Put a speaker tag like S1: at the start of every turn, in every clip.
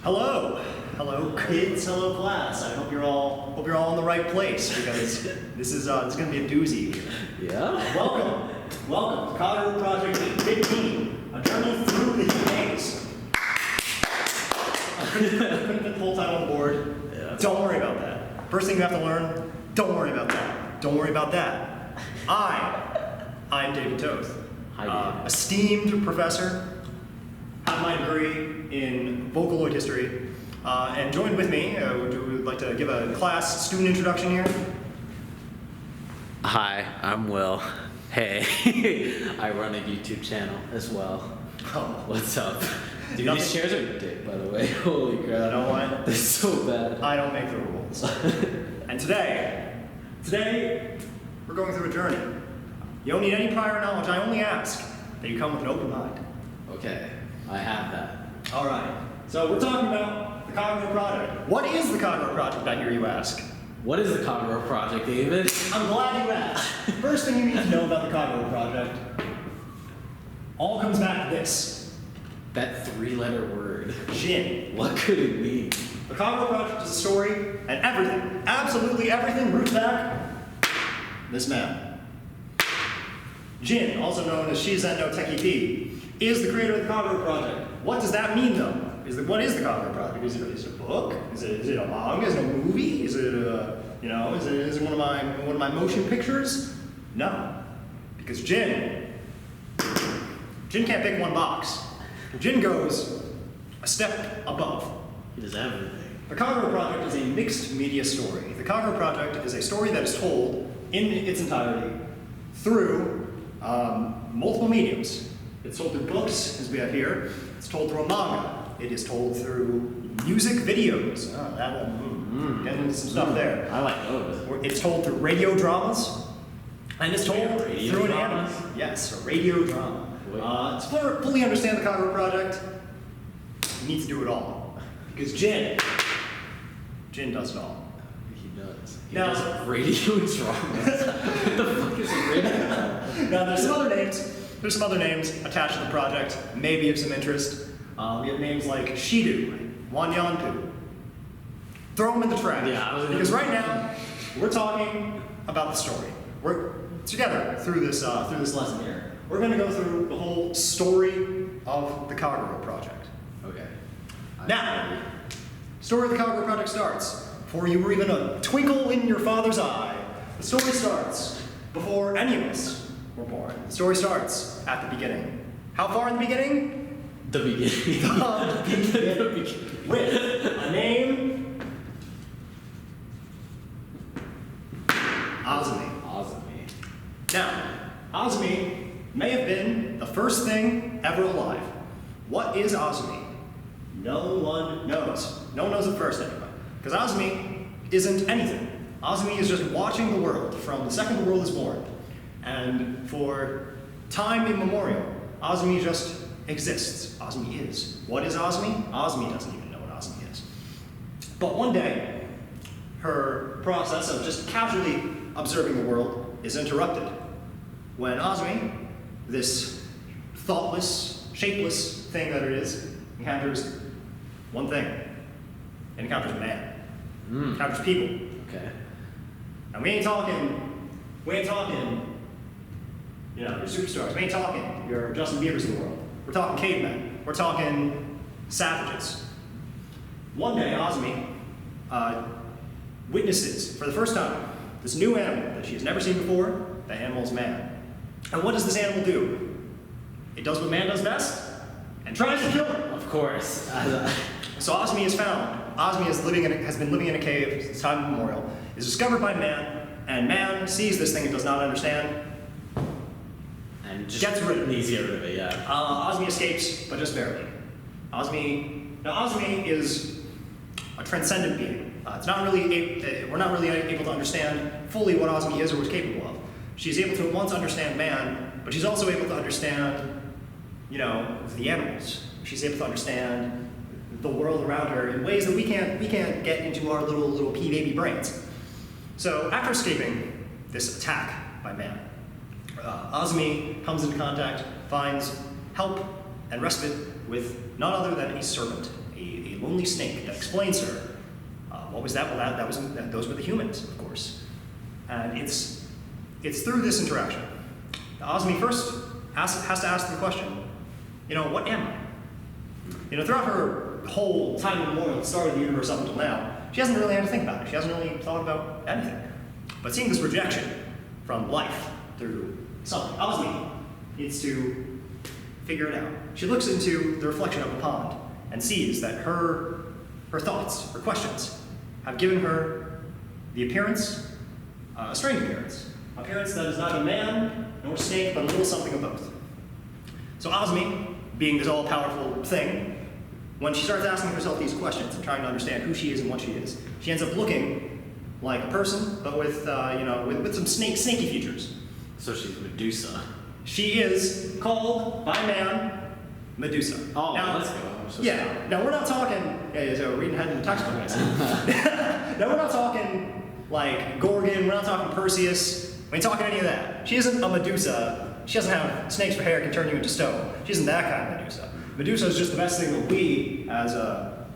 S1: Hello, kids. Hello, class. I hope you're all in the right place because this is it's going to be a doozy here.
S2: Yeah.
S1: Welcome to KAGEROU Project 15, a journey through the Haze. Couldn't fit the whole time on board.
S2: Yeah.
S1: Don't worry about that. First thing you have to learn. Don't worry about that. Don't worry about that. I'm David Toth.
S2: Hi, David.
S1: Esteemed professor. Have my degree in Vocaloid history, and joined with me, would you like to give a class student introduction here?
S2: Hi, I'm Will. Hey, I run a YouTube channel as well.
S1: Oh.
S2: What's up? Dude,
S1: Nothing.
S2: these chairs are dick, by the way. Holy crap.
S1: You know what?
S2: They're so bad.
S1: I don't make the rules. And today, we're going through a journey. You don't need any prior knowledge. I only ask that you come with an open mind.
S2: Okay, I have that.
S1: All right. So we're talking about the KAGEROU Project. What is the KAGEROU Project, I hear you ask?
S2: What is the KAGEROU Project, David?
S1: I'm glad you asked. First thing you need to know about the KAGEROU Project all comes back to this.
S2: That three-letter word.
S1: Jin.
S2: What could it mean?
S1: The KAGEROU Project is a story, and everything, absolutely everything, roots back this man. Jin, also known as Shizen no Teki P, is the creator of the KAGEROU Project. What does that mean, though? What is the KAGEROU Project? Is it a book? Is it a manga? Is it a movie? Is it is it one of my motion pictures? No, because Jin can't pick one box. Jin goes a step above.
S2: He does everything.
S1: The KAGEROU Project is a mixed media story. The KAGEROU Project is a story that is told in its entirety through multiple mediums. It's told through books, as we have here. It's told through a manga. It is told through music videos. Getting into some stuff there.
S2: I like those.
S1: It's told through radio dramas. And it's told
S2: Radio
S1: through an
S2: dramas?
S1: anime. Yes, a radio drama.
S2: Wait.
S1: To fully understand the KAGEROU Project, you need to do it all. Because Jin does it all.
S2: He does. He
S1: Now-
S2: does radio dramas. What the fuck is a radio drama?
S1: Now, there's some other names attached to the project, maybe of some interest. We have names like Shidu, Wanyanpu. Throw them in the trash.
S2: Yeah,
S1: because right now, we're talking about the story. We're together through this lesson here. We're going to go through the whole story of the KAGEROU Project.
S2: Okay.
S1: Now, story of the KAGEROU Project starts before you were even a twinkle in your father's eye. The story starts before any of us were born. The story starts at the beginning. How far in the beginning?
S2: The beginning.
S1: The beginning. With a name, Azumi.
S2: Azumi.
S1: Now, Azumi may have been the first thing ever alive. What is Azumi? No one knows. No one knows at first, anyway. Because Azumi isn't anything. Azumi is just watching the world from the second the world is born. And for time immemorial, Azumi just exists. Azumi is. What is Azumi? Azumi doesn't even know what Azumi is. But one day, her process of just casually observing the world is interrupted when Azumi, this thoughtless, shapeless thing that it is, encounters one thing. It encounters man. It encounters people.
S2: Okay.
S1: And we ain't talking, your superstars. We ain't talking your Justin Biebers of the world. We're talking cavemen. We're talking savages. One day, Azumi witnesses, for the first time, this new animal that she has never seen before. That animal is man. And what does this animal do? It does what man does best, and tries to kill her.
S2: Of course.
S1: So Azumi is found. Azumi has been living in a cave since time immemorial, is discovered by man, and man sees this thing it does not understand,
S2: And just
S1: gets rid of it.
S2: needs to get rid of it, yeah.
S1: Azumi escapes, but just barely. Azumi is a transcendent being. We're not really able to understand fully what Azumi is or what it's capable of. She's able to at once understand man, but she's also able to understand, the animals. She's able to understand the world around her in ways that we can't get into our little pea baby brains. So after escaping this attack by man, Azumi comes into contact, finds help and respite with none other than a serpent, a lonely snake that explains to her, what was that? Well, those were the humans, of course. And it's through this interaction. Azumi first has to ask the question, what am I? Throughout her whole time immemorial, the start of the universe up until now, she hasn't really had to think about it. She hasn't really thought about anything. But seeing this rejection from life through something, Azumi needs to figure it out. She looks into the reflection of a pond and sees that her thoughts, her questions, have given her the appearance, a strange appearance that is neither man nor snake, but a little something of both. So Azumi, being this all-powerful thing, when she starts asking herself these questions and trying to understand who she is and what she is, she ends up looking like a person, but with some snaky features.
S2: So she's Medusa.
S1: She is called by man Medusa.
S2: Oh,
S1: now,
S2: let's go.
S1: Now we're not talking. So we're reading ahead in the textbook. Now we're not talking like Gorgon. We're not talking Perseus. We ain't talking any of that. She isn't a Medusa. She doesn't have snakes for hair can turn you into stone. She isn't that kind of Medusa. Medusa is just the best thing that we, as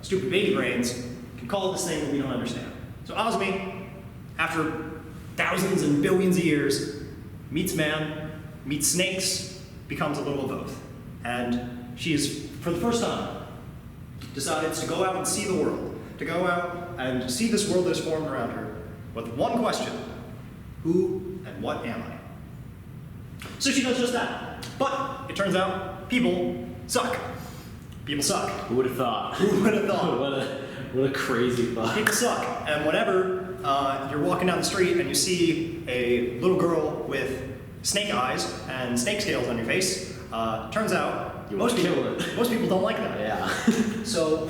S1: stupid baby brains, can call this thing that we don't understand. So Azumi, after thousands and billions of years, meets man, meets snakes, becomes a little of both. And she is, for the first time, decided to go out and see the world, to go out and see this world that is formed around her with one question: who and what am I? So she does just that. But it turns out people suck. People suck.
S2: Who would have thought?
S1: Who would have thought?
S2: What a crazy thought.
S1: People suck. And whenever you're walking down the street and you see a little girl with snake eyes and snake scales on your face, turns out most people don't like that.
S2: Yeah.
S1: So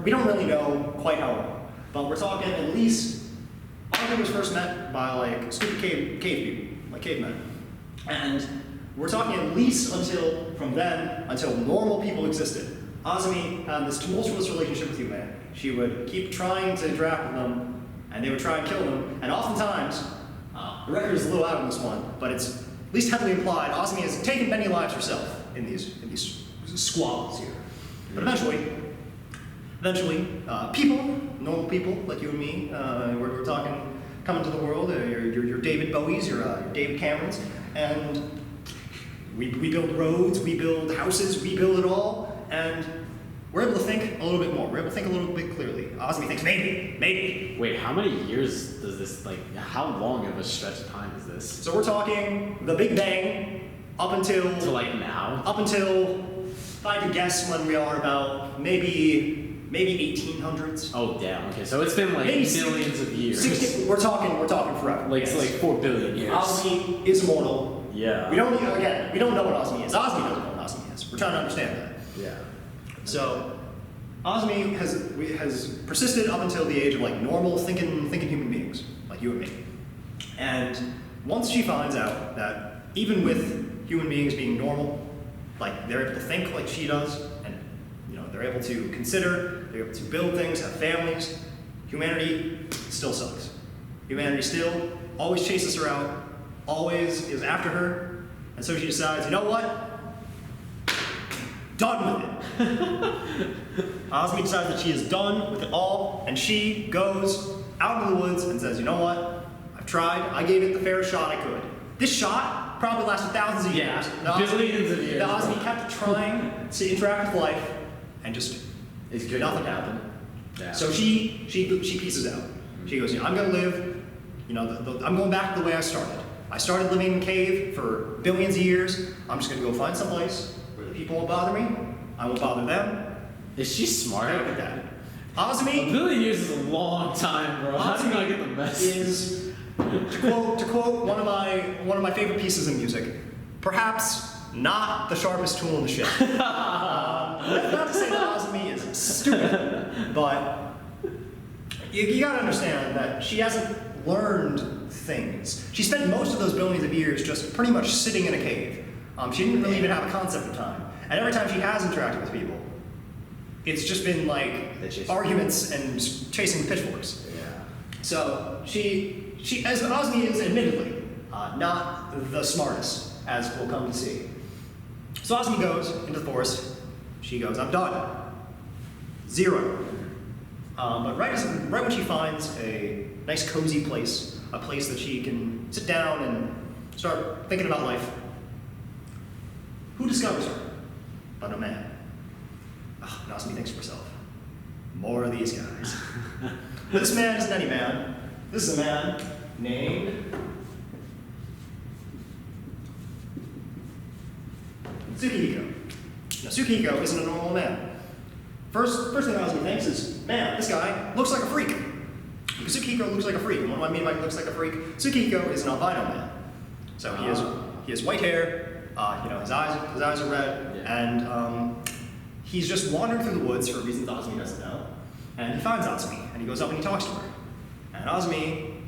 S1: we don't really know quite how long, but we're talking at least, Azumi was first met by like stupid cave people, like cavemen. And we're talking at least until normal people existed. Azumi had this tumultuous relationship with humanity. She would keep trying to interact with them, and they would try and kill them. And oftentimes, the record is a little out on this one, but it's at least heavily implied, Azumi has taken many lives herself in these squabbles here. But eventually, people, normal people like you and me, we're talking, come into the world, your David Bowies, your David Camerons, and we build roads, we build houses, we build it all, and we're able to think a little bit more. We're able to think a little bit clearly. Azumi thinks maybe.
S2: Wait, how many years does this, how long of a stretch of time is this?
S1: So we're talking the Big Bang up until...
S2: To now?
S1: Up until, if I had to guess, when we are about maybe 1800s.
S2: Oh, damn. Okay, so it's been millions of years.
S1: We're talking forever.
S2: It's like 4 billion years.
S1: Azumi is immortal.
S2: Yeah.
S1: We don't know what Azumi is. Azumi doesn't know what Azumi is. We're trying to understand that.
S2: Yeah.
S1: So, Azumi has persisted up until the age of normal thinking human beings, like you and me. And once she finds out that even with human beings being normal, they're able to think like she does, and they're able to consider, they're able to build things, have families, humanity still sucks. Humanity still always chases her out, always is after her, and so she decides, you know what? Done with it. Azumi decides that she is done with it all, and she goes out into the woods and says, you know what? I've tried. I gave it the fairest shot I could. This shot probably lasted thousands of years.
S2: Billions of years.
S1: Azumi kept trying to interact with life, and just nothing happened.
S2: Yeah.
S1: So she pieces out. She goes, I'm going to live. I'm going back to the way I started. I started living in a cave for billions of years. I'm just going to go find some place where the people won't bother me. I won't bother them.
S2: Is she smart?
S1: Look at that. Azumi.
S2: A billion years is a long time, bro. How do you not get the message?
S1: Is to quote one of my favorite pieces of music, perhaps not the sharpest tool in the shed. Not to say that Azumi is stupid, but you gotta understand that she hasn't learned things. She spent most of those billions of years just pretty much sitting in a cave. She didn't really even have a concept of time. And every time she has interacted with people, it's just been arguments and chasing pitchforks.
S2: Yeah.
S1: So she as Azumi is admittedly not the smartest, as we'll come to see. So Azumi goes into the forest. She goes, I'm done. 0. But right when she finds a nice cozy place, a place that she can sit down and start thinking about life, who discovers her but a man? Nazumi thinks to herself, more of these guys. But this man isn't any man. This is a man named Tsukihiko. Now, Tsukihiko isn't a normal man. First thing Nazumi thinks is, man, this guy looks like a freak. Because Tsukihiko looks like a freak. And what do I mean by looks like a freak? Tsukihiko is an albino man. So he has white hair, his eyes are red, and he's just wandering through the woods for reasons Azumi doesn't know. And he finds Azumi, and he goes up and he talks to her. And Azumi,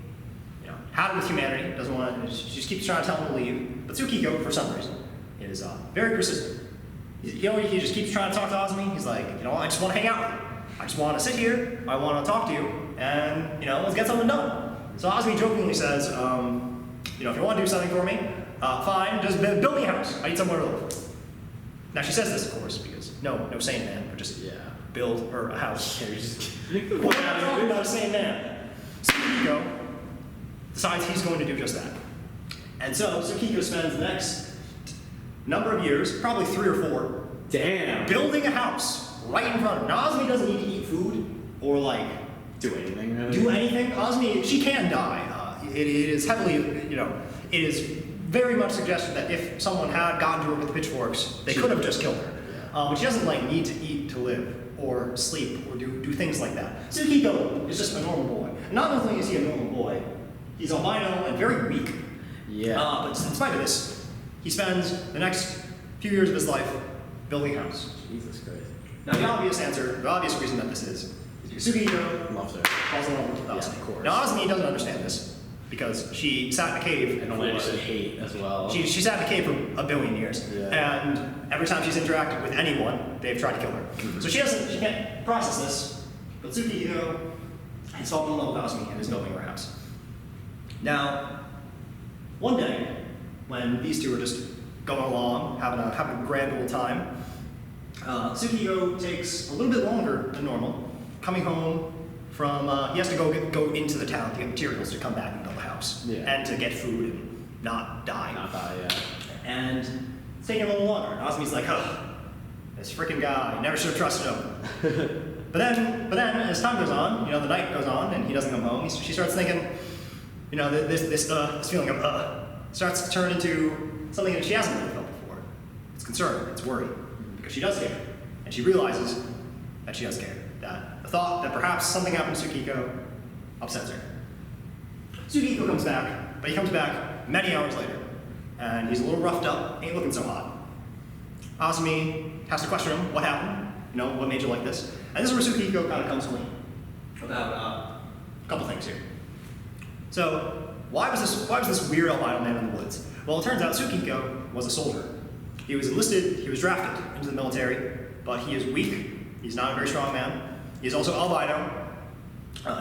S1: had it with humanity, doesn't want to, she just keeps trying to tell him to leave. But Tsukihiko, for some reason, is very persistent. He just keeps trying to talk to Azumi. He's like, I just want to hang out with you. I just want to sit here, I want to talk to you, and, let's get something done. So Azumi jokingly says, if you want to do something for me, fine, just build me a house. I need somewhere to live. Now she says this, of course, because no sane man would just build her a house. We're not talking about a sane man. Tsukihiko decides he's going to do just that. And so Tsukihiko spends the next number of years, probably 3 or 4, building a house right in front of her. Now Azumi doesn't need to eat food or
S2: do anything really.
S1: Do anything. Azumi, she can die. It is heavily, it is very much suggested that if someone had gotten to her with pitchforks, they could have just killed her. But she doesn't need to eat to live or sleep or do things like that. Tsukihiko is just a normal boy. And not only is he a normal boy, he's albino and very weak.
S2: Yeah.
S1: But in spite of this, he spends the next few years of his life building a house.
S2: Jesus Christ.
S1: Now the obvious reason that this is because Tsukihiko
S2: loves her.
S1: falls in love with Azumi.
S2: Yeah, of course.
S1: Now Azumi doesn't understand this because she sat in a cave
S2: And she hate as well.
S1: She sat in a cave for a billion years, and every time she's interacted with anyone, they've tried to kill her. So she can't process this. But Tsukihiko has fallen in love with Azumi and is building her house. Now, one day, when these two are just going along, having a grand old time, Tsukihiko takes a little bit longer than normal, coming home from, he has to go into the town to get materials to come back and build a house. And to get food and not die. And it's taking a little longer. And Azumi's like, this freaking guy, never should have trusted him. But then, as time goes on, the night goes on and he doesn't come home, she starts thinking, this feeling of starts to turn into something that she hasn't really felt before. It's concern, it's worry, because she does care. And she realizes that she does care. That the thought that perhaps something happened to Tsukihiko upsets her. Tsukihiko comes back, but he comes back many hours later. And he's a little roughed up, ain't looking so hot. Azumi has to question him, what happened? What made you like this? And this is where Tsukihiko kind of comes clean about a couple things here. So, why was this weird albino man in the woods? Well, it turns out Tsukihiko was a soldier. He was enlisted, he was drafted into the military, but he is weak. He's not a very strong man. He's also albino.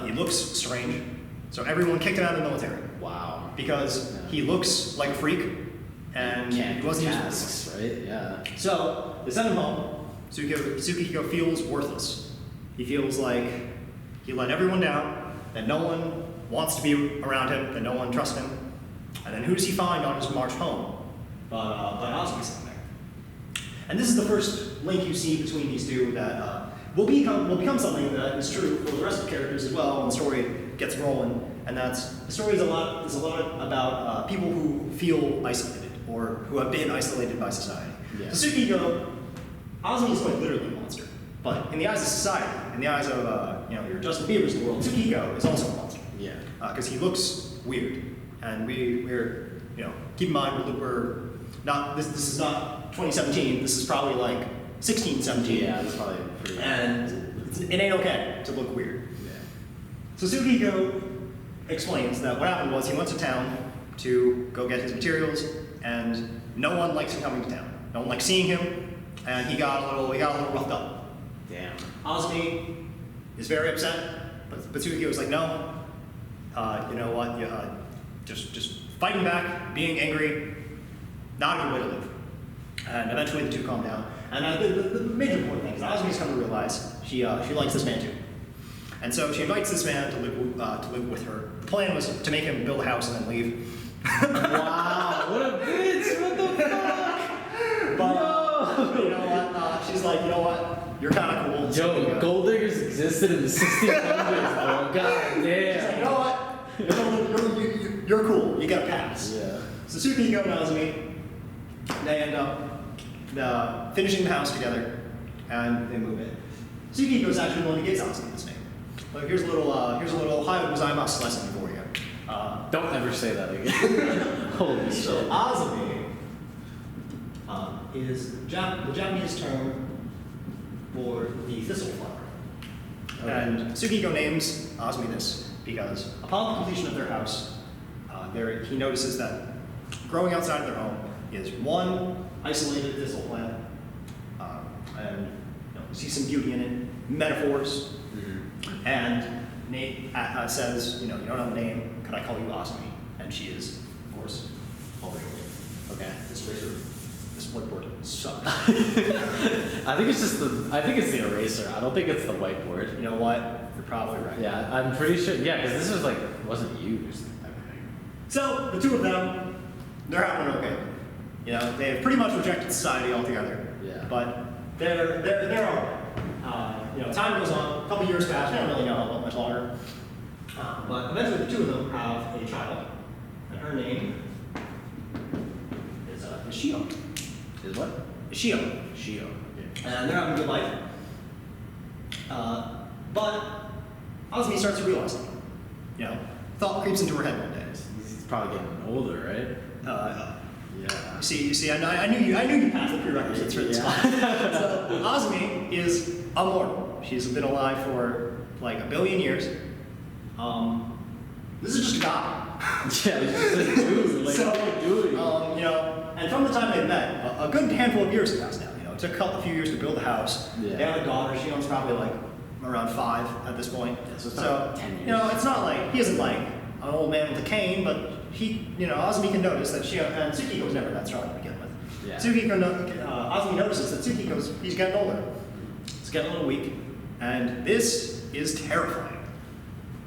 S1: He looks strange. So everyone kicked him out of the military.
S2: Wow.
S1: Because he looks like a freak, and he wasn't used to
S2: this, right? Yeah.
S1: So they send him home. Tsukihiko feels worthless. He feels like he let everyone down, that no one wants to be around him, that no one trusts him. And then who does he find on his march home? But Azumi sitting there. And this is the first link you see between these two that will become something that is true for the rest of the characters as well when the story gets rolling. And that's the story is a lot about people who feel isolated or who have been isolated by society. Yeah. So Tsukihiko, Azumi is quite literally a monster, but in the eyes of society, in the eyes of your Justin Bieber's of the world, Tsukihiko is also a monster.
S2: Yeah.
S1: Because he looks weird, and we're keep in mind we're not this is not 2017. This is probably like 16, 17.
S2: Yeah, that's probably pretty.
S1: And it ain't okay to look weird.
S2: Yeah.
S1: So Tsukihiko explains that what happened was he went to town to go get his materials, and no one likes him coming to town. No one likes seeing him, and he got a little roughed up.
S2: Damn.
S1: Azumi is very upset, but Tsukihiko was like, no, you know what? Just fighting back, being angry, not a good way to live. And eventually the two calm down. the major important thing is Asumi's come to realize she likes this man too. And so she invites this man to live with her. The plan was to make him build a house and then leave.
S2: Wow, what a bitch! What the fuck?
S1: But you know what? She's like, you know what? You're kind of cool.
S2: Yo, gold diggers existed in the 1600s, bro. God damn.
S1: She's like, you know what? You're cool. You get a pass.
S2: Yeah.
S1: So Tsukihiko and Azumi, they end up finishing the house together, and they move in. Tsukihiko is actually the one who gives Azumi this name. But here's a little Ohio gozaimasu lesson for you.
S2: Don't ever say that again. Holy
S1: So
S2: shit.
S1: Azumi is the Japanese term for the thistle flower.
S2: Okay.
S1: And Tsukihiko names Azumi this because upon the completion of their house, he notices that growing outside of their home is one isolated thistle plant, and you see some beauty in it, metaphors, and Nate says, you don't have a name, could I call you Azumi? And she is, of course, already.
S2: Okay.
S1: This whiteboard sucks.
S2: I think it's the eraser. I don't think it's the whiteboard.
S1: You know what? You're probably right.
S2: Yeah, I'm pretty sure. Yeah, because this was wasn't used.
S1: So the two of them, they're having an okay. They have pretty much rejected society altogether.
S2: Yeah.
S1: But they're all right. Time goes on. A couple years pass. We don't really know how much longer. But eventually, the two of them have a child, and her name is Shio.
S2: Is what?
S1: Shio.
S2: Shio. Yeah.
S1: And they're having a good life. But Azumi starts to realize something. Thought creeps into her head one day.
S2: He's probably getting older, right? Yeah.
S1: You see, I knew you passed the prerequisites for this spot. So Azumi is immortal. She's been alive for like 1 billion years. This is just a guy.
S2: Yeah, he's just a dude. Like, what are you doing?
S1: And from the time they met, a good handful of years have passed now. It took a few years to build the house.
S2: Yeah.
S1: They have a daughter. She's probably like around 5 at this point.
S2: Yeah, so it's not 10 years.
S1: It's not like he isn't like an old man with a cane, but Azumi can notice that and Tsukihiko was never that strong to begin with.
S2: Yeah.
S1: Azumi notices that he's getting older. He's getting a little weak, and this is terrifying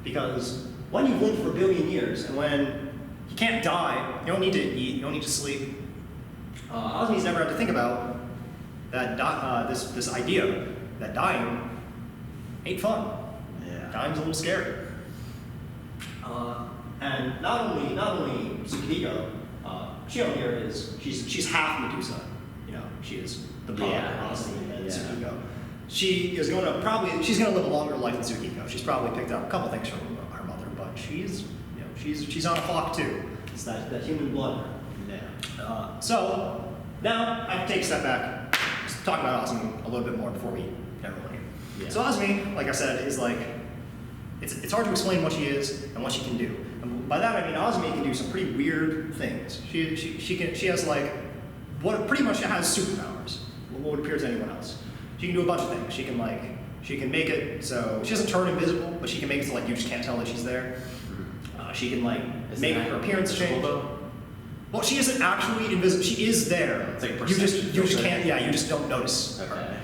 S1: because when you've lived for 1 billion years and when you can't die, you don't need to eat, you don't need to sleep. Azumi's never had to think about that this idea that dying ain't fun.
S2: Yeah.
S1: Dying's a little scary. And not only Tsukihiko, Shio here is she's half Medusa. She is the brother of Azumi and Tsukihiko. She's gonna live a longer life than Tsukihiko. She's probably picked up a couple things from her mother, but she's on a clock too. It's that human blood.
S2: Yeah.
S1: So now I have to take a step back, just talk about Azumi a little bit more before we get rolling.
S2: Yeah.
S1: So Azumi, like I said, is like it's hard to explain what she is and what she can do. And by that I mean Azumi can do some pretty weird things. She has like what pretty much has superpowers. What would appear to anyone else. She can do a bunch of things. She can make it so she doesn't turn invisible, but she can make it so like you just can't tell that she's there. She can like make her appearance change. Well, she isn't actually invisible. She is there.
S2: It's like
S1: you just can't. Yeah, you just don't notice.
S2: Okay.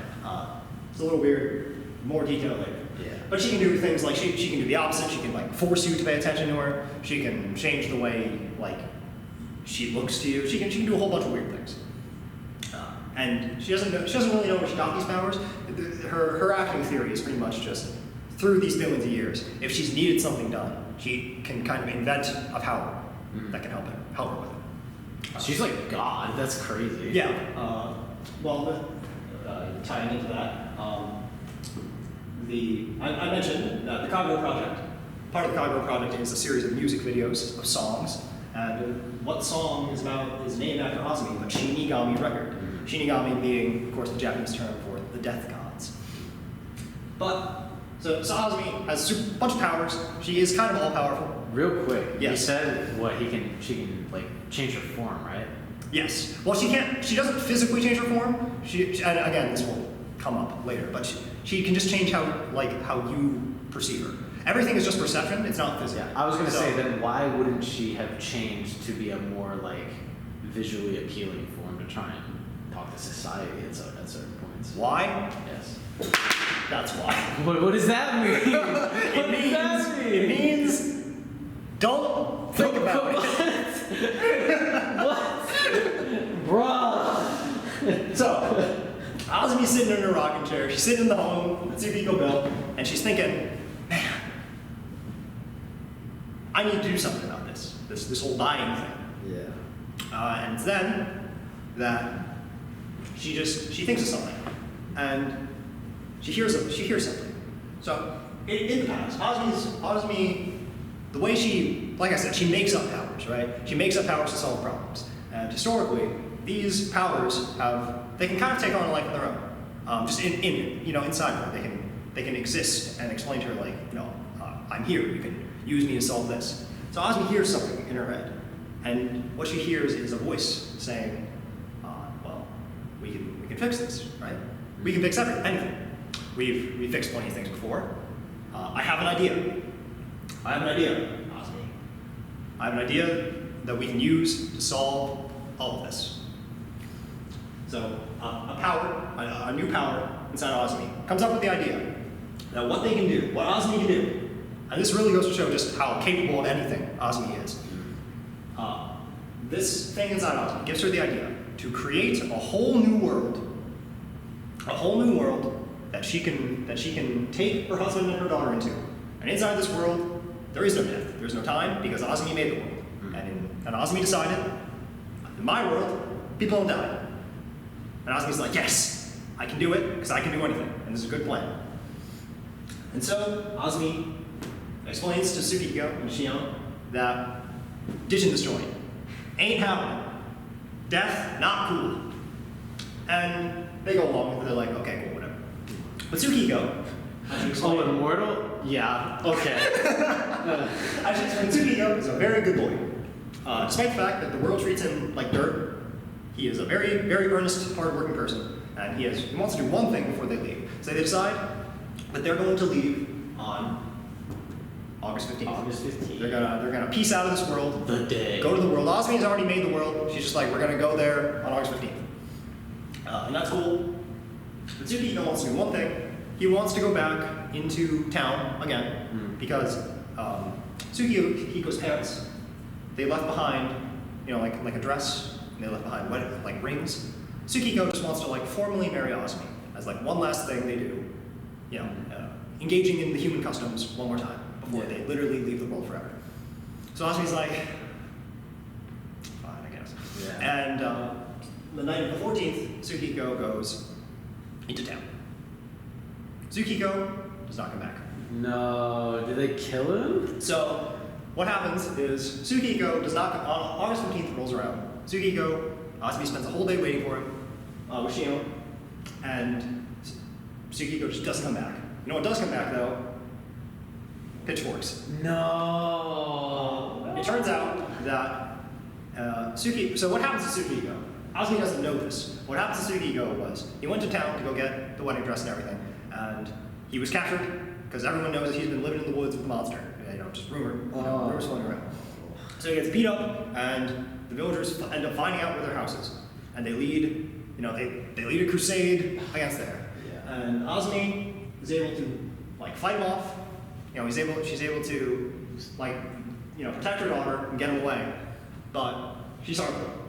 S1: It's a little weird. More detail later.
S2: Yeah.
S1: But she can do things like she can do the opposite. She can like force you to pay attention to her. She can change the way like she looks to you. She can do a whole bunch of weird things. And she doesn't really know where she got these powers. Her acting theory is pretty much just through these billions of years, if she's needed something done, she can kind of invent a power that can help her with it.
S2: She's like God. That's crazy.
S1: Yeah. Tying into that, I mentioned the KAGEROU project. Part of the KAGEROU project is a series of music videos of songs, and what song is about is named after Azumi, the Shinigami record. Shinigami being, of course, the Japanese term for the death gods. But so Azumi has a bunch of powers. She is kind of all powerful.
S2: Real quick.
S1: Yes.
S2: You said she can like change her form, right?
S1: Yes. Well, she can't. She doesn't physically change her form. And again, this will come up later. But she can just change how you perceive her. Everything is just perception. It's not physical.
S2: Yeah. I was gonna say then why wouldn't she have changed to be a more like visually appealing form to try and talk to society at certain points.
S1: Why?
S2: Yes.
S1: That's why.
S2: What does that mean?
S1: It means don't think about it.
S2: What? Bruh.
S1: So, Azami's sitting in her rocking chair. She's sitting in the home that Tsukiko built, and she's thinking, man, I need to do something about this whole dying thing.
S2: Yeah.
S1: And it's then that she thinks of something, and she hears something. So in the past, Azumi, the way she, like I said, she makes up powers, right? She makes up powers to solve problems, and historically, these powers they can kind of take on a life of their own. Just inside her, they can exist and explain to her like, I'm here. You can use me to solve this. So Azumi hears something in her head, and what she hears is a voice saying, well, we can fix this, right? We can fix anything. We've fixed plenty of things before. I have an idea, Azumi. I have an idea that we can use to solve all of this. So a new power inside Azumi comes up with the idea that what Azumi can do, and this really goes to show just how capable of anything Azumi is. This thing inside Azumi gives her the idea to create a whole new world that she can take her husband and her daughter into. And inside this world, there is no death, there's no time, because Azumi made the world. And Azumi decided, in my world, people don't die. And Azumi's like, yes, I can do it, because I can do anything, and this is a good plan. And so Azumi explains to Tsukiko and Shion that ditch and destroy ain't happening. Death, not cool. And they go along with it, they're like, okay, cool, whatever. But Tsukiko,
S2: Oh, immortal? Yeah. Okay.
S1: as you explained, Tsukiko is a very good lawyer. Despite the fact that the world treats him like dirt, he is a very, very earnest, hard-working person, and he wants to do one thing before they leave. So they decide that they're going to leave on August 15th.
S2: August 15th.
S1: They're gonna peace out of this world.
S2: The day.
S1: Go to the world. Azumi's already made the world. She's just like, we're gonna go there on August 15th. And that's cool. But Tsukiko wants to do one thing. He wants to go back into town again, because Tsukiko's parents, they left behind, like a dress, and they left behind like rings. Tsukiko just wants to formally marry Azumi as one last thing they do, engaging in the human customs one more time before they literally leave the world forever. So Azumi's like, fine, I guess. Yeah. And the night of the 14th, Tsukiko goes into town. Tsukiko does not come back.
S2: No, did they kill him?
S1: So what happens is Tsukiko does not come, on August 15th rolls around. Azumi spends a whole day waiting for him with Shion, and Tsukiko just doesn't come back. You know what does come back though? Pitchforks.
S2: No.
S1: It turns out that so what happens to Tsukiko? Azumi doesn't know this. What happens to Tsukiko was he went to town to go get the wedding dress and everything, and he was captured because everyone knows that he's been living in the woods with the monster. Just rumors floating around. So he gets beat up, and the villagers end up finding out where their house is, and they lead a crusade against there. Yeah. And Azumi is able to fight him off. She's able to protect her daughter and get him away, but she's heartbroken.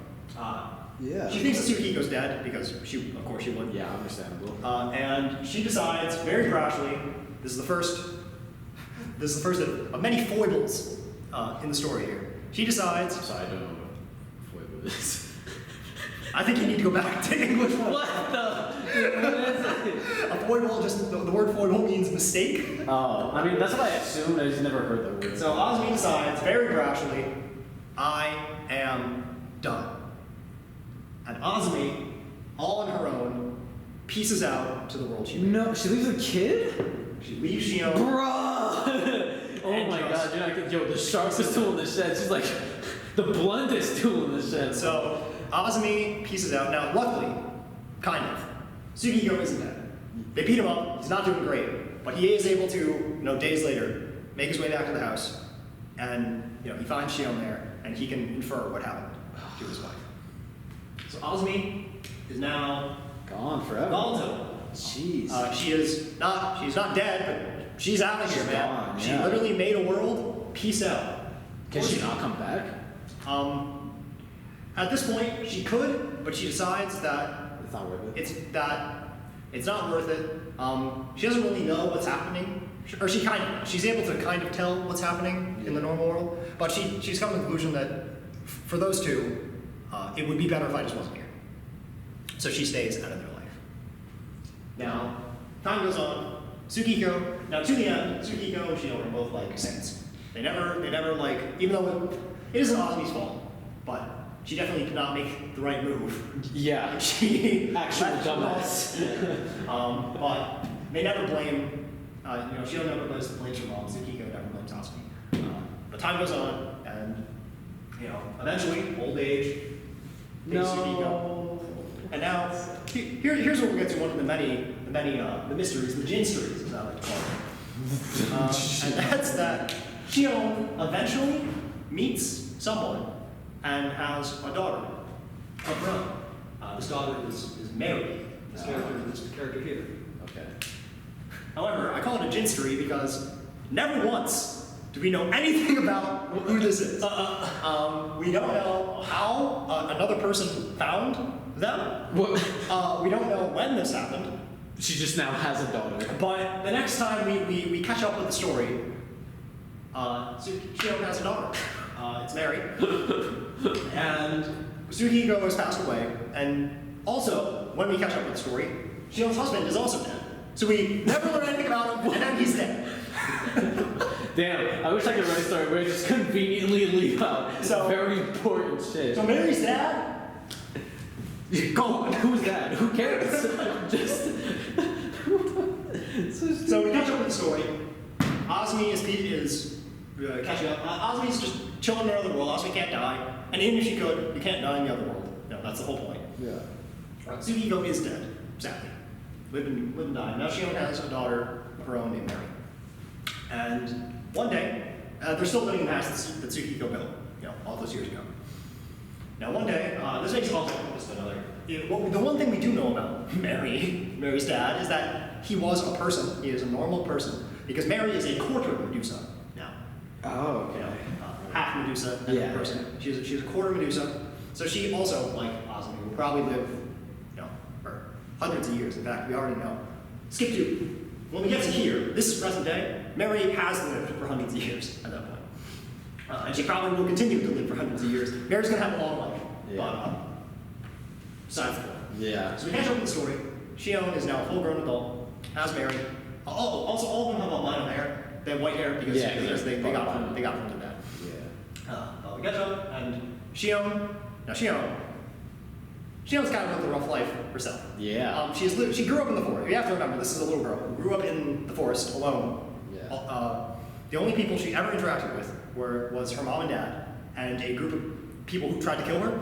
S1: She thinks that Tsukiko's dead because of course she would.
S2: Yeah, understandable.
S1: And she decides very brashly. This is the first of many foibles in the story here. She decides.
S2: So I don't know what foible is.
S1: I think you need to go back to English.
S2: What the? What is it?
S1: A foible, just the word foible means mistake.
S2: Oh, I mean that's what I assumed. I just never heard the word.
S1: So Azumi decides very brashly, I am done. And Azumi, all on her own, pieces out to the world she made.
S2: No, she leaves a kid?
S1: She leaves Shion.
S2: Bruh! Oh my god, you're not gonna, the sharpest tool in the shed. She's like the bluntest tool in the shed.
S1: So Azumi pieces out. Now, luckily, kind of, Tsukiko isn't dead. They beat him up. He's not doing great, but he is able to, days later, make his way back to the house, and he finds Shion there, and he can infer what happened to his wife. So Azumi is now
S2: Gone forever.
S1: gone.
S2: Jeez.
S1: She's not dead, but she's out of here,
S2: She's
S1: man.
S2: gone,
S1: She
S2: yeah.
S1: literally made a world. Peace out.
S2: Can she not come back?
S1: At this point, she could, but she decides that
S2: It's not worth it.
S1: it's not worth it. She doesn't really know what's happening, or she's able to kind of tell what's happening in the normal world, but she's come to the conclusion that for those two, it would be better if I just wasn't here. So she stays out of their life. Now, time goes on. Tsukiko, now to the end, Tsukiko and Shion are both like saints. They never like, even though it isn't Asumi's fault, but she definitely did not make the right move.
S2: Yeah.
S1: She
S2: Actual
S1: left
S2: dumbass.
S1: but they never blame, Shion never blames her mom, Tsukiko never blames Asumi. But time goes on, and, eventually, old age, takes Tsukiko.
S2: No.
S1: And now, here's where we'll get to one of the mysteries, the ginsteries, as I like to call them. And that's that Shion eventually meets someone and has a daughter of her own. This daughter is Mary, this character here.
S2: Okay.
S1: However, I call it a ginstery because never once do we know anything about who this is. We don't know how another person found them.
S2: What?
S1: We don't know when this happened.
S2: She just now has a daughter.
S1: But the next time we catch up with the story, Shion has a daughter. It's Mary. And Tsukiko has passed away. And also, when we catch up with the story, Shion's husband is also dead. So we never learn anything about him, and then he's dead.
S2: Damn, I wish I could write a story where I just conveniently leave out very important shit.
S1: So Mary's dad, gone.
S2: Who's that? Who cares? Just.
S1: So we catch up with the story. Asumi is catching up. Asumi's just chilling in another world. Asumi can't die. And even if she could, you can't die in the other world. No, that's the whole point.
S2: Yeah.
S1: Tsukiko is dead, sadly. Live and die. Now Shion has a daughter of her own named Mary. And one day, they're still living in the house that Tsukiko built, all those years ago. Now one day, this makes also just another. The one thing we do know about Mary's dad, is that he was a person. He is a normal person. Because Mary is a quarter Medusa now.
S2: Oh, okay.
S1: Half Medusa and a person. She's a quarter Medusa. So she also, like Asumi, will probably live, for hundreds of years. In fact, we already know. Skip to, when we get to here, this is present day, Mary has lived for hundreds of years at that point. And she probably will continue to live for hundreds of years. Mary's gonna have a long life.
S2: Yeah.
S1: Besides the point.
S2: Yeah.
S1: So we catch up with the story. Shion is now a full-grown adult, has Mary. Also, all of them have albino hair. They have white hair because they got from their dad.
S2: Yeah.
S1: We catch up, and Shion's kind of lived a rough life herself.
S2: Yeah.
S1: She grew up in the forest. You have to remember, this is a little girl who grew up in the forest alone.
S2: Yeah.
S1: The only people she ever interacted with was her mom and dad, and a group of people who tried to kill her.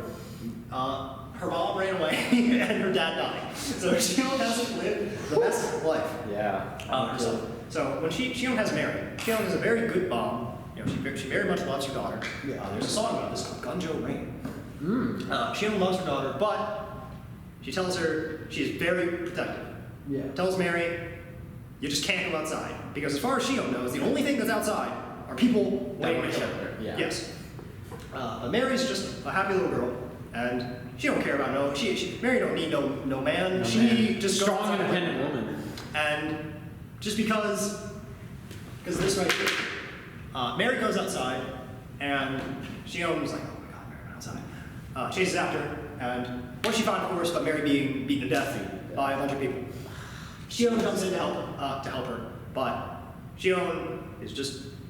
S1: Her mom ran away, and her dad died. So Shion hasn't lived the best life.
S2: Yeah.
S1: Herself. So when Shion has Mary, Shion is a very good mom. She very much loves her daughter.
S2: Yeah.
S1: There's a song about this called Gunjo Rain. Shion loves her daughter, but she tells her she's very protective.
S2: Yeah.
S1: Tells Mary, you just can't go outside. Because as far as Shion knows, the only thing that's outside are people waiting to kill her.
S2: Yeah.
S1: Yes. But Mary's just a happy little girl, and she don't care about Mary don't need no man. She just goes
S2: strong,
S1: outside
S2: independent woman.
S1: And just because this right here, Mary goes outside, and Shion's like, oh my god, Mary went outside. Chases after her, and what she found, of course, but Mary being beaten to death by a bunch of people. Shion comes in to help her, but Shion is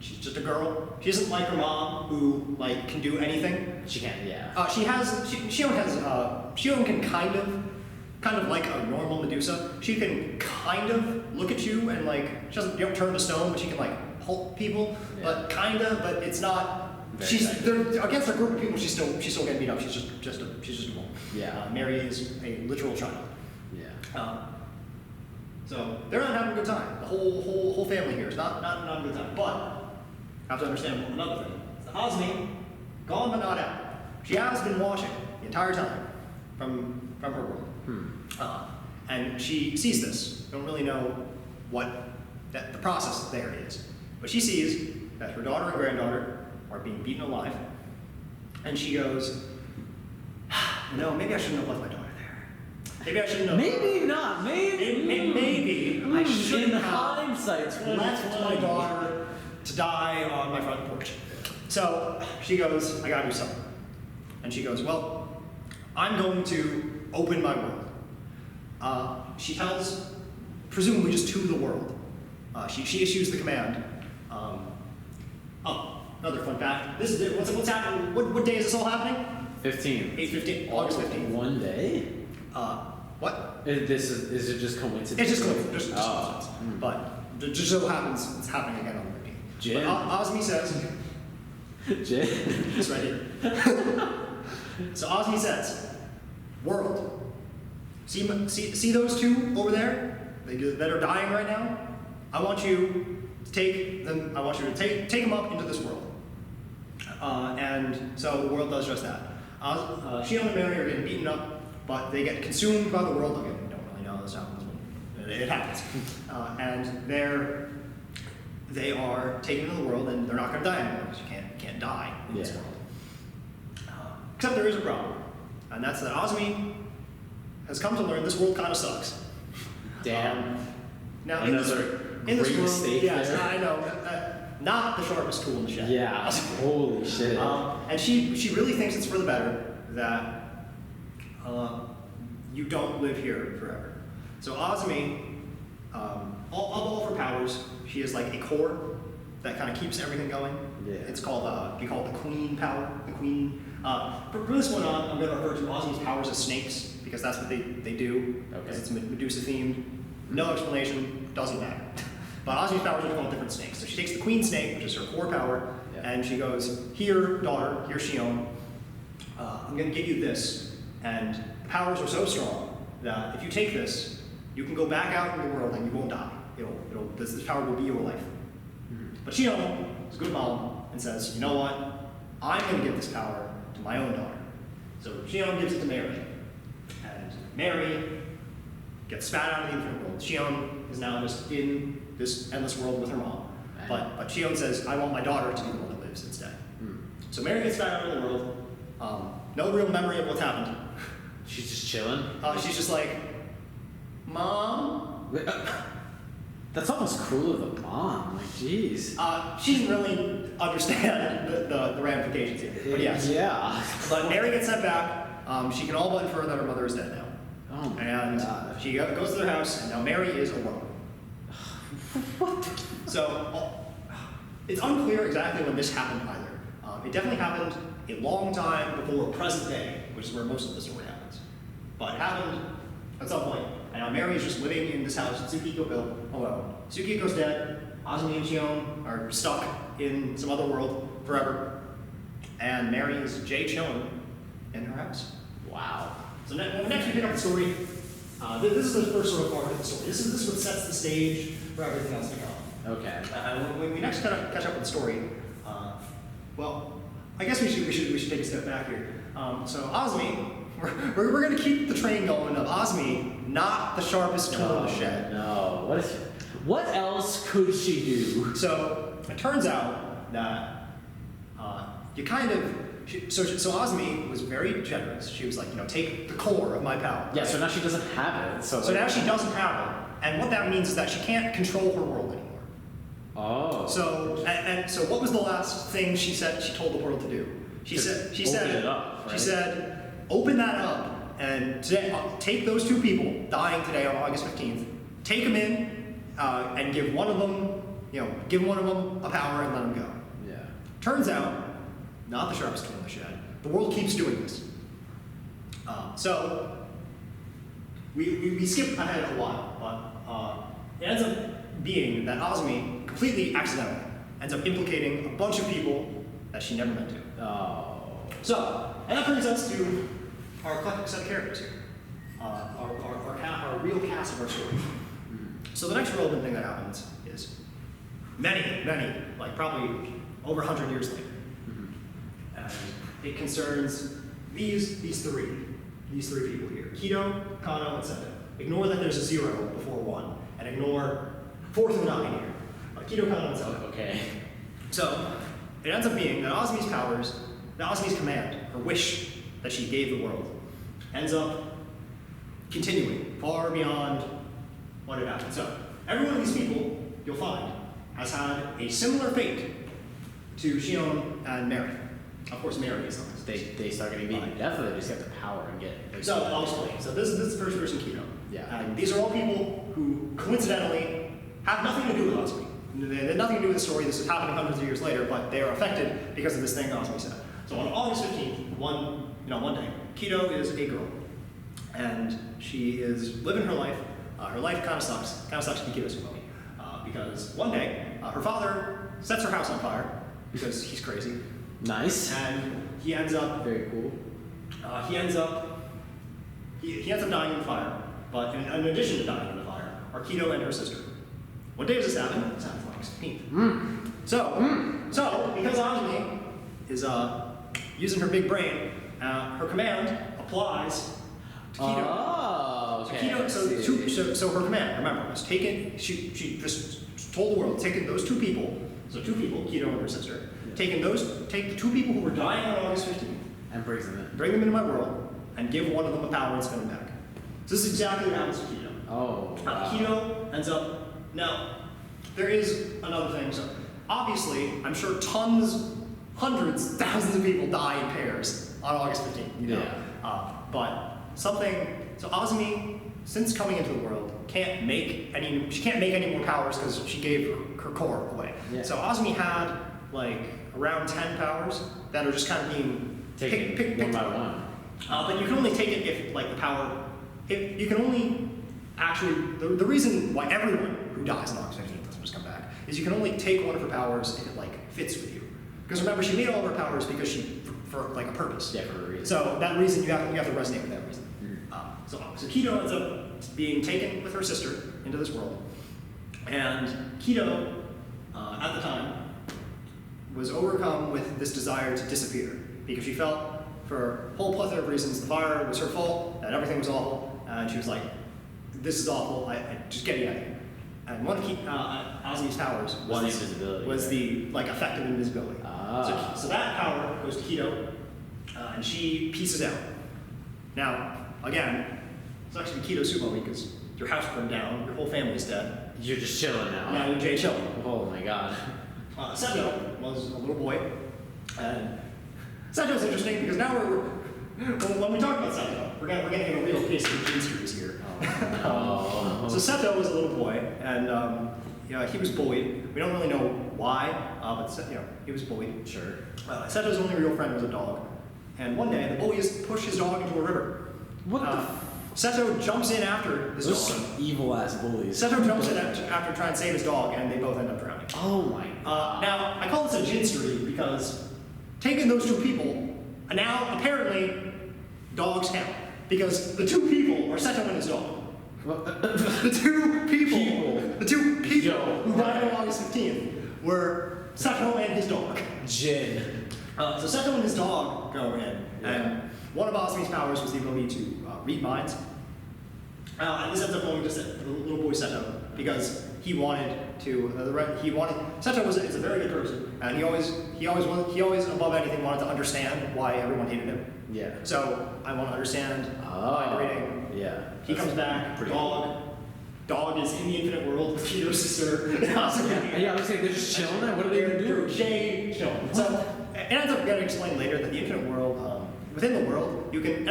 S1: she's just a girl. She isn't like her mom, who can do anything.
S2: She can, yeah.
S1: Shion can kind of like a normal Medusa. She can kind of look at you and she doesn't turn to stone, but she can help people. Yeah. But it's not. They're against a group of people. She's still getting beat up. She's just a woman.
S2: Yeah.
S1: Mary is a literal child.
S2: Yeah.
S1: So they're not having a good time. The whole family here is not a good time. But I have to understand another thing. Asumi, gone but not out. She has been watching the entire time from her world. And she sees this. Don't really know what the process there is. But she sees that her daughter and granddaughter are being beaten alive. And she goes, no, maybe I shouldn't have left my daughter there. Maybe I shouldn't have.
S2: Maybe not.
S1: Maybe I shouldn't
S2: in
S1: have
S2: hindsight,
S1: left my daughter to die on my front porch. So she goes, I gotta do something. And she goes, well, I'm going to open my world. She tells, presumably just to the world. She issues the command. Another fun fact. This is what's happening. What day is this all happening?
S2: 15.
S1: 8/15, August 15th.
S2: One day?
S1: What?
S2: Is it just coincidence?
S1: It's just coincidence. Just coincidence. But it just so happens it's happening again on the repeat.
S2: Jim.
S1: But Osmi says,
S2: Jay?
S1: it's right here. So Osmi says, world. See those two over there that are dying right now? I want you to take them. I want you to take them up into this world. And so the world does just that. Shion and Mary are getting beaten up, but they get consumed by the world. Again, we don't really know this happens, but it happens. And they are taken into the world, and they're not going to die anymore because you can't die in this world. Except there is a problem, and that's that Osmi has come to learn this world kind of sucks.
S2: Damn.
S1: Now
S2: Another
S1: in this
S2: great
S1: world,
S2: mistake
S1: yes,
S2: there.
S1: I know, not the sharpest tool in the shed.
S2: Yeah. Holy shit.
S1: And she really thinks it's for the better that you don't live here forever. So Osmi, all of her powers, she is like a core that kind of keeps everything going.
S2: Yeah.
S1: It's called we call it the queen power. The queen. For this one on, I'm going to refer to Osmi's powers as snakes because that's what they do.
S2: Okay.
S1: Because it's Medusa themed. No explanation. Doesn't matter. But Osmi's powers are called different snakes. So she takes the queen snake, which is her core power, and she goes, here, daughter, here, Shion, I'm going to give you this. And the powers are so strong that if you take this, you can go back out in the world and you won't die. This power will be your life. But Shion is a good mom and says, you know what? I'm going to give this power to my own daughter. So Shion gives it to Mary. And Mary gets spat out of the infinite world. Shion is now just in this endless world with her mom. But Shion says, I want my daughter to be the one that lives instead. So Mary gets spat out of the world. No real memory of what's happened.
S2: She's just chilling?
S1: She's just like, Mom?
S2: That's almost cruel of the mom. Like, jeez.
S1: She didn't really understand the ramifications here. But yes.
S2: Yeah.
S1: But Mary gets sent back. She can all but infer that her mother is dead now.
S2: Oh my
S1: And
S2: God.
S1: she goes to their house, and now Mary is alone.
S2: What?
S1: So it's unclear exactly when this happened either. It definitely happened a long time before present day, which is where most of the story happens. But it happened at some point. And now Mary is just living in this house that Tsukiko built alone. Tsukiko's dead. Azumi and Shion are stuck in some other world forever. And Mary is Jay chilling in her house.
S2: Wow.
S1: So next we pick up the story. This is the first sort of part of the story. This is what sets the stage for everything else to come.
S2: Okay.
S1: When we next kind of catch up with the story, well, I guess we should take a step back here. So Osmi, we're going to keep the train going of Osmi, not the sharpest tool in the shed.
S2: No. What else could she do?
S1: So it turns out that you kind of. So Osmi was very generous. She was like, take the core of my power.
S2: Yeah, so now she doesn't have it. So
S1: now she doesn't have it. And what that means is that she can't control her world anymore.
S2: Oh.
S1: So so what was the last thing she told the world to do? She said
S2: open it up, right?
S1: She said, open that up and today take those two people dying today on August 15th, take them in and give one of them a power and let them go.
S2: Yeah.
S1: Turns out, not the sharpest tool in the shed. The world keeps doing this. So we skip ahead a while, but it ends up being that Osmi completely accidentally ends up implicating a bunch of people that she never meant to.
S2: Oh.
S1: So, and that brings us to our eclectic set of characters here. Our real cast of our story. So the next relevant thing that happens is many, like probably over 100 years later. And it concerns these three these three people here: Kido, Kano, and Seto. Ignore that there's a 0 before 1, and ignore 4 through 9 here. Kido, Kano, and Seto.
S2: Okay.
S1: So it ends up being that Asumi's powers, that Asumi's command, her wish that she gave the world, ends up continuing far beyond what had happened. So every one of these people, you'll find, has had a similar fate to Shion and Mary. Of course, Mary is not.
S2: They start getting beaten. Definitely, they just get the power and get. Like,
S1: So I'll explain. So this is the first person Kido.
S2: Yeah.
S1: And these are all people who coincidentally have nothing to do with Asumi. They had nothing to do with the story. This is happening hundreds of years later, but they are affected because of this thing Asumi said. So on August 15th, one day, Kido is a girl, and she is living her life. Her life kind of sucks. Kind of sucks to be Kido's Sumoni. Because one day, her father sets her house on fire because he's crazy.
S2: Nice.
S1: And he ends up
S2: Very cool.
S1: he ends up dying in the fire. But in addition to dying in the fire, are Kido and her sister. What day does this happen? It's happened August 15th. So because Azumi is using her big brain, her command applies to Kido.
S2: Oh, okay.
S1: So her command, remember, was taken. She just told the world, taking those two people. So two people, Kido and her sister. Take the two people who were dying on August 15th,
S2: And brings them in.
S1: bring them into my world, and give one of them a power and spin them back. So this is exactly what happens to Kido.
S2: Oh. Wow.
S1: Kido ends up. Now, there is another thing. So obviously, I'm sure hundreds, thousands of people die in pairs on August 15th. You know?
S2: Yeah.
S1: But something. So Azumi, since coming into the world, can't make any more powers because she gave her core away.
S2: Yeah.
S1: So Azumi had like around 10 powers that are just kind of being picked
S2: one by one.
S1: but you can only take it if like the power. If you can only actually the reason why everyone who dies on August 15th doesn't just come back is you can only take one of her powers if it like fits with you. Because remember, she made all of her powers because for like a purpose.
S2: Yeah, for a reason.
S1: So that reason you have to resonate with that reason. So Kido ends up being taken with her sister into this world, and Kido at the time was overcome with this desire to disappear because she felt, for a whole plethora of reasons, the fire was her fault and everything was awful, and she was like, "This is awful. I just get me out of here." And one of Azumi's powers was the like effect of invisibility. So that power goes to Kido, and she pieces out. Now, again, it's actually Kido Sumo because your house burned down, your whole family's dead.
S2: You're just chilling now.
S1: Now you're Jay chilling.
S2: Oh my god.
S1: Seto was a little boy, and Seto's interesting because now when we talk about Seto, we're getting a real case of the gene series here.
S2: Oh.
S1: So Seto was a little boy, and he was bullied. We don't really know why, but he was bullied.
S2: Sure.
S1: Seto's only real friend was a dog, and one day the bullies push his dog into a river.
S2: What the?
S1: Seto jumps in after this
S2: Those
S1: dog.
S2: some evil ass bullies.
S1: Seto jumps in after trying to save his dog, and they both end up drowning.
S2: Oh my god.
S1: Now, I call this a jinstery because taking those two people, now apparently dogs count. Because the two people are Seto and his dog. The two people who died on August 15th were Seto and his dog.
S2: Jin.
S1: So Seto and his dog go in, and one of Asumi's powers was the ability to read minds. And this ends up going to the little boy Seto because he wanted to. Seto is a very good person, and he always above anything wanted to understand why everyone hated him.
S2: Yeah.
S1: So I want to understand mind reading.
S2: Yeah.
S1: He comes back. Dog is in the infinite world with Kido's sister.
S2: Yeah, I was saying they're just chilling there. What are they gonna do?
S1: Jay chilling. So it ends up getting explained later that the infinite world, within the world, it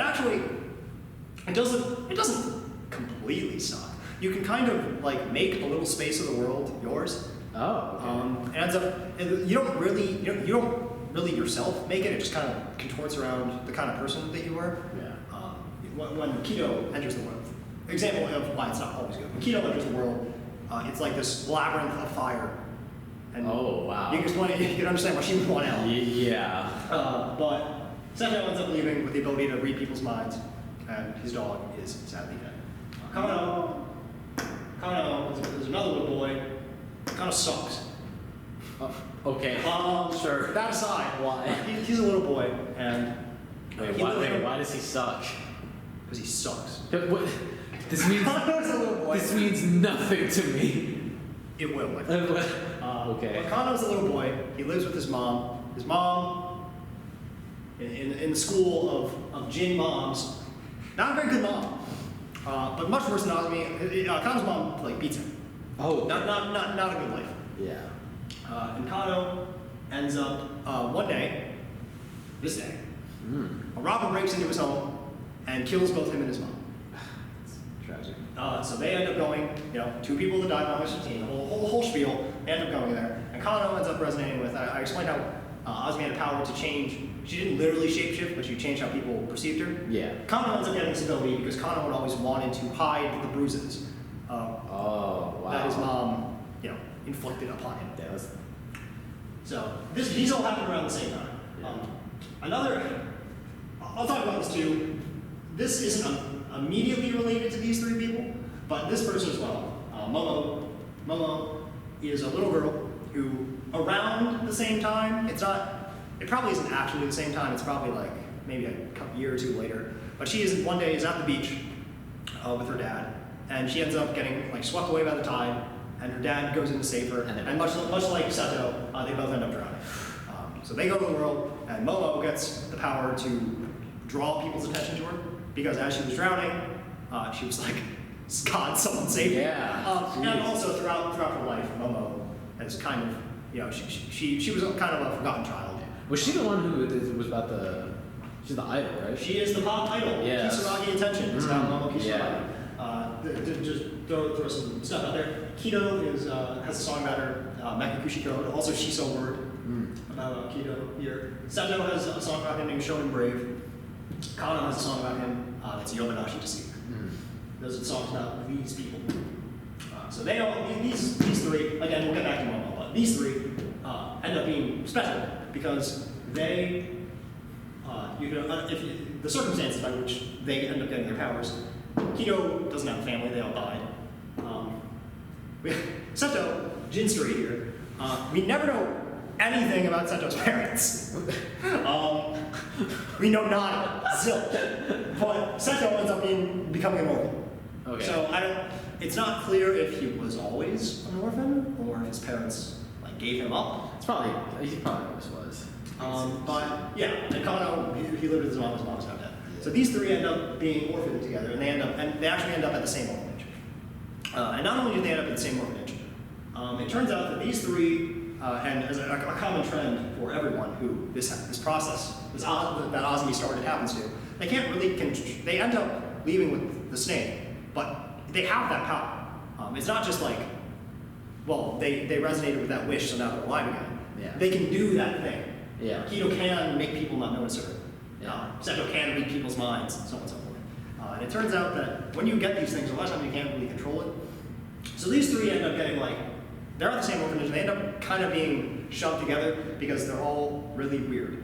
S1: doesn't completely suck. You can kind of like make a little space of the world yours.
S2: Oh. Okay.
S1: It ends up you don't really yourself make it. It just kind of contorts around the kind of person that you were.
S2: Yeah.
S1: When Kido enters the world. Example of why it's not always good. When Kido enters the world, it's like this labyrinth of fire. And
S2: oh wow.
S1: You can understand why she would want out.
S2: Yeah.
S1: But Seto ends up leaving with the ability to read people's minds, and his dog is sadly dead. Kano is another little boy. Kind of sucks.
S2: Okay. Sure.
S1: That aside,
S2: Why?
S1: He's a little boy, and
S2: why does he suck?
S1: because he sucks.
S2: What? This means
S1: Kano's a little boy.
S2: this means nothing to me.
S1: It will.
S2: Okay.
S1: But Kano's a little boy. He lives with his mom. His mom, in the school of Jin moms, not a very good mom, but much worse than Azumi. Kano's mom like beats him.
S2: Oh.
S1: Not a good life.
S2: Yeah.
S1: And Kano ends up this day, a robber breaks into his home and kills both him and his mom.
S2: Tragic.
S1: So they end up going, two people that died when I was 15, the whole spiel. They end up going there, and Kano ends up resonating with. I explained how Azumi had a power to change. She didn't literally shapeshift, but she changed how people perceived her.
S2: Yeah.
S1: Kano ends up getting this ability because Kano had always wanted to hide the bruises that his mom, inflicted upon him.
S2: Yeah,
S1: So these all happened around the same time. I'll talk about this too. This isn't immediately related to these three people, but this person as well. Momo is a little girl who, around the same time, it probably isn't actually the same time, it's probably like maybe a year or two later, but one day is at the beach with her dad, and she ends up getting swept away by the tide, and her dad goes in to save her, and much like Seto, they both end up drowning. So they go to the world, and Momo gets the power to draw people's attention to her, because as she was drowning, she was like, God, someone save me.
S2: Yeah.
S1: And also throughout her life, Momo has kind of, she was kind of a forgotten child.
S2: Was she the one who was about she's the idol, right?
S1: She is the pop idol.
S2: Yeah.
S1: Kisaragi attention is how Momo Kisaragi.
S2: Yeah.
S1: Just throw some stuff out there. Kido has a song about her, Makikushi Code, also Shiso Word about Kido here. Seto has a song about him named Shonen Brave. Kano has a song about him that's Yobanashi Deceiver. Those are the songs about these people. So these three, again, we'll get back to Momo, but these three end up being special because they, the circumstances by which they end up getting their powers. Kido doesn't have a family, they all died. Seto, Jin's story here, we never know anything about Seto's parents. We know not zilch. But Seto ends up becoming an orphan.
S2: Okay.
S1: So it's not clear if he was always an orphan or if his parents gave him up.
S2: He probably always was.
S1: But yeah, and Kano, he lived with his mom's now dead. So these three end up being orphaned together, and they actually end up at the same orphanage. And not only do they end up at the same orphanage, it turns out that these three, and as a common trend for everyone who this process that Azumi started happens to, they can't really they end up leaving with the snake, but they have that power. It's not just they resonated with that wish, so now they're alive again.
S2: Yeah.
S1: They can do that thing.
S2: Yeah.
S1: Kido can make people not notice her.
S2: Yeah.
S1: Seto can read people's minds, and so on and so forth. And it turns out that when you get these things, a lot of times you can't really control it. So these three end up getting they're at the same orphanage, and they end up kind of being shoved together because they're all really weird.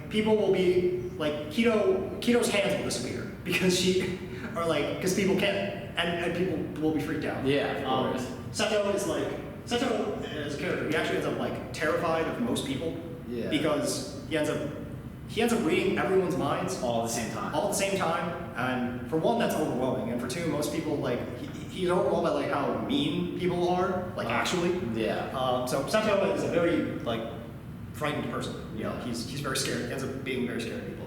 S1: People will be Kido's hands will disappear because because people can't, and people will be freaked out.
S2: Yeah, of course.
S1: Seto as a character, he actually ends up terrified of most people.
S2: Yeah.
S1: Because he ends up reading everyone's minds
S2: All at the same time.
S1: all at the same time, and for one, that's overwhelming, and for two, most people he's overwhelmed by how mean people are, actually.
S2: Yeah.
S1: So Seto is a very frightened person. He's very scared. He ends up being very scared of people,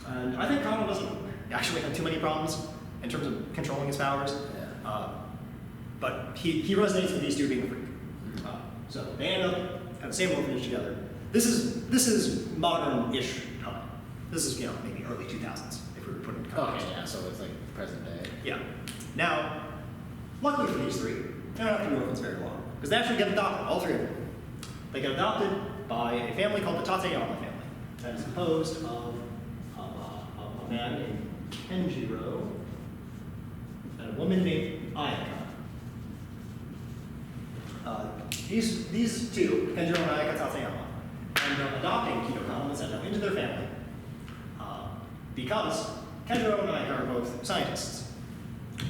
S1: and I think Kano doesn't actually have too many problems in terms of controlling his powers.
S2: Yeah.
S1: But he resonates with these two being a freak. So they end up at the same orphanage together. This is modern-ish time. This is maybe early 2000s if we were putting it in context.
S2: Okay, yeah, so it's present day.
S1: Yeah. Now, luckily for these three, they don't have to be orphans very long because they actually get adopted, all three of them. They get adopted by a family called the Tateyama family that is composed of a man named Kenjiro and a woman named Ayaka. These two, Kenjiro and Ayaka Tateyama, end up adopting Kido Kano and Seto into their family because Kenjiro and Ayaka are both scientists.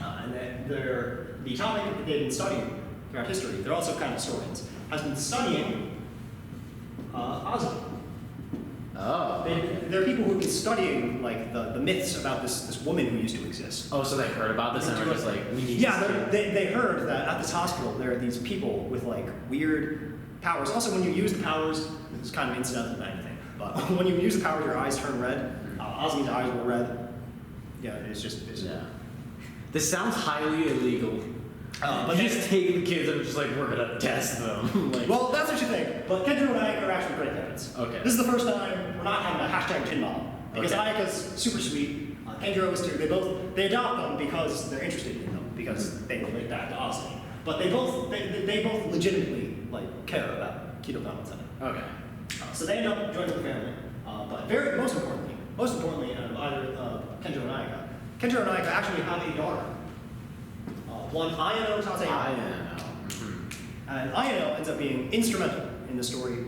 S1: And the topic that they've been studying throughout history, they're also kind of historians, has been studying Azumi.
S2: Oh.
S1: There are people who've been studying like the myths about this woman who used to exist.
S2: Oh, so they heard about this and were just like, we need
S1: Yeah,
S2: to
S1: they heard that at this hospital there are these people with like weird powers. Also, when you use the powers, it's kind of incidental to anything, but when you use the powers, your eyes turn red. Osmi's eyes were red. Yeah, it's
S2: Yeah. This sounds highly illegal.
S1: But
S2: you just take the kids and just like, we're gonna test them. Like,
S1: well, that's what you think. But Kendra and I are actually great parents.
S2: Okay.
S1: This is the first time we're not having a hashtag tin mom. Because
S2: Okay.
S1: Ayaka's super sweet. Kendra was too. They adopt them because they're interested in them, because they relate back to Osmi. But they both legitimately like care about keto comments.
S2: okay.
S1: So they end up joining the family. But most importantly, out of either Kendra and Ayaka actually have a daughter. One Ayano Tateyama. And Ayano ends up being instrumental in the story,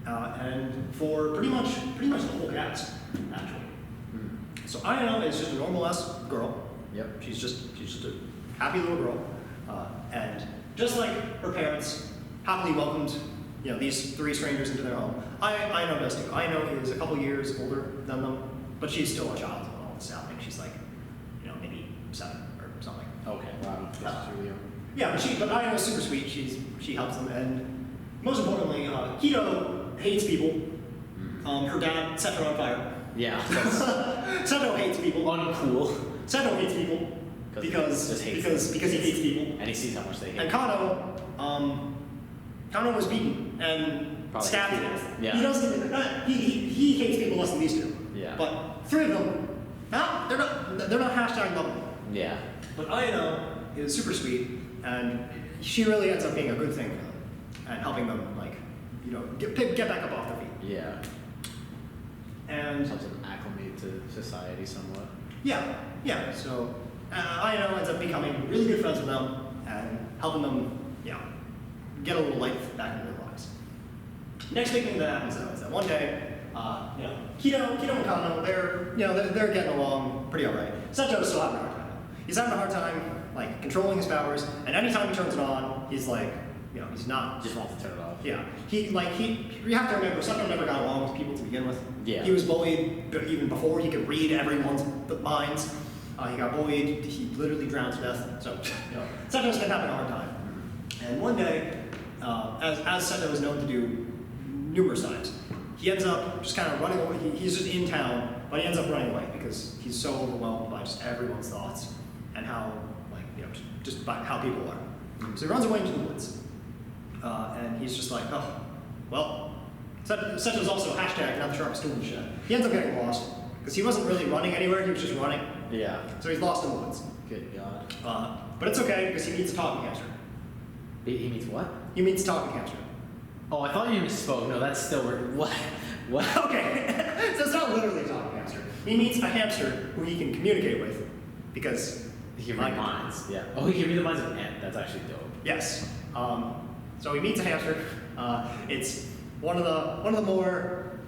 S1: and for pretty much the whole cast, actually. So Ayano is just a normal-ass girl.
S2: Yep.
S1: She's just a happy little girl, and just like her parents, happily welcomed these three strangers into their home. Ayano does too. Ayano is a couple years older than them, but she's still a child when all this is happening. She's like, maybe 7 or something.
S2: Okay. Wow. This is really young.
S1: Yeah, but Ayano is super sweet. She helps them, and most importantly, Keto hates people. Her dad set her on fire.
S2: Yeah.
S1: Seto hates people.
S2: Uncool.
S1: Seto hates people because he hates people.
S2: And he sees how much they hate.
S1: And Kano was beaten and
S2: Probably
S1: stabbed to
S2: hates
S1: death.
S2: people. Yeah.
S1: He doesn't. He hates people less than these two.
S2: Yeah.
S1: But 3 of them, they're not hashtag lovable.
S2: Yeah.
S1: But Ayano is super sweet, and she really ends up being a good thing for them, and helping them get back up off their feet.
S2: Yeah.
S1: And
S2: Helps them acclimate to society somewhat.
S1: yeah. So Ayano ends up becoming really good friends with them and helping them, get a little life back into their lives. Next big thing that happens though is that one day, Keto and Kano, they're getting along pretty alright. Seto's still having a hard time. He's having a hard time like controlling his powers, and anytime he turns it on, he's like, he's not.
S2: Just wants to turn it off.
S1: Yeah. You have to remember, Seto never got along with people to begin with.
S2: Yeah.
S1: He was bullied even before he could read everyone's minds. He got bullied. He literally drowned to death. So, Seto's been having a hard time. And one day, as Seto is known to do numerous times, he ends up just kind of running away. He's just in town, but he ends up running away because he's so overwhelmed by just everyone's thoughts and how, just by how people are. So he runs away into the woods. And he's just like, oh, well, Seto's also hashtag not the sharpest tool in the shed. He ends up getting lost because he wasn't really running anywhere, he was just running.
S2: Yeah.
S1: So he's lost in the woods.
S2: Good God.
S1: But it's okay because he meets a talking hamster.
S2: He means what?
S1: He meets a talking hamster.
S2: Oh, I thought you misspoke. No, that's still weird. What?
S1: Okay, so it's not literally a talking hamster. He meets a hamster who he can communicate with because
S2: He can read minds. Yeah. Oh, he can read the minds of an ant. That's actually dope.
S1: Yes. So he meets a hamster. It's one of the more,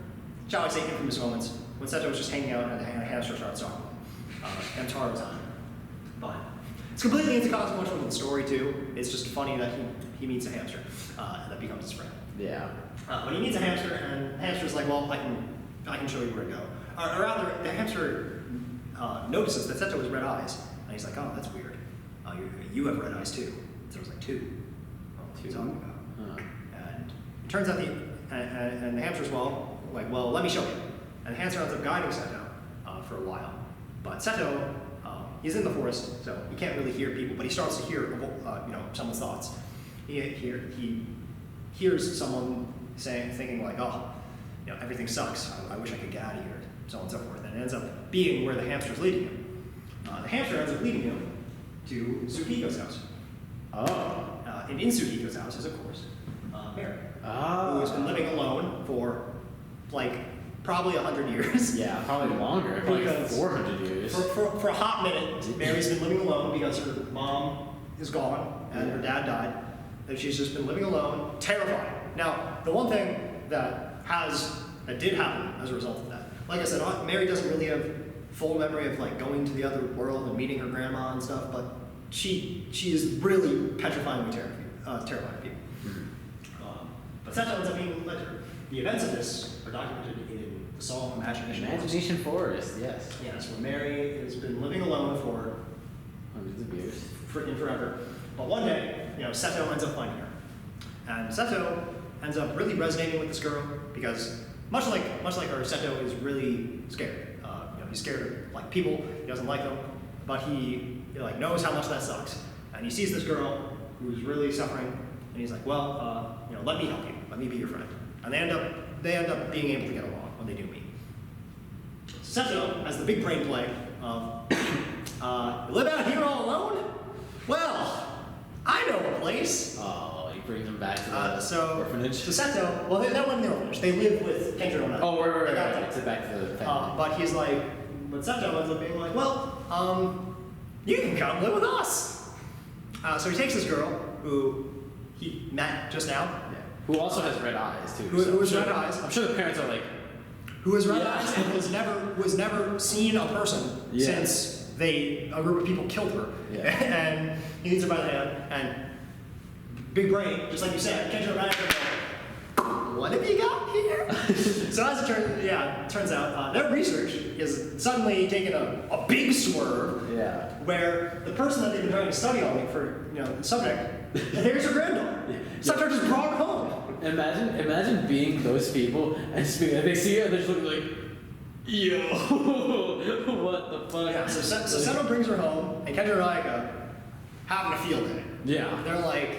S1: shall I say, infamous moments when Seto was just hanging out and a hamster starts talking. And Taro's on. But it's completely inconsequential to the story too. It's just funny that he meets a hamster that becomes his friend.
S2: Yeah.
S1: When he meets a hamster, and the hamster's like, well, I can show you where to go. Or rather, the hamster notices that Seto has red eyes, and he's like, oh, that's weird. You have red eyes too. Seto's like, 2. What are you talking about? And it turns out and the hamster's well, let me show you. And the hamster ends up guiding Seto for a while. But Seto, he's in the forest, so he can't really hear people, but he starts to hear, someone's thoughts. He hears someone thinking like, oh, everything sucks. I wish I could get out of here, so on and so forth. And it ends up being where the hamster's leading him. The hamster ends up leading him to Tsukiko's house.
S2: Oh.
S1: And in Tsukiko's house is, of course, Mary, who has been living alone for probably 100 years.
S2: Yeah, probably longer. Probably 400 years.
S1: For a hot minute, Mary's been living alone because her mom is gone and her dad died. And she's just been living alone, terrified. Now, the one thing that did happen as a result of that, like I said, Mary doesn't really have full memory of going to the other world and meeting her grandma and stuff, but she is really petrifyingly terrified of people. But Seto ends up being ledger. The events of this are documented in the song Imagination.
S2: Imagination Forest, yes.
S1: Yes, where Mary has been living alone for
S2: Hundreds of years.
S1: freaking forever. But one day, Seto ends up finding her. And Seto ends up really resonating with this girl because much like her, Seto is really scared. He's scared of like people, he doesn't like them, but he like knows how much that sucks. And he sees this girl who's really suffering, and he's like, well, let me help you, let me be your friend. And they end up being able to get along when they do meet. Seto has the big brain play of, you live out here all alone? Well, I know a place.
S2: Oh, he brings him back to the orphanage.
S1: So Seto, well, that wasn't the orphanage. They live with Kenjiro and I.
S2: Oh, right. So back to the family.
S1: But he's like, but Seto ends up being like, well, you can come live with us. So he takes this girl who he met just now.
S2: Yeah. Who also has red eyes too.
S1: Who has red eyes.
S2: I'm sure the parents are like,
S1: who has red eyes and has never seen a person since a group of people killed her.
S2: Yeah.
S1: And he leads her by the hand, and big brain, just like you said, Kenjiro ran after her. What have you got here? So as it turns out, their research is suddenly taking a big swerve.
S2: Yeah.
S1: Where the person that they've been trying to study on me for the subject, here's her granddaughter. Subject just brought her home.
S2: Imagine being those people and they see her and they're just looking like, yo, what the fuck?
S1: Yeah, so Seto brings her home, and Kendra and Ayaka having a field day.
S2: Yeah.
S1: They're like,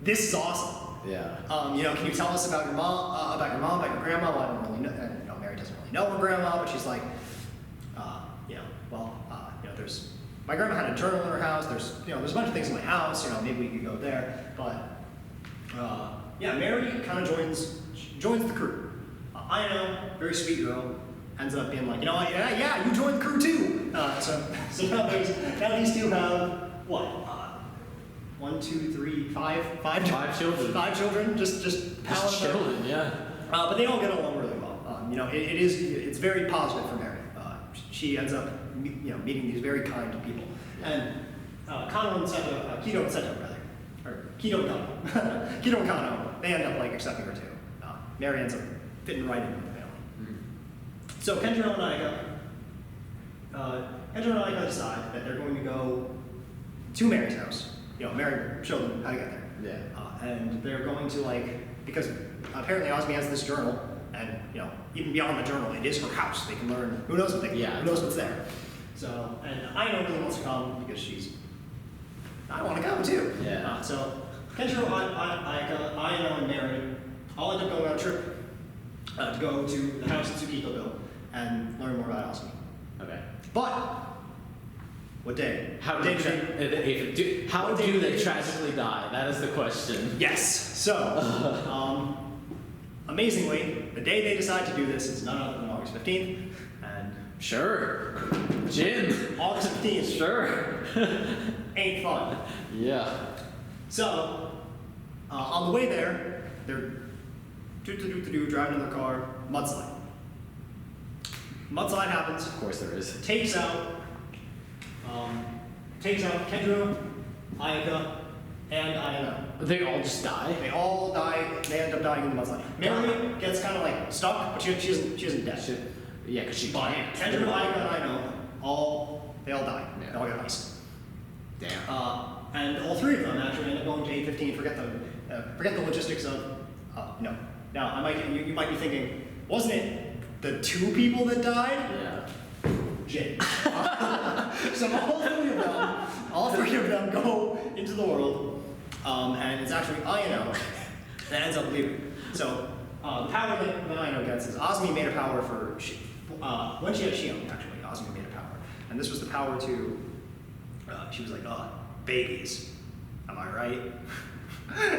S1: this is awesome.
S2: Yeah.
S1: Can you tell us about your mom, about your grandma? Well, I don't really know. Mary doesn't really know her grandma, but she's like, there's my grandma had a journal in her house. There's a bunch of things in my house. Maybe we could go there. But Mary kind of joins the crew. Ayano, very sweet girl, ends up being like, you joined the crew too. So now these two have what? 1, 2, 3, 5
S2: children.
S1: 5 children, just
S2: children, yeah.
S1: But they all get along really well. It's very positive for Mary. She ends up meeting these very kind people. And Kano and Seto, Kido and Seto rather, or Kido and Kano, Kido and Kano, they end up like accepting her too. Mary ends up fitting right in with the family. Mm-hmm. So Kenjiro and Ayaka decide that they're going to go to Mary's house. Mary showed them how to get there.
S2: Yeah.
S1: And they're going to because apparently Azumi has this journal, and even beyond the journal, it is her house. They can learn who knows what's there. So, and Ayano really wants to come because I want to go too.
S2: Yeah.
S1: So Kenjiro, Ayano, and Mary all end up going on a trip to go to the house in Tsukito-ville and learn more about Azumi.
S2: Okay.
S1: But what day?
S2: How do they tragically die? That is the question.
S1: Yes. So, amazingly, the day they decide to do this is none other than August 15th, and
S2: sure, Jin.
S1: August 15th.
S2: Sure.
S1: Ain't fun.
S2: Yeah.
S1: So, on the way there, they're driving in their car, mudslide. Mudslide happens.
S2: Of course there is.
S1: Takes out Kendra, Ayaka, and Ayano.
S2: They all just die?
S1: They all die. They end up dying in the mudslide. Mary gets kind of stuck, but she isn't dead.
S2: Yeah, because she
S1: But
S2: can't.
S1: Kendra, Ayaka, and Ayano, they all die.
S2: Yeah.
S1: They all get iced.
S2: Damn.
S1: And all 3 of them actually end up going to 815. Forget the logistics of no. Now you might be thinking, wasn't it the 2 people that died?
S2: Yeah.
S1: Jin. So all three of them go into the world, and it's actually Ayano that ends up leaving. So the power that Ayano gets is Azumi made a power for when she had Shion. Actually, Azumi made a power, and this was the power to. She was like, babies, am I right?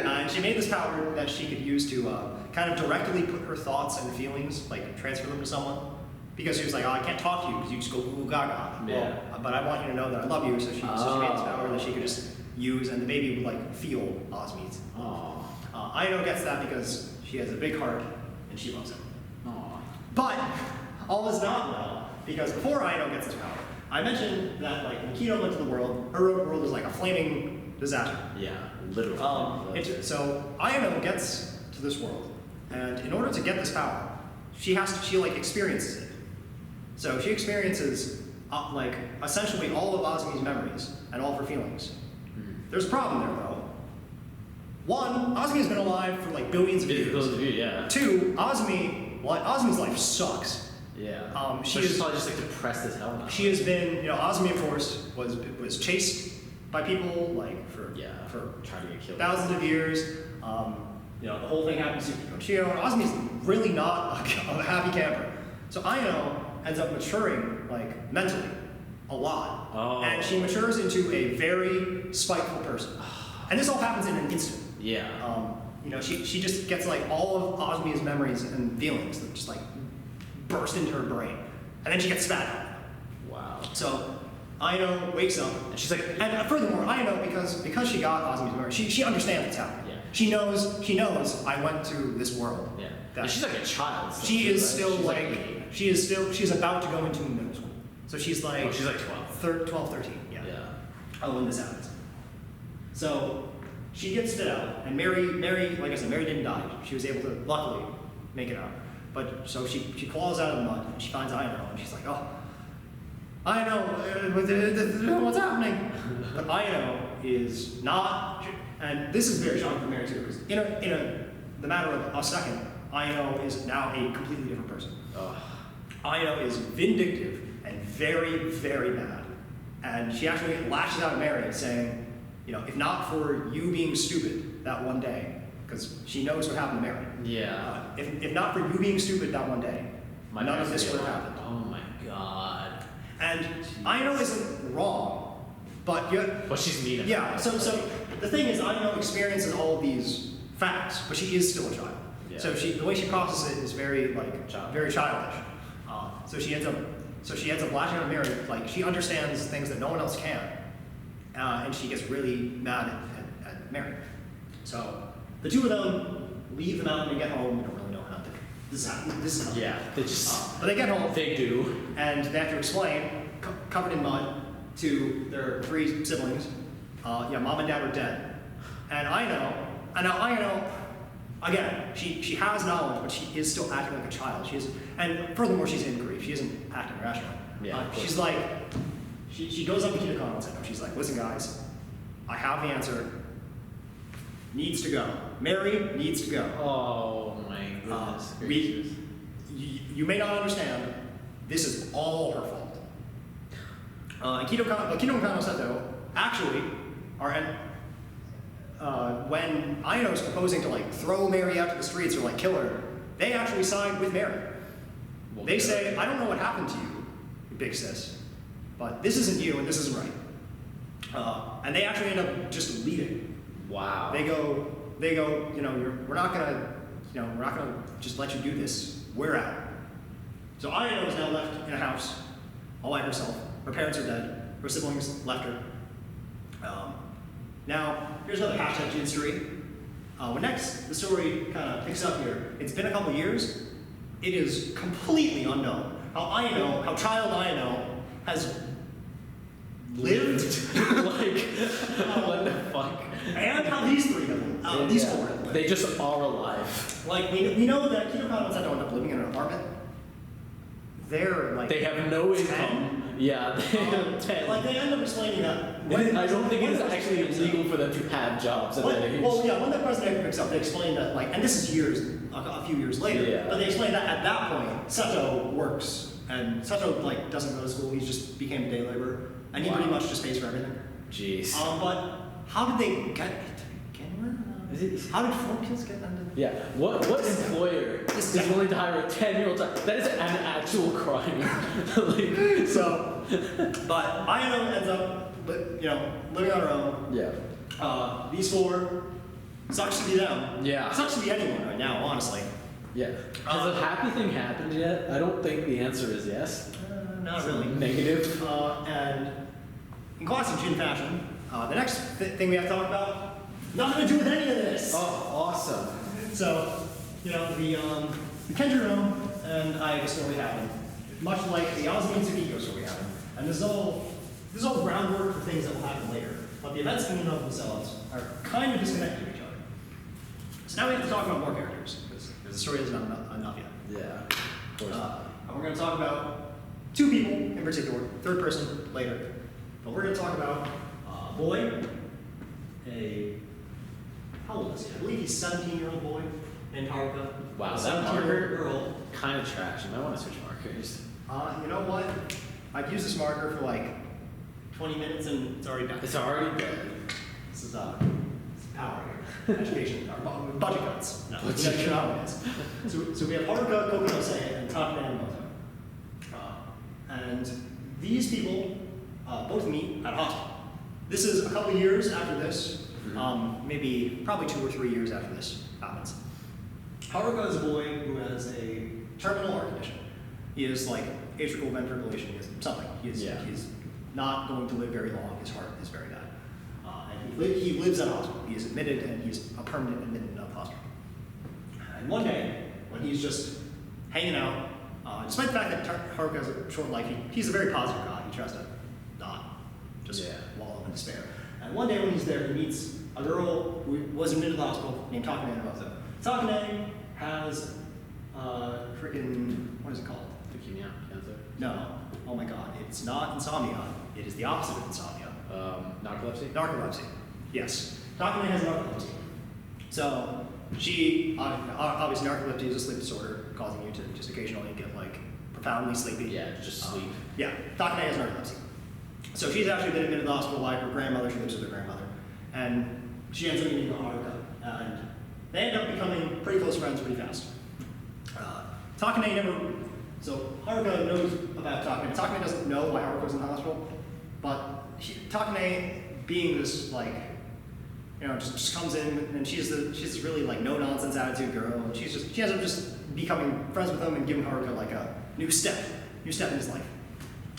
S1: And she made this power that she could use to kind of directly put her thoughts and feelings, transfer them to someone. Because she was like, I can't talk to you because you just go goo gaga.
S2: Yeah.
S1: Well, but I want you to know that I love you, so she made this power that she could just use, and the baby would feel Azumi's love. Ayano gets that because she has a big heart and she loves him.
S2: Aww.
S1: But all is not well, because before Ayano gets his power, I mentioned that when Kido went to the world, her world was like a flaming disaster.
S2: Yeah, literally.
S1: So Ayano gets to this world, and in order to get this power, she like experiences it. So she experiences like essentially all of Osmi's memories and all of her feelings. There's a problem there though. One, Osmi's been alive for like billions of years.
S2: Yeah.
S1: Two, Osmi's life sucks.
S2: Yeah.
S1: She's
S2: probably just like depressed as hell now.
S1: She has been, Osmi of course was chased by people like for
S2: trying to get killed.
S1: thousands of years. The whole thing happens to Pinocchio, and Osmi's really not a happy camper. So Aino ends up maturing like mentally a lot, and she matures into a very spiteful person. And this all happens in an instant.
S2: Yeah.
S1: She just gets like all of Osmi's memories and feelings that just like burst into her brain, and then she gets spat out.
S2: Wow.
S1: So Aino wakes up,
S2: and she's like,
S1: and furthermore, Aino because she got Osmi's memory, she understands what's happening.
S2: Yeah.
S1: She knows I went to this world.
S2: Yeah. And she's like a child.
S1: She is still she's about to go into middle school. So she's like
S2: she's like 12.
S1: 12, 13. Yeah. When this happens. So she gets spit out, and Mary, like I said, Mary didn't die. She was able to luckily make it out. But so she crawls out of the mud and she finds Aino, and she's like, oh, Aino, what's happening? But Aino is not, and this is very shocking for Mary too, because in the matter of a second, Aino is now a completely different person. Aino is vindictive and very, very bad. And she actually lashes out at Mary saying, if not for you being stupid that one day, because she knows what happened to Mary.
S2: Yeah.
S1: If not for you being stupid that one day, none of this would have happened.
S2: Oh my god.
S1: And Aino isn't wrong, but
S2: she's mean.
S1: Yeah. So the thing is, Aino experiences all of these facts, but she is still a child.
S2: Yeah.
S1: So the way she processes it is very very childish. So she ends up lashing out at Mary. Like she understands things that no one else can, and she gets really mad at Mary. So the two of them leave the mountain and get home. We don't really know how this is.
S2: Yeah. They just.
S1: But they get home.
S2: They do.
S1: And they have to explain, covered in mud, to their three siblings. Mom and dad are dead. And Aino, again, she has knowledge, but she is still acting like a child. And furthermore, she's in grief. She isn't acting rationally.
S2: Yeah.
S1: She's like, she goes up to Kitakano and says, she's like, listen guys, I have the answer. Needs to go. Mary needs to go.
S2: Oh my goodness.
S1: You may not understand, this is all her fault. And Kido and Kano Seto actually when Aino is proposing to like throw Mary out to the streets or like kill her, they actually side with Mary. They say, I don't know what happened to you, big sis, but this isn't you and this isn't right. And they actually end up just leaving.
S2: Wow.
S1: They go, we're not gonna just let you do this. We're out. So Aino is now left in a house, all by herself. Her parents are dead. Her siblings left her. Now, here's another hashtag Jin story. When next the story kind of picks up here, it's been a couple years. It is completely unknown how child Aino has lived.
S2: What the fuck?
S1: And how these three have these four have lived.
S2: They just are alive.
S1: Like, we know that Kido Kano and Seto end up living in an apartment. They're like...
S2: They have no
S1: 10.
S2: income. Yeah, they have 10.
S1: Like, they end up explaining that...
S2: I don't think it is actually illegal for them to have jobs at that age.
S1: Well, yeah, when that president picks up, they explain that, like, and this is a few years later, but they explain that at that point, Seto works, and Seto, like, doesn't go to school, he just became a day laborer, and he pretty much just pays for everything.
S2: Jeez.
S1: But how did they get How did 4 kids get under?
S2: Yeah. What employer is willing to hire a 10-year-old child? That is an actual crime.
S1: But Aino ends up, living on her own.
S2: Yeah.
S1: These four, sucks to be them.
S2: Yeah.
S1: Sucks to be anyone right now, honestly.
S2: Yeah. Has a happy thing happened yet? I don't think the answer is yes.
S1: Not really.
S2: Negative.
S1: And in classic Jin fashion, the next thing we have to talk about, nothing to do with any of this.
S2: Oh, awesome.
S1: So, the KAGEROU and Aiga story happened, much like the Azumi and Tsukiko story happened. And this is all groundwork for things that will happen later. But the events in and of themselves are kind of disconnected from each other. So now we have to talk about more characters, because the story isn't enough yet.
S2: Yeah. Of course.
S1: And we're going to talk about two people in particular, third person later. But we're going to talk about a boy, how old is he? I believe he's a 17-year-old boy named Haruka.
S2: Wow,
S1: a
S2: that
S1: 17-year-old
S2: marker
S1: girl.
S2: kind of trash. You might want to switch markers.
S1: You know what? I've used this marker for like 20 minutes and it's already done.
S2: It's already dead.
S1: This is power here. Education, our budget cuts. No,
S2: Budget
S1: that's not how it is. So we have Haruka, Kokonose, and Takane and Moto. And these people both meet at a hospital. This is a couple years after this, probably 2 or 3 years after this happens. Haruka is a boy who has a terminal heart condition. He is like atrial ventriculation, he has something. He's not going to live very long, his heart is very bad. And he lives at a hospital. He is admitted and he's a permanent admitted in a hospital. And one day, when he's just hanging out, despite the fact that Haruka has a short life, he's a very positive guy. He tries to not just wallow in despair. And one day when he's there, he meets a girl who was admitted to the hospital named Takane Naruto. Takane has what is it called?
S2: Leukemia, cancer.
S1: No. Oh my god. It's not insomnia. It is the opposite of insomnia.
S2: Narcolepsy?
S1: Narcolepsy. Yes. Takane has narcolepsy. So she, obviously narcolepsy is a sleep disorder causing you to just occasionally get like profoundly sleepy.
S2: Yeah, just sleep.
S1: Yeah, Takane has narcolepsy. So she's actually been admitted to the hospital by her grandmother. She lives with her grandmother. And she ends up meeting Haruka. And they end up becoming pretty close friends pretty fast. Takane so Haruka knows about Takane. Takane doesn't know why Haruka's in the hospital. But Takane, being this like, just comes in and she's this really like no nonsense attitude girl, and she ends up just becoming friends with him and giving Haruka like a new step in his life.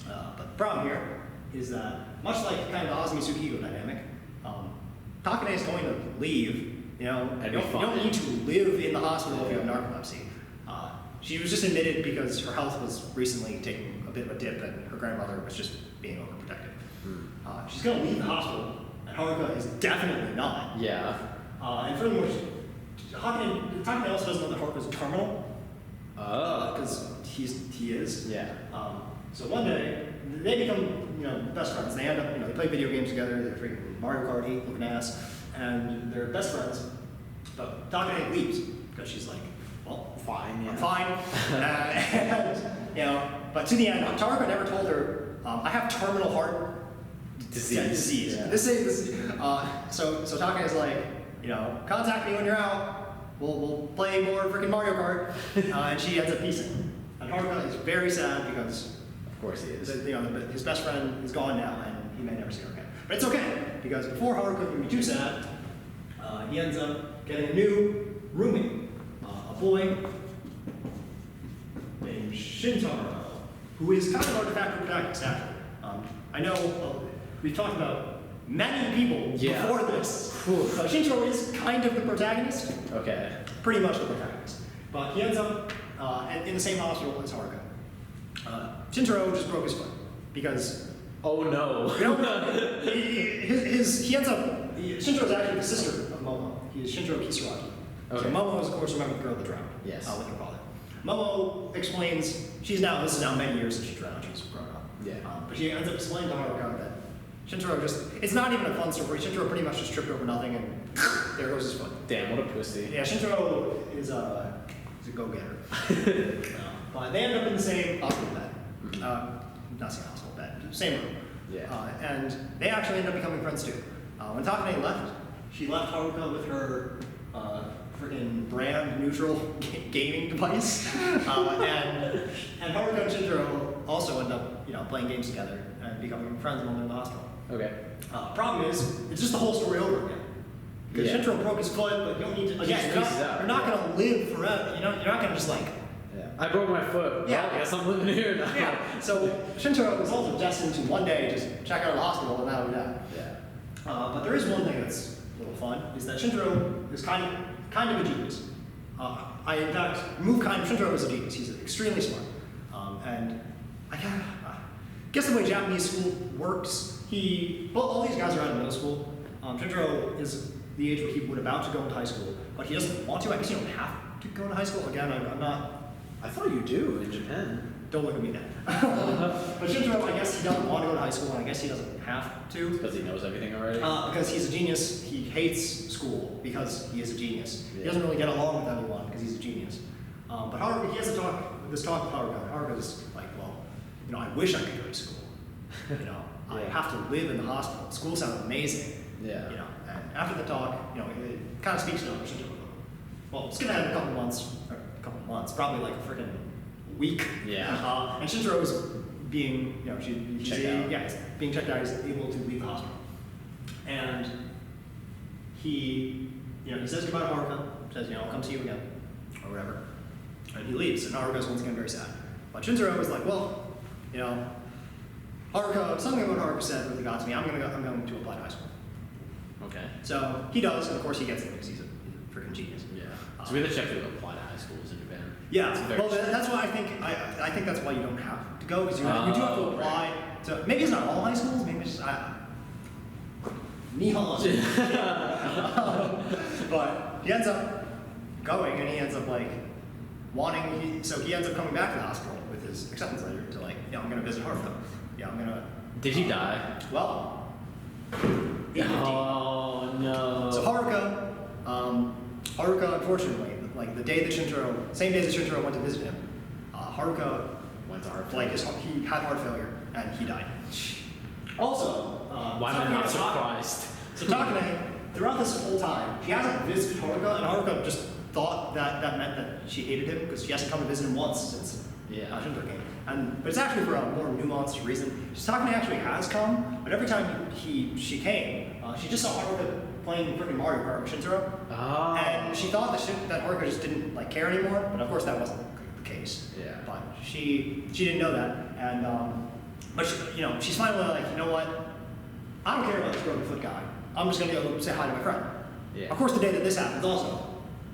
S1: But the problem here is that much like kind of the Azumi-Tsukigo dynamic, Takane is going to leave. You don't need to live in the hospital if you have narcolepsy. She was just admitted because her health was recently taking a bit of a dip and her grandmother was just being overprotective. She's going to leave the hospital, and Haruka is definitely not.
S2: Yeah.
S1: And furthermore, Takane also doesn't know that Haruka's terminal. Because he is.
S2: Yeah.
S1: So one day, they become best friends. They end up, they play video games together, they're freaking Mario Kart, looking ass, and they're best friends. But Takane leaves, because she's like, well,
S2: fine,
S1: I'm fine. But to the end, Haruka never told her, I have terminal heart disease.
S2: Yeah.
S1: So Takane is like, contact me when you're out. We'll play more freaking Mario Kart. And she ends up piecing. And Haruka is very sad because,
S2: of course he is.
S1: His best friend is gone now, and he may never see her again. But it's okay because before Haruka can be too sad, he ends up getting a new roommate. A boy named Shintaro, who is kind of our de facto protagonist, actually. I know we've talked about many people before this. Shintaro is kind of the protagonist.
S2: Okay.
S1: Pretty much the protagonist. But he ends up in the same hospital as Haruka. Shintaro just broke his foot because...
S2: Oh no.
S1: He ends up... Shintaro is actually the sister of Momo. He is Shintaro Kisaragi.
S2: Okay.
S1: So Momo is, of course, remember the girl that drowned.
S2: Yes.
S1: What you call it. Momo explains, this is now many years since she drowned, she's grown up.
S2: Yeah.
S1: But she ends up explaining to Haruka that Shintaro it's not even a fun story. Shintaro pretty much just tripped over nothing and there goes his foot.
S2: Damn, what a pussy.
S1: Yeah, Shintaro is a go-getter. But they end up in the same hospital bed. Not same hospital bed, same room.
S2: Yeah.
S1: And they actually end up becoming friends too. When Takane left, she left Haruka with her freaking brand neutral gaming device. And Haruka and Shintaro also end up, playing games together and becoming friends while they're in the hospital.
S2: Okay.
S1: Problem is, it's just the whole story over again. Because Shintaro broke his foot, but you don't need to. Again, you're not going to live forever. You're not going to just like.
S2: Yeah. I broke my foot.
S1: Yeah.
S2: Well, I guess I'm living here now.
S1: Yeah. So Shintaro is also destined to one day just check out the hospital and that'll be that.
S2: Yeah.
S1: But there is one thing that's a little fun, is that Shintaro is kind of a genius. In fact, Shintaro is a genius. He's extremely smart. And I guess the way Japanese school works, all these guys are out of middle school. Shintaro is the age where he would about to go into high school, but he doesn't want to. I guess you don't have to go to high school. Again, I'm not.
S2: I thought you do in Japan.
S1: Don't look at me then. But Shintaro, I guess he doesn't want to go to high school, and I guess he doesn't have to.
S2: Because he knows everything already?
S1: Because he's a genius. He hates school because he is a genius.
S2: Yeah.
S1: He doesn't really get along with anyone because he's a genius. But Haruka, he has a talk, this talk with Haruka, and Haruka's like, well, you know, I wish I could go to school. You know, I
S2: Yeah.
S1: have to live in the hospital. School sounds amazing.
S2: Yeah.
S1: You know, and after the talk, you know, it kind of speaks to him. Well, it's gonna have a couple months, probably like a freaking week.
S2: Yeah.
S1: And Shintaro is being, you know, he's
S2: Checked out.
S1: Yeah, he's being checked out. He's able to leave the hospital, and he, you know, he says goodbye to Haruka. Says, you know, I'll come see you again, or whatever. And he leaves, and Haruka's once again very sad. But Shintaro is like, well, you know, Haruka, something about Haruka said really got to me. I'm going to apply to high school.
S2: Okay.
S1: So he does, and of course he gets it because he's a freaking genius.
S2: Yeah. So we have to check to apply to high schools in Japan.
S1: Yeah.
S2: It's very
S1: Well, that's why I think that's why you don't have to go, because you do have to apply to. Maybe it's not all high schools. Maybe it's just Nihon. But he ends up going, and he ends up like wanting. So he ends up coming back to the hospital with his acceptance letter to like, I'm going to visit Haruka. Yeah, I'm going to.
S2: Did he die?
S1: Well.
S2: Oh no.
S1: So Haruka, unfortunately, like the day that same day that Shintaro went to visit him, Haruka
S2: Went to heart
S1: like he had heart failure and he died. Also,
S2: Why am I not surprised?
S1: So Takane, throughout this whole time, he hasn't visited Haruka, and Haruka just thought that meant that she hated him because she hasn't come to visit him once since Shintaro came. But it's actually for a more nuanced reason. Takane actually has come, but every time she came, she just saw Haruka playing freaking Mario Kart with Shintaro,
S2: Oh.
S1: and she thought that Haruka just didn't like care anymore. But of course, that wasn't the case.
S2: Yeah.
S1: But she didn't know that, and but she, she's finally like, you know what? I don't care about this broken foot guy. I'm just gonna go say hi to my friend.
S2: Yeah.
S1: Of course, the day that this happens also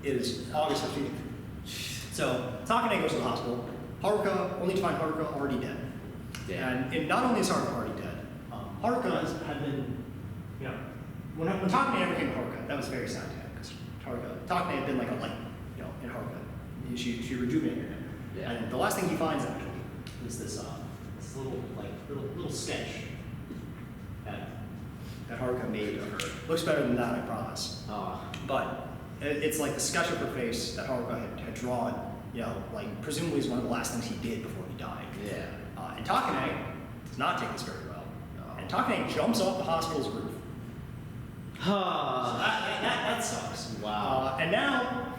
S1: is August 15th. So Takane goes to the hospital. Haruka, only to find Haruka already dead.
S2: Yeah.
S1: And not only is Haruka already dead, Haruka had been, when Takane ever came to Haruka, that was very sad to him because Takane had been like a light, in Haruka. She rejuvenated him.
S2: Yeah.
S1: And the last thing he finds actually is this little sketch that Haruka made of her. Looks better than that, I promise.
S2: Oh.
S1: But it's like the sketch of her face that Haruka had drawn, like presumably is one of the last things he did before he died.
S2: Yeah.
S1: And Takane does not take this very well.
S2: No.
S1: And Takane jumps off the hospital's roof. So that sucks.
S2: Wow.
S1: And now,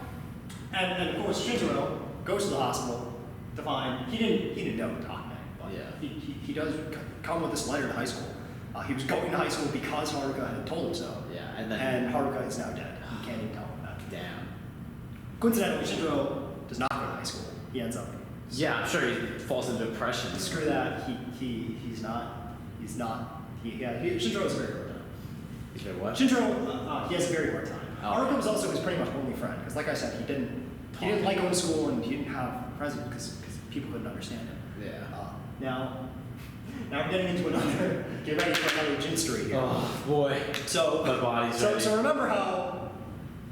S1: and of course Shintaro goes to the hospital to find, he didn't know Takane, but
S2: Yeah.
S1: he does come with this letter to high school. He was going to high school because Haruka had told him so.
S2: Yeah,
S1: And Haruka is now dead. He can't even tell him that.
S2: Damn.
S1: Coincidentally, Shintaro does not go to high school. He ends up.
S2: Yeah, I'm sure he falls into depression.
S1: Screw that. He's not. Shintaro has a very hard time.
S2: He's been what?
S1: Shintaro, he has a very hard time.
S2: Oh.
S1: Haruka was also his pretty much only friend because, like I said, he didn't like going to school and he didn't have friends because people couldn't understand him.
S2: Yeah.
S1: Now we're getting into another. Get ready for another gin story here.
S2: Oh boy.
S1: So
S2: my body's ready.
S1: So remember how,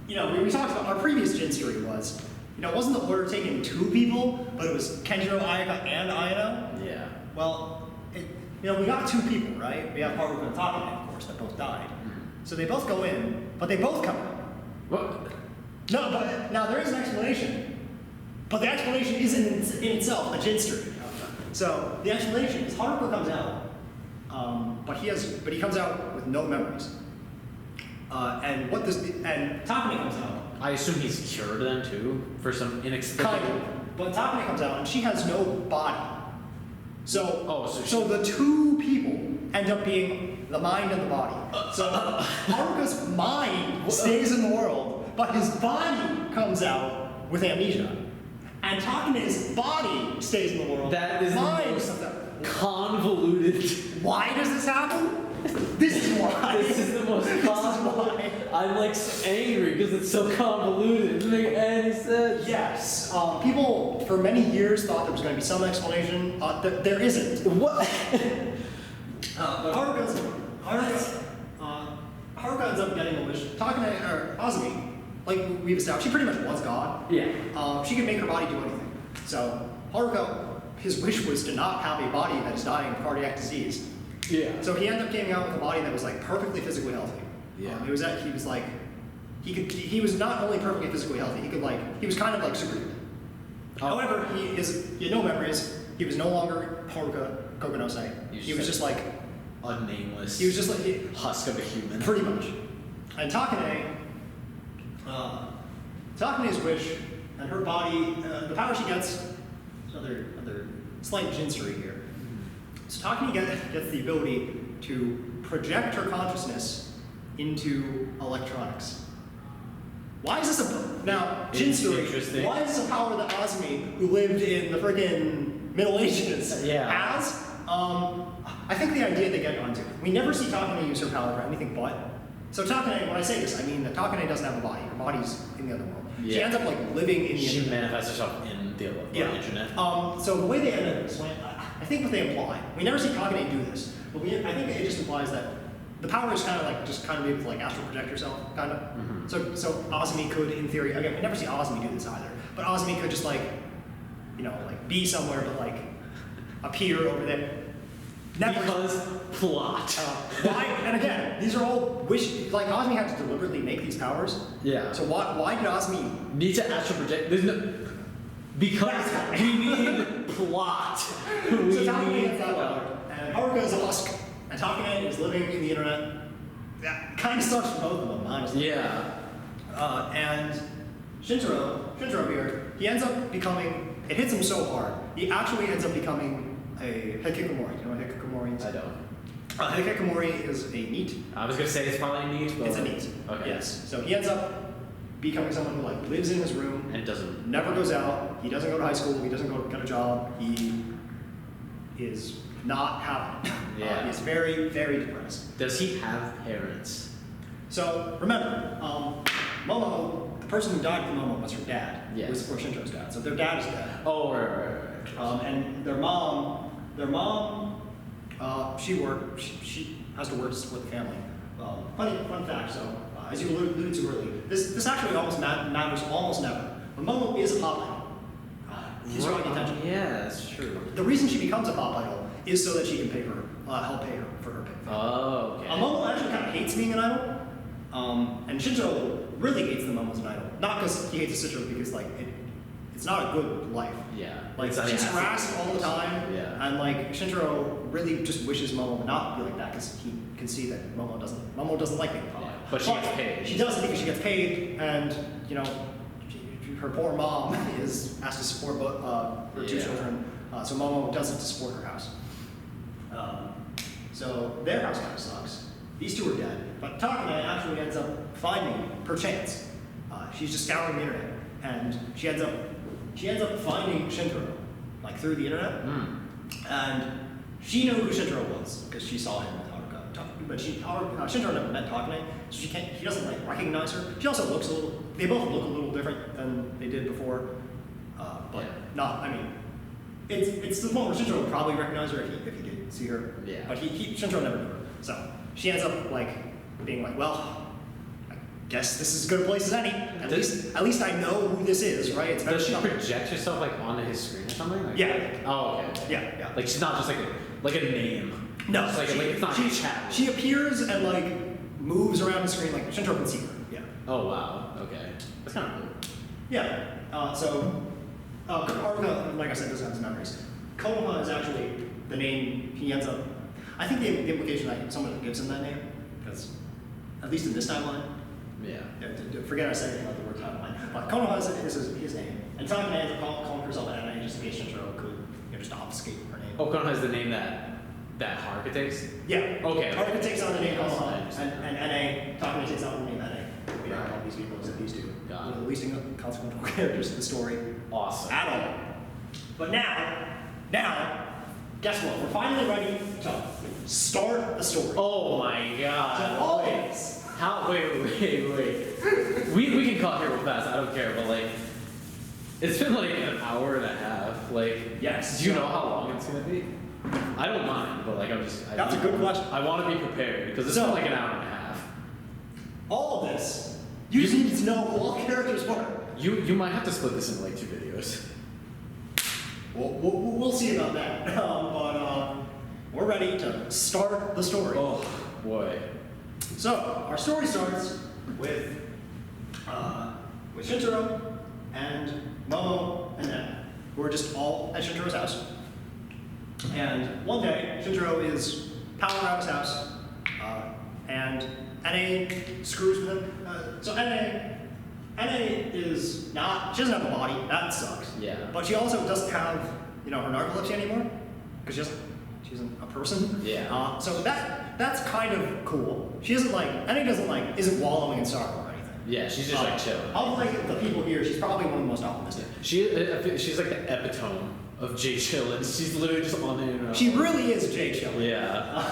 S1: we talked about our previous gin story was, it wasn't the order taking two people, but it was Kenjiro, Ayaka, and Ayano.
S2: Yeah.
S1: Well, we got two people, right? We have Haruka and Takane, of course, that both died. So they both go in, but they both come out.
S2: What?
S1: No, but now there is an explanation, but the explanation isn't in itself a gin story. So the explanation is Haruka comes out, but he comes out with no memories. And Takane comes out.
S2: I assume he's cured then too for some inexplicable.
S1: Kind of. But Takane comes out and she has no body. So
S2: so
S1: the two people end up being the mind and the body. So Haruka's mind stays in the world, but his body comes out with amnesia. And Takane's body stays in the world.
S2: That is
S1: mind
S2: the most
S1: comes out.
S2: convoluted.
S1: Why does this happen? This is why.
S2: This is the most convoluted. I'm like so angry because it's so convoluted. It doesn't make any sense.
S1: Yes. People for many years thought there was going to be some explanation. There isn't.
S2: What?
S1: Haruka ends up getting a wish. Takane or Azumi like we've established, she pretty much was God.
S2: Yeah.
S1: She could make her body do anything. So Haruka, his wish was to not have a body that is dying of cardiac disease.
S2: Yeah.
S1: So he ended up coming out with a body that was like perfectly physically healthy.
S2: Yeah.
S1: He was like, he was not only perfectly physically healthy, he was kind of like superhuman.
S2: Oh.
S1: However, he had no memories. He was no longer Haruka Kokonose. He was just like
S2: a nameless.
S1: He was just like
S2: husk of a human.
S1: pretty much. And Takane's wish and her body, the power she gets, another slight jinsery here. So Takane gets the ability to project her consciousness into electronics. Why is this now jinsery?
S2: Interesting.
S1: Why is this a power that Azumi, who lived in the freaking Middle Ages, has? I think the idea they get onto. We never see Takane use her power for anything but. So Takane, when I say this, I mean that Takane doesn't have a body. Her body's in the other world.
S2: Yeah.
S1: She ends up like living in the
S2: She
S1: internet.
S2: manifests herself in the internet.
S1: So the way they end up explain, I think what they imply, we never see Takane do this, but I think it just implies that the power is kind of be able to like astral project yourself, kind of.
S2: Mm-hmm.
S1: So Azumi could, in theory, again, we never see Azumi do this either, but Azumi could just like, be somewhere but like appear over there. Never.
S2: Because plot.
S1: Why? And again, these are all like Azumi had to deliberately make these powers.
S2: Yeah.
S1: So why did Azumi?
S2: Need to astral project. There's no. Because we need plot.
S1: So Takane gets that power, and Haruka is a husk, and Takane is living in the internet. That kind of sucks for both of them, honestly.
S2: Yeah.
S1: And Shintaro here, he ends up becoming. It hits him so hard. He actually ends up becoming a hikikomori. Do you know what hikikomori is?
S2: I don't.
S1: Hikikomori is a NEET.
S2: I was gonna say it's probably neat, but
S1: It's a NEET.
S2: Okay.
S1: Yes. So he ends up becoming someone who like lives in his room
S2: And doesn't.
S1: never goes out. He doesn't go to high school. He doesn't go get a job. He is not happy.
S2: Yeah.
S1: He's very, very depressed.
S2: Does he have parents?
S1: So remember, Momo, the person who died from Momo was her dad.
S2: Yes.
S1: Was Shintaro's dad. So their dad is dead.
S2: Oh, right.
S1: And their mom, she has to work to support the family. Fun fact, so as you alluded to earlier, this actually almost matters almost never. But Momo is a pop idol. He's drawing attention.
S2: Yeah, that's true.
S1: The reason she becomes a pop idol is so that she can help pay her for her pay.
S2: Oh, okay.
S1: Momo actually kind of hates being an idol. And Shintaro really hates the Momo as an idol. Not because he hates the Shintaro, because it's not a good life.
S2: Yeah.
S1: Like she's harassed all the time,
S2: Yeah.
S1: and like Shintaro really just wishes Momo would not be like that because he can see that Momo doesn't like being a pop idol.
S2: But she gets paid.
S1: She does it because she gets paid, and her poor mom is asked to support her two children, so Momo does it to support her house. So their house kind of sucks. These two are dead, but Takane actually ends up finding, perchance, she's just scouring the internet, and she ends up finding Shintaro, like through the internet, and she knew who Shintaro was because she saw him with Haruka. But Shintaro never met Takane, so she doesn't like recognize her. She also looks they both look a little different than they did before, but not. I mean, it's the point where Shintaro would probably recognize her if he did see her.
S2: Yeah.
S1: But Shintaro never knew her, so she ends up like being like, well, I guess this is as good a place as any. At least I know who this is, right? It's better
S2: Does she
S1: than nothing.
S2: project herself like onto his screen or something? Like,
S1: Yeah.
S2: Oh, okay.
S1: Yeah.
S2: Like she's not just like a name.
S1: No,
S2: It's like it's not a chat.
S1: She appears and like moves around the screen like Shintaro can see her. Yeah.
S2: Oh wow. Okay. That's kind of cool.
S1: Yeah. Haruka, like I said, doesn't have his memories. Konoha is actually the name he ends up. I think the implication that someone gives him that name, because at least in this timeline.
S2: Yeah.
S1: Forget I said anything about the word timeline. But Konoha is his name, and Takane ends up calling herself Anna just in case Shintaro could just obfuscate her name.
S2: Oh, Konoha is the name that Haruka takes?
S1: Yeah.
S2: Okay.
S1: Haruka takes on the name
S2: Yes, I
S1: Konoha,
S2: understand.
S1: and NA, Takane takes on the name NA. We
S2: Right.
S1: have all these people except these two.
S2: Got
S1: One
S2: it.
S1: of the least inconsequential characters in the story
S2: Awesome.
S1: at all. But now, guess what? We're finally ready to start the story.
S2: Oh my
S1: So
S2: god.
S1: always.
S2: Wait. We can cut here real fast. I don't care, but like, it's been like an hour and a half. Like,
S1: Yes.
S2: do you know how long it's gonna be? I don't mind, but like,
S1: That's a good question.
S2: I want to be prepared because it's
S1: So-
S2: been like an hour and a half.
S1: All of this You just needed to know who all characters were.
S2: You might have to split this into like 2 videos.
S1: We'll see about that. But we're ready to start the story.
S2: Oh boy.
S1: So our story starts with Shintaro and Momo and Ed, who are just all at Shintaro's house. And one day, Shintaro is palling around his house, and NA screws with him. So NA is not, she doesn't have a body, that sucks.
S2: Yeah.
S1: But she also doesn't have, her narcolepsy anymore, because she isn't a person.
S2: Yeah.
S1: So that's kind of cool. She isn't isn't wallowing in sorrow or anything.
S2: Yeah, she's just like chill.
S1: Of like the people here, she's probably one of the most optimistic.
S2: She's like the epitome of Jay Chillin. She's literally just on the
S1: She really is Jay Chillin.
S2: Yeah.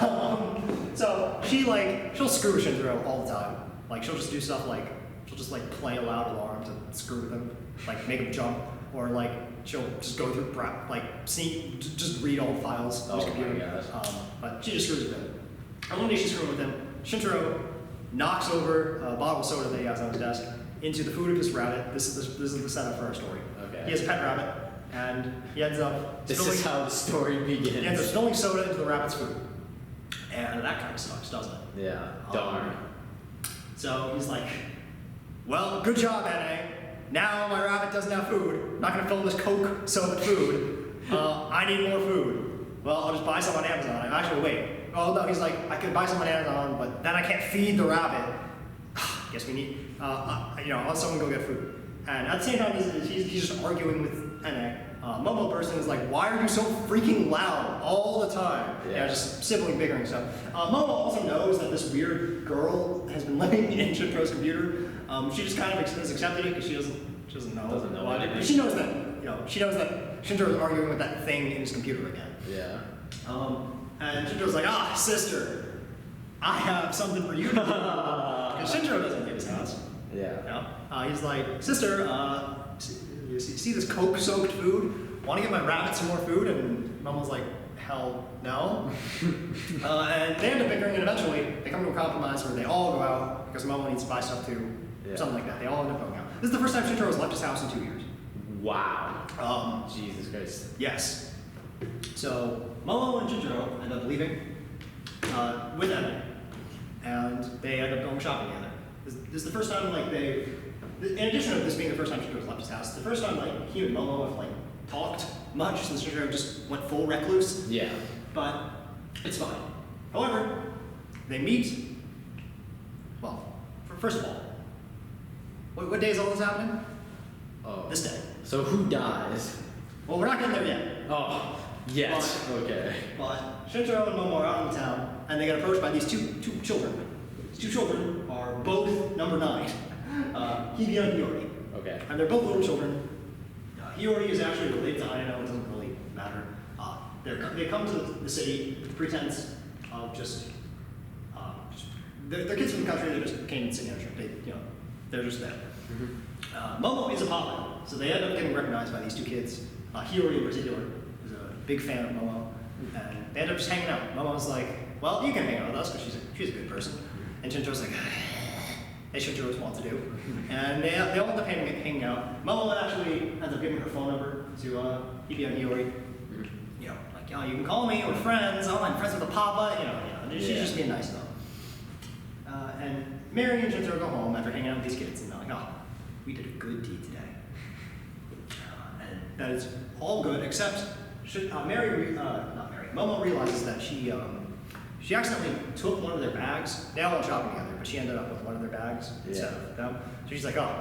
S1: So she'll screw Shintaro all the time. Like she'll just do stuff like she'll just like play a loud alarm to screw with him, like make him jump, or like she'll just go through just read all the files on his computer.
S2: My gosh.
S1: But she just screws with him. And one day she's screwing with him. Shintaro knocks over a bottle of soda that he has on his desk into the food of his rabbit. This is the setup for our story.
S2: Okay.
S1: He has a pet rabbit, and he ends up
S2: This is how the story begins.
S1: He ends up spilling soda into the rabbit's food. And that kind of sucks, doesn't it?
S2: Yeah. Darn.
S1: So he's like, well, good job, NA. Now my rabbit doesn't have food. I'm not going to fill this Coke soda food. I need more food. Well, I'll just buy some on Amazon. Actually, wait. Oh, no, he's like, I could buy some on Amazon, but then I can't feed the rabbit. Guess we need, I'll let someone go get food. And at the same time, he's just arguing with NA. Momo person is like, why are you so freaking loud all the time?
S2: Yeah.
S1: Just sibling bickering stuff. Momo also knows that this weird girl has been living in Shintaro's computer. She just kind of has accepted it because she doesn't know.
S2: Doesn't know
S1: why.
S2: anything.
S1: She knows that, Shintaro is arguing with that thing in his computer again.
S2: Yeah.
S1: And Shintaro's like, sister, I have something for you to do. Because Shintaro doesn't leave his house.
S2: Yeah.
S1: He's like, sister, you see this Coke-soaked food? Want to give my rabbit some more food? And Momo's like, hell no. And they end up bickering, and eventually they come to a compromise where they all go out because Momo needs to buy stuff too.
S2: Yeah.
S1: Something like that. They all end up going out. This is the first time Shintaro has left his house in 2 years.
S2: Wow. Jesus Christ.
S1: Yes. So Momo and Shintaro end up leaving with Emma, and they end up going shopping together. This is the first time in addition to this being the first time Shintaro's left his house, the first time he and Momo have talked much since Shintaro just went full recluse.
S2: Yeah.
S1: But it's fine. However, they meet. Well, first of all, what day is all this happening?
S2: Oh.
S1: This day.
S2: So who dies?
S1: Well, we're not getting there yet.
S2: Oh. Yes. Okay.
S1: But Shintaro and Momo are out in town, and they get approached by these two children. These 2 children are both number 9, Hibi and Hiyori.
S2: Okay.
S1: And they're both little children. Hiyori is actually related to Ayano, it doesn't really matter. They come to the city with the pretense of they're kids from the country, they just came to the city on a trip. They're just there.
S2: Mm-hmm.
S1: Momo is a pilot, so they end up getting recognized by these 2 kids. Hiyori in particular is a big fan of Momo, and they end up just hanging out. Momo's like, well, you can hang out with us because she's a good person. And Shintaro's like, as Shintaro wants to do. And they all end up hanging out. Momo actually ends up giving her phone number to Hibi and Hiyori. You can call me, we're friends. Oh, I'm friends with the papa. She's just being nice though. And Mary and Shintaro go home after hanging out with these kids, and they're like, we did a good deed today. And that is all good, except Momo realizes that she accidentally took one of their bags. They all went shopping together, but she ended up with one of their bags instead of them. So she's like, I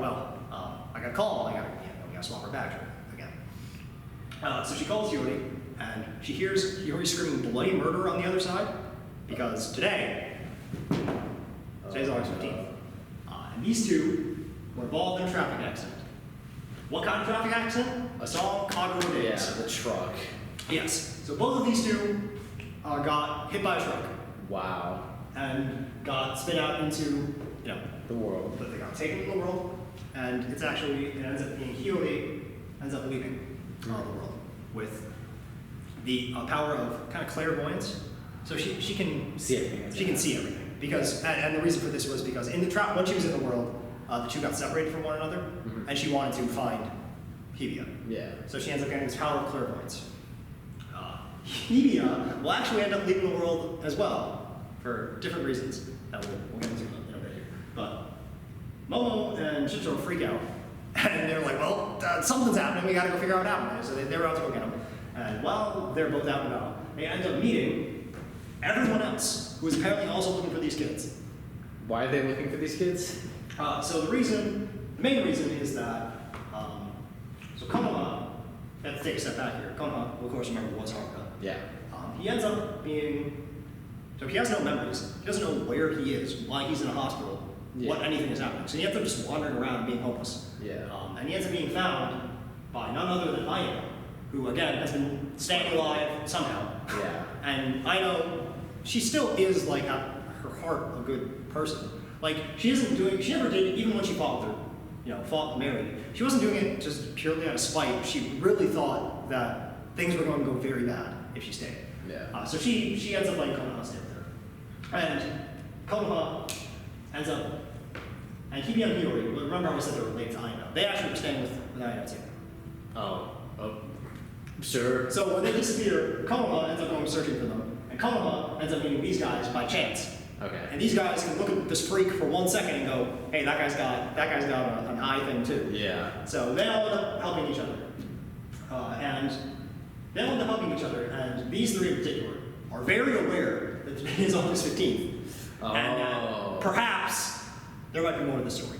S1: gotta call them. We gotta swap our bags again. So she calls Hiyori, and she hears Hiyori screaming bloody murder on the other side, because today's August 15th. And these 2 were involved in a traffic accident. What kind of traffic accident? A song, KAGEROU Days.
S2: Yeah, the truck.
S1: Yes. So both of these 2 got hit by a truck.
S2: Wow.
S1: And got spit out into,
S2: the world.
S1: But they got taken from the world, and it ends up being Hiyori ends up leaving the world with the power of kind of clairvoyance. So she can
S2: See everything.
S1: She can see everything because, and the reason for this was because in the trap when she was in the world, the two got separated from one another, and she wanted to find Hevia.
S2: Yeah.
S1: So she ends up getting this power of clairvoyance. Hevia will actually end up leaving the world as well, for different reasons that we'll get into in a bit here. But Momo and Shintaro freak out, and they're like, well, something's happening, we gotta go figure out what happened. So they're out to go get him. And while they're both out and about, they end up meeting everyone else who is apparently also looking for these kids.
S2: Why are they looking for these kids?
S1: So the main reason is that, so Konoha, let's take a step back here. Konoha, of course, remember, was Haruka.
S2: Yeah.
S1: He ends up being, so he has no memories. He doesn't know where he is, why he's in a hospital, what anything is happening. So he ends up just wandering around being homeless.
S2: Yeah.
S1: And he ends up being found by none other than Aino, who again has been staying alive somehow.
S2: Yeah.
S1: And Aino, she still is like at her heart a good person. Like she never did, even when she fought with her, fought Mary. She wasn't doing it just purely out of spite. She really thought that things were going to go very bad if she stayed.
S2: Yeah.
S1: So she ends up letting Konoha stay with her. And Konoha ends up, and Hibia and Hiyori, remember I said they were related to Aino. They actually were staying with Aino too.
S2: Oh, sure.
S1: So when they disappear, Konoha ends up going searching for them. And Konoha ends up meeting these guys by chance.
S2: Okay.
S1: And these guys can look at this freak for 1 second and go, hey, that guy's got an eye thing too.
S2: Yeah.
S1: So they all end up helping each other. And these three in particular are very aware that today is August 15th.
S2: Oh.
S1: And that perhaps there might be more to the story.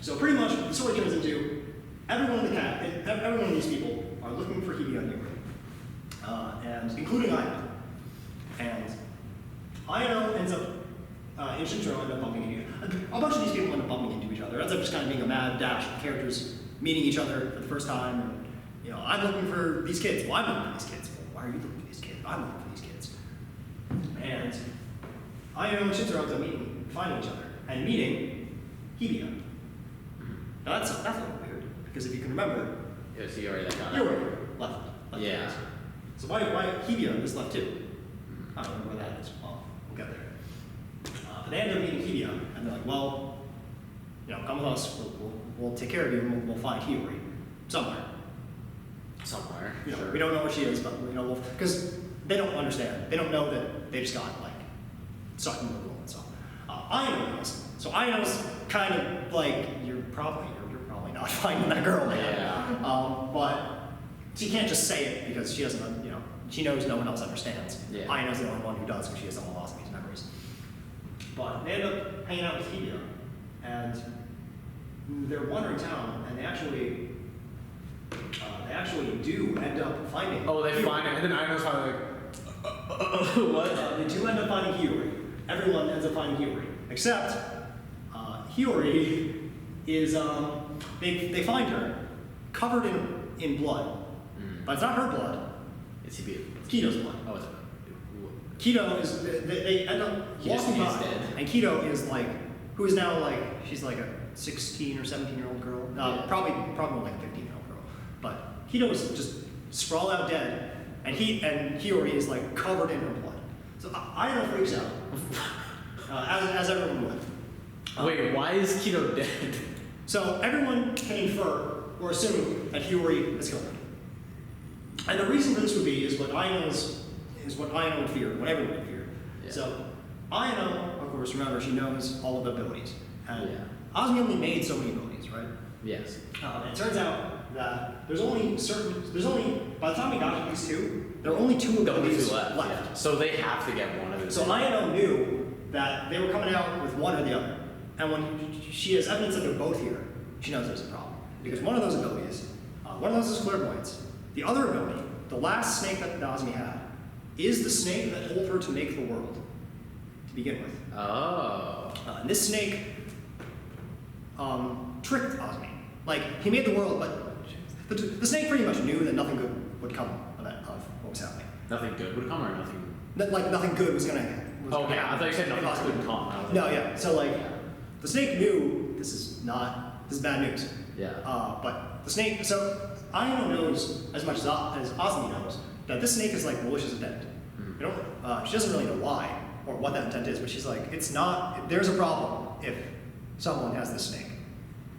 S1: So pretty much the story turns into every one of these people are looking for Hibia and Yuri, and including Aino. And Aino ends up, in Shintaro, end up bumping into a bunch of these people end up bumping into each other. It ends up just kind of being a mad dash of characters meeting each other for the first time. And, I'm looking for these kids. Well, I'm looking for these kids. Well, why are you looking for these kids? I'm looking for these kids. And Aino and Shintaro end up finding each other and meeting Hibia. Now that's a little weird, because if you can remember,
S2: Is he already that guy?
S1: Yuri left.
S2: Yeah.
S1: So why Hibia is left too? I don't remember where that is. Well, we'll get there. But they end up meeting Hibia, and they're like, well, come with us. We'll take care of you, and we'll find Hiyori somewhere.
S2: Somewhere.
S1: Sure. We don't know where she is, but because they don't understand. They don't know that they just got sucked into the world and stuff. Aino knows. So Aino's kind of like, you're probably not finding that girl now.
S2: Yeah.
S1: But she can't just say it because she doesn't, she knows no one else understands.
S2: Yeah.
S1: Aino's the only one who does because she has all lost these memories. But they end up hanging out with Hibia, and they're wandering town, and they actually do end up finding.
S2: Oh, they
S1: Hiyori.
S2: find it, and then Aino's probably like, what?
S1: They do end up finding Hiyori. Everyone ends up finding Hiyori, except Hiyori is they find her covered in blood, but it's not her blood.
S2: It's Hibia.
S1: It's Kito's blood.
S2: Oh, it's
S1: Keto is they end up walking by,
S2: dead.
S1: and Keto is who is now she's like a 16 or 17-year-old girl, probably more like a 15-year-old girl, but Keto is just sprawled out dead, and Hiyori is covered in her blood. So Aino freaks out, as everyone would.
S2: Wait, why is Keto dead?
S1: So everyone can infer or assume that Hiyori is killed her. And the reason for this would be is what Aino would fear, what everyone would fear.
S2: Yeah.
S1: So Aino, of course, remember, she knows all of the abilities. And
S2: Yeah.
S1: Azumi only made so many abilities, right?
S2: Yes.
S1: And it turns out that by the time we got to these two, there are only two
S2: The only
S1: abilities
S2: two left. Yeah. So they have to get one of the
S1: So
S2: two.
S1: Aino knew that they were coming out with one or the other. And when she has evidence that they're both here, she knows there's a problem. Because one of those abilities, one of those is clairvoyance. The other ability, the last snake that Azumi had, is the snake that told her to make the world, to begin with.
S2: Oh.
S1: And this snake tricked Azumi. He made the world, but the snake pretty much knew that nothing good would come of what was happening.
S2: Nothing good would come, or nothing.
S1: Nothing good was gonna happen.
S2: Okay, I thought you said nothing good would come. I was
S1: No, yeah. So the snake knew this is bad news.
S2: Yeah.
S1: But the snake, so Aino knows as much as Azumi knows that this snake is malicious intent. She doesn't really know why or what that intent is, but she's like, it's not. There's a problem if someone has the snake.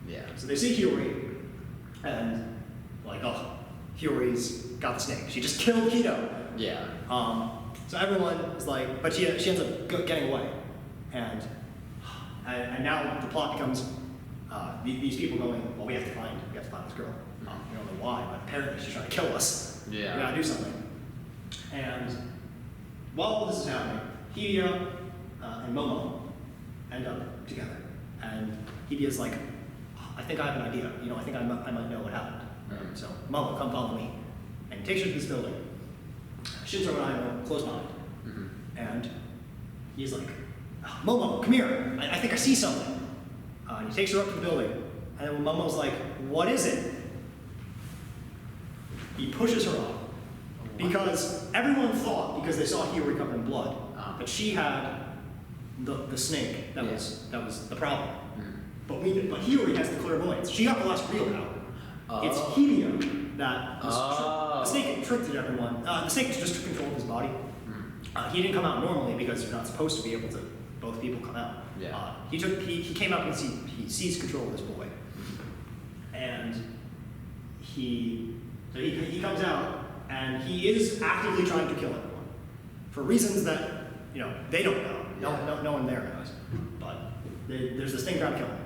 S2: Yeah.
S1: So they see Hiyori, and like, oh, Hiyori's got the snake. She just killed Kido.
S2: Yeah.
S1: So everyone is like, but she ends up getting away, and now the plot becomes these people going, well, we have to find this girl. We don't know why, but apparently she's trying to kill us.
S2: Yeah.
S1: We gotta do something. And while this is happening, Hibiya and Momo end up together, and Hibiya's like, I think I have an idea. I think I might know what happened. So Momo, come follow me, and he takes her to this building. Shinzo and I are close behind, and he's like, Momo, come here. I think I see something. And he takes her up to the building, and then Momo's like, what is it? He pushes her off. Because everyone thought, because they saw Hiyori covered in blood, that she had the snake that was the problem. But Hiyori has the clairvoyance. She got the last real power. It's Hibiya that the snake tricked everyone. The snake just took control of his body. He didn't come out normally because you're not supposed to be able to both people come out.
S2: Yeah.
S1: He came out because he seized control of this boy, and he comes out and he is actively trying to kill everyone for reasons that they don't know. No one there knows, but there's this thing trying to kill him,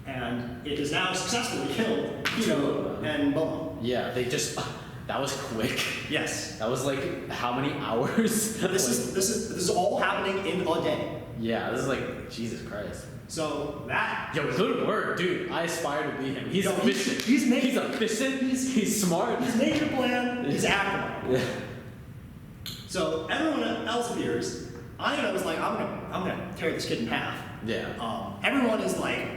S1: and it is now successfully killed Kido and Momo.
S2: Yeah, they just that was quick.
S1: Yes.
S2: That was like how many hours?
S1: This is all happening in a day.
S2: Yeah, this is like Jesus Christ.
S1: So that
S2: good work, dude. I aspire to be him. He's efficient.
S1: He's
S2: efficient. He's smart.
S1: He's made a plan. He's acting.
S2: Yeah.
S1: So everyone else appears. I was like, I'm gonna tear this kid in half.
S2: Yeah.
S1: Everyone is like,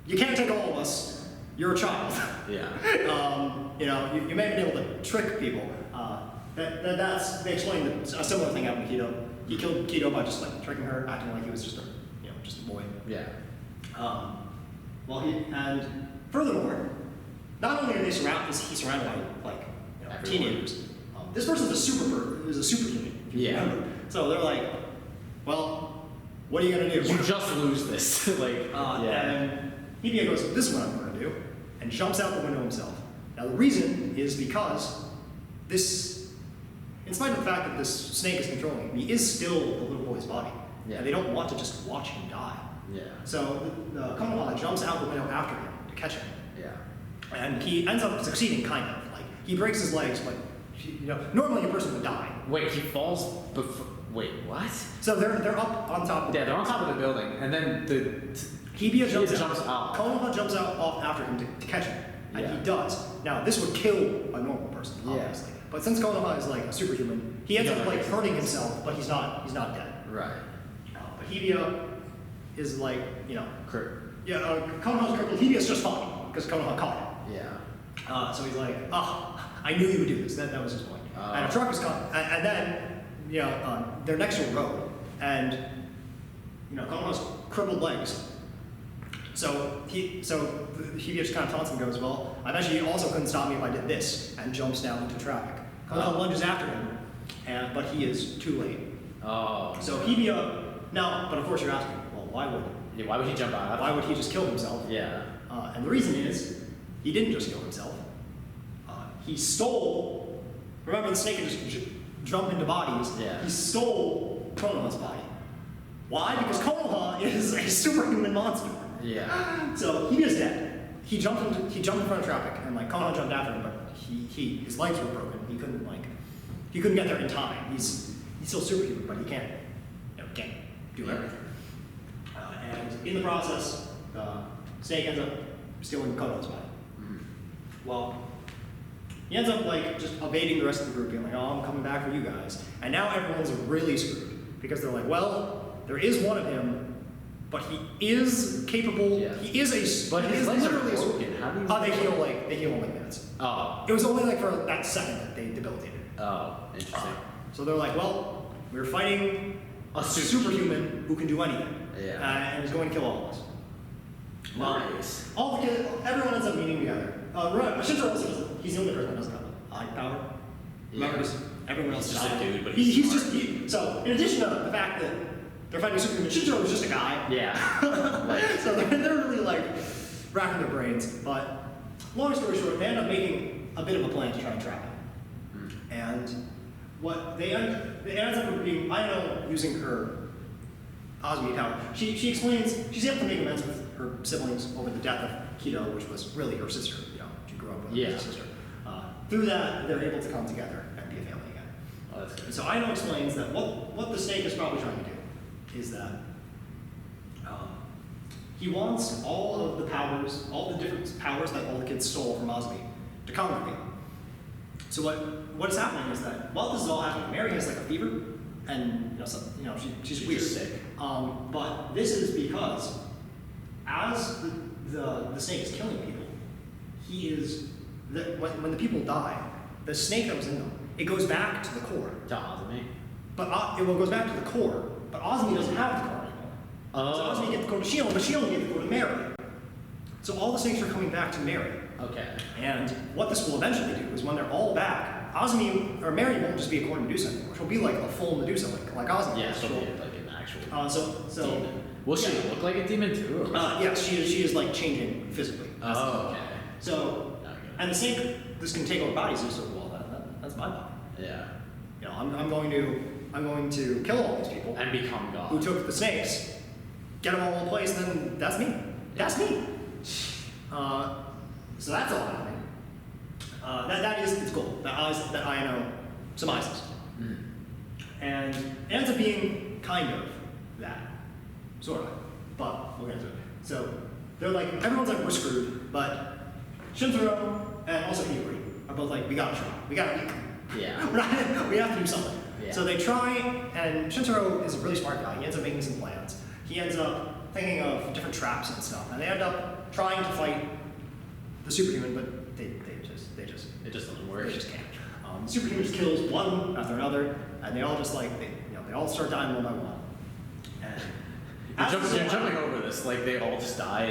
S1: you can't take all of us. You're a child.
S2: Yeah.
S1: You may have been able to trick people. They explained that a similar thing happened to Kido. He killed Kido by just like tricking her, acting like he was just a boy.
S2: Yeah.
S1: And furthermore, not only are he's surrounded by like teenagers. This person's a superhuman. If you remember. So they're like, well, what are you gonna do?
S2: You just lose this.
S1: And Hibiya goes, this is what I'm gonna do, and jumps out the window himself. Now the reason is because this, in spite of the fact that this snake is controlling him, he is still the little boy's body.
S2: Yeah.
S1: And they don't want to just watch him die.
S2: Yeah.
S1: So Konoha jumps out the window after him to catch him.
S2: Yeah.
S1: And he ends up succeeding, kind of. Like, he breaks his legs, but, normally a person would die.
S2: Wait, he falls before. Wait, what?
S1: So they're up on top of
S2: Yeah, they're on top of the building, and then
S1: Hibiya jumps
S2: out.
S1: Konoha jumps out off after him to catch him. And
S2: Yeah.
S1: he does. Now, this would kill a normal person, obviously. But since Konoha is like a superhuman, he ends up like hurting himself, but he's not dead.
S2: Right.
S1: But Hibiya is like, Konoha's crippled. Hibiya's just fine, because Konoha caught him.
S2: Yeah.
S1: So he's like, I knew you would do this. That was his point. And a truck was coming, and then, they're next to a road, and, Konoha's crippled legs. So Hibiya just kind of taunts him and goes, well, I bet you also couldn't stop me if I did this, and jumps down into traffic. Konoha lunges after him, but he is too late.
S2: Oh.
S1: So Hibiya, now, but of course you're asking, well, why would
S2: he jump out?
S1: Why would he just kill himself?
S2: Yeah.
S1: And the reason is, he didn't just kill himself. He stole, remember the snake can just jump into bodies.
S2: Yeah.
S1: He stole Konoha's body. Why? Because Konoha is a superhuman monster.
S2: Yeah.
S1: So he is dead. He jumped in front of traffic, and like Konoha jumped after him, but his legs were broken. He couldn't get there in time. He's still superhuman, but he can't do everything. And in the process, Snake ends up stealing Konoha's body. Well, he ends up like just evading the rest of the group, being like, "Oh, I'm coming back for you guys." And now everyone's really screwed because they're like, "Well, there is one of him, but he is capable.
S2: Yeah.
S1: He is a.
S2: But his legs are
S1: literally
S2: broken. How do you?
S1: They heal in like minutes.
S2: Oh.
S1: It was only like for that second that they debilitated.
S2: Oh, interesting.
S1: So they're like, "Well, we're fighting a superhuman who can do anything, and is going to kill all of us."
S2: Nice.
S1: Everyone ends up meeting together. Shinzo also doesn't. He's the only person that doesn't have eye power. Remember, everyone else
S2: He's just a dude, but
S1: he's just. So, in addition to the fact that they're fighting Superhuman. Shinjiro is just a guy.
S2: Yeah. Like,
S1: So they're really like racking their brains. But long story short, they end up making a bit of a plan to try and trap him. And what it ends up being, Ayano using her Azumi power. She explains she's able to make amends with her siblings over the death of Kido, which was really her sister. You know, she grew up with her sister. Through that, they're able to come together and be a family again.
S2: oh, that's good.
S1: And so Ayano explains that what the snake is probably trying to do is that he wants all of the powers, all the different powers that all the kids stole from Azumi, to congregate. So what is happening is that while this is all happening, Mary has like a fever, and she's weird.
S2: just sick.
S1: But this is because as the snake is killing people, when the people die, the snake that was in them, it goes back to the core.
S2: To Azumi.
S1: But it goes back to the core, but Azumi doesn't have the core anymore.
S2: Oh.
S1: So Azumi gets the core to Shion, but Shion gets the core to Mary. So all the snakes are coming back to Mary.
S2: Okay.
S1: And what this will eventually do is when they're all back, Azumi, or Mary won't just be a core Medusa anymore. She'll be like a full Medusa, like Azumi.
S2: Yeah, she'll be like an actual
S1: So
S2: demon. Will she look like a demon too? Or
S1: yes, she is like changing physically.
S2: Oh, okay.
S1: So,
S2: Okay.
S1: and the snake, this can take over bodies. So, well, that's my body.
S2: Yeah.
S1: You know, I'm going to kill all these people
S2: And become
S1: who
S2: God.
S1: took the snakes, get them all in place, and then that's me. That's me. So that's all happening. It's cool. That I know surmises.
S2: Mm.
S1: And it ends up being kind of that. Sort of. But we'll get into it. So they're like, everyone's like, we're screwed, but Shintaro and also Hiyori are both like, we gotta try. We gotta
S2: Yeah.
S1: we have to do something.
S2: Yeah.
S1: So they try, and Shintaro is a really smart guy. He ends up making some plans. He ends up thinking of different traps and stuff, and they end up trying to fight the superhuman, but they just
S2: It just doesn't work.
S1: they just can't. The superhuman just kills one after another, and they all just like they all start dying one by one. And
S2: You're jumping over this. Like they all just die.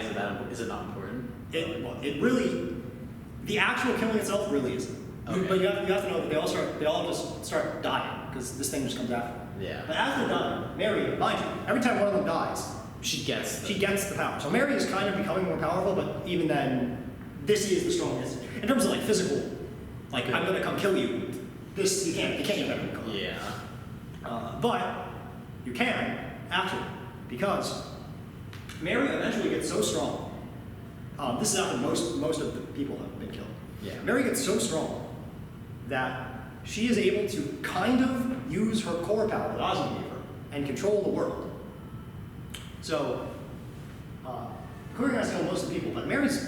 S2: Is it not important?
S1: it really, the actual killing itself really isn't.
S2: Okay.
S1: But you have to know that they all just start dying because this thing just comes after them.
S2: Yeah.
S1: But as they're dying, Mary, mind you, every time one of them dies,
S2: She gets.
S1: she gets the power. So Mary is kind of becoming more powerful, but even then, this is the strongest in terms of like physical. Like I'm gonna come kill you. This you can't get better than Kona.
S2: Yeah.
S1: But you can actually, because Mary eventually gets so strong. This is after most of the people have been killed.
S2: Yeah.
S1: Mary gets so strong that she is able to kind of use her core power that Azumi gave her and control the world. So, Kuri has killed most of the people, but Mary's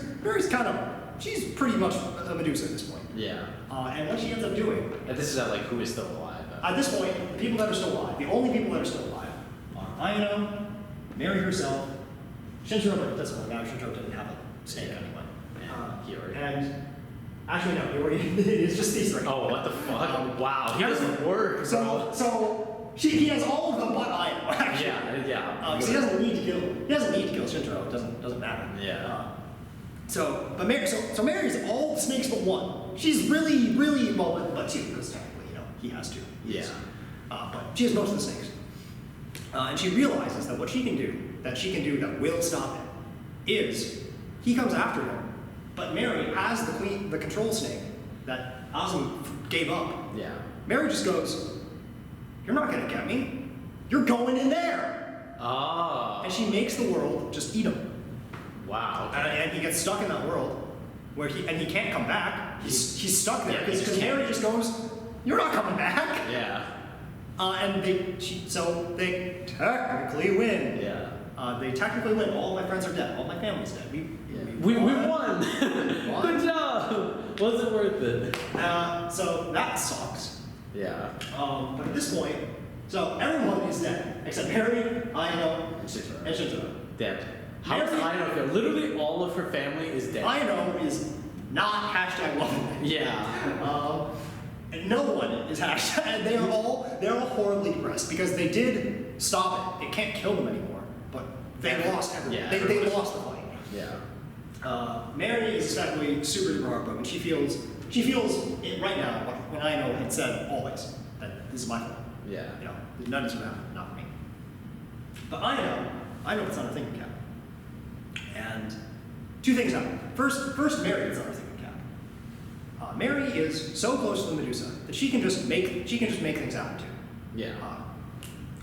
S1: kind of, she's pretty much a Medusa at this point.
S2: Yeah.
S1: And what she ends up doing,
S2: And this is at like who is still alive.
S1: at this point, the people that are still alive, the only people that are still alive are Ayano, Mary herself, Shintaro, but that's one. Now Shintaro didn't have a snake anyway.
S2: Hiyori.
S1: And actually, no, Hiyori, it's just these three.
S2: Oh, what the fuck? Wow, he doesn't work.
S1: So he has all of them but Ayano, actually.
S2: Yeah.
S1: So he doesn't need to kill. He doesn't need to kill Shintaro. It doesn't matter.
S2: Yeah.
S1: But Mary, so Mary's all the snakes but one. She's really, well, but two, because technically, he has two.
S2: Yeah.
S1: But she has most of the snakes. And she realizes that what she can do, that will stop him, is he comes after her, but Mary has the control snake that Azumi gave up.
S2: Yeah.
S1: Mary just goes, "You're not gonna get me. You're going in there."
S2: Oh.
S1: And she makes the world just eat him.
S2: Wow.
S1: And he gets stuck in that world where he can't come back. He's stuck there
S2: Yeah,
S1: because Mary just goes, "You're not coming back."
S2: Yeah.
S1: And so they technically win.
S2: Yeah.
S1: They technically win. All of my friends are dead. All my family's dead.
S2: We won. Good job. Was it worth it?
S1: So that sucks.
S2: Yeah.
S1: But at this point, so everyone is dead except Mary, Ayano,
S2: And Shintaro.
S1: and Shintaro.
S2: Dead. How does
S1: Mary-
S2: Ayano feel? Literally all of her family is dead.
S1: Ayano is not #loving.
S2: Yeah.
S1: And no one is hashtag. They're all horribly depressed because they did stop it. It can't kill them anymore, but they lost everything.
S2: Yeah,
S1: they
S2: everyone.
S1: lost the fight.
S2: Yeah.
S1: Mary is especially super duper heartbroken. She feels it right now. When Ayano had said always that this is my fault.
S2: Yeah.
S1: None of this would happen, not for me. But I know it's on her thinking cap. And two things happen. First, Mary is on her thinking cap. Mary is so close to the Medusa that she can just make things happen to her.
S2: Yeah.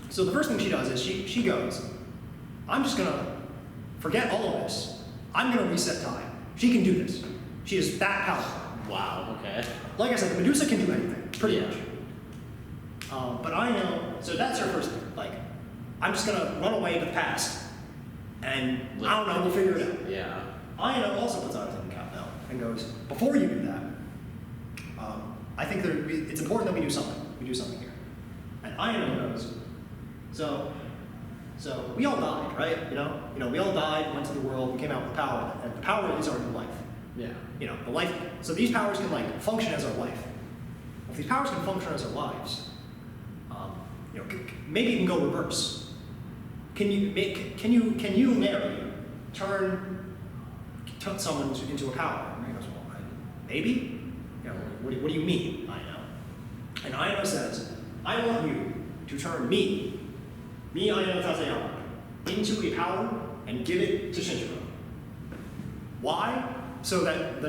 S1: So the first thing she does is she goes, I'm just gonna forget all of this. I'm gonna reset time. She can do this. She is that powerful.
S2: Wow. Okay.
S1: Like I said, the Medusa can do anything, pretty
S2: Yeah.
S1: much. But I know, so that's her first thing. Like, I'm just gonna run away to the past, and I don't know, we'll figure it out.
S2: Yeah.
S1: Ayano also puts on a thinking cap now and goes, before you do that, I think it's important that we do something. We do something here. And Ayano goes, so we all died, right? You know, we all died, went to the world, we came out with power, and the power is our new life.
S2: Yeah.
S1: You know, the life. So these powers can like function as our life. If these powers can function as our lives, you know, maybe it can go reverse. Can you, Mary, turn someone into a power? And Mary goes, well, maybe. You know, what do you mean? Ayano. And Ayano says, I want you to turn me, Ayano Tazayama, into a power and give it to Shinjiro. Why? So that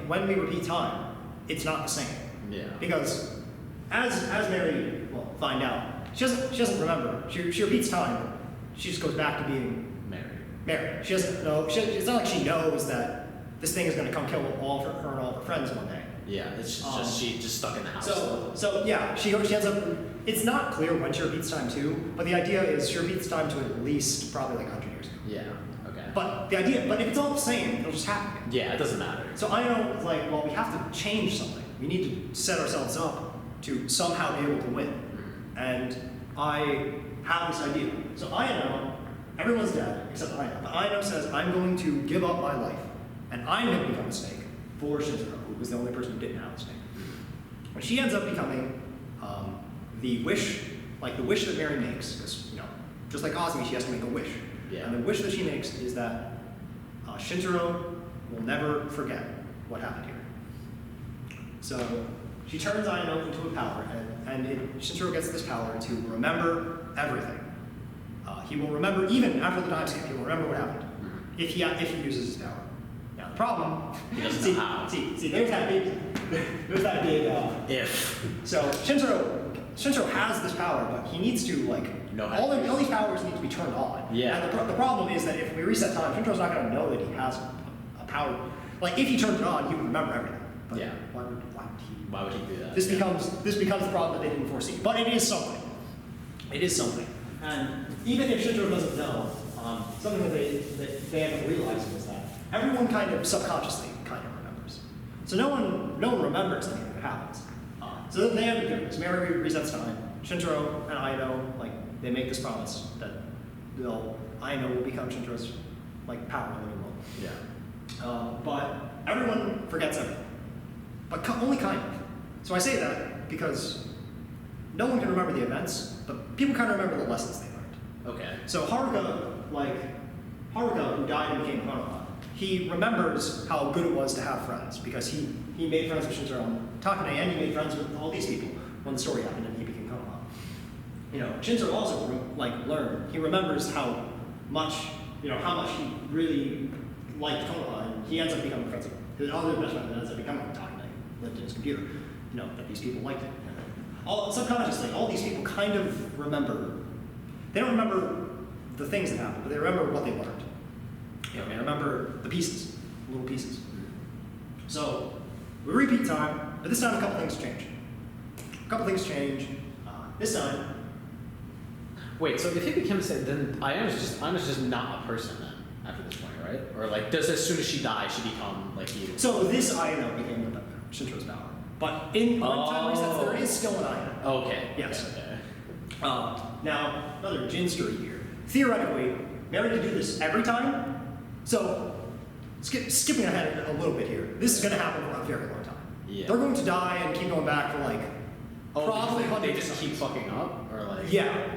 S1: when we repeat time, it's not the same.
S2: Yeah.
S1: Because as Mary will find out, she doesn't remember. She repeats time. She just goes back to being Mary. She doesn't know. It's not like she knows that this thing is going to come kill all of her and all of her friends one day.
S2: Yeah. It's just she just stuck in the house.
S1: So yeah, she ends up. It's not clear when she repeats time to, but the idea is she repeats time to at least probably like 100 years ago.
S2: Yeah. Okay.
S1: But if it's all the same, it'll just happen again.
S2: Yeah, it doesn't matter.
S1: So I know, like, well, we have to change something. We need to set ourselves up to somehow be able to win. And I have this idea. So Ayano, everyone's dead except Ayano. But Ayano says, I'm going to give up my life, and I'm going to become a snake for Shinjiro, who was the only person who didn't have a snake. And she ends up becoming the wish that Mary makes, because, you know, just like Azumi, she has to make a wish.
S2: Yeah.
S1: And the wish that she makes is that Shinjiro will never forget what happened here. So she turns Ayano into a power, and Shinjiro gets this power to remember everything. He will remember, even after the time skip, he will remember what happened, if he uses his power. Now the problem,
S2: He doesn't know how.
S1: See, there's that big
S2: If.
S1: So Shinjiro has this power, but he needs to like
S2: know how
S1: all
S2: to use
S1: these powers need to be turned on.
S2: Yeah.
S1: And the problem is that if we reset time, Shinjiro's not going to know that he has a power. Like if he turns it on, he would remember everything. But
S2: Yeah.
S1: why would he?
S2: Why would he do that?
S1: This becomes the problem that they didn't foresee. But it is something. It is something. And even if Shinjiro doesn't know, something that they end up realizing is that everyone kind of subconsciously kind of remembers. So no one remembers anything that happens. So they end up doing this. Mary resets time. Shinjiro and Ayano, like, they make this promise that Ayano will become Shinjiro's like power in the new world.
S2: Yeah.
S1: But everyone forgets everything. But only kind of. So I say that because no one can remember the events, but people kind of remember the lessons they learned.
S2: Okay.
S1: So Haruka, who died and became Konoha, he remembers how good it was to have friends because he made friends with Shinjiro and Takane, and he made friends with all these people when the story happened and he became Konoha. You know, Shinjiro also learned. He remembers how much he really liked Konoha, and he ends up becoming friends with his other best friend ends up becoming Takane. Lived in his computer, you know, that these people liked it. All subconsciously, all these people kind of remember. They don't remember the things that happened, but they remember what they learned. You know, they remember the pieces, little pieces. So we repeat time, but this time a couple things change. This time.
S2: Wait, so if he becomes then Ayana's just not a person then after this point, right? Or like does as soon as she dies she become like you?
S1: So this Ayano became Shinjiro's power. But in time resets, there is still an Ayano.
S2: Okay.
S1: Yes.
S2: Okay.
S1: Now, another Jin story here. Theoretically, Mary could do this every time. So, skipping ahead a little bit here, this is going to happen for a very long time.
S2: Yeah.
S1: They're going to die and keep going back for like probably
S2: they
S1: hundreds
S2: just
S1: of
S2: keep
S1: times.
S2: fucking up or like
S1: Yeah.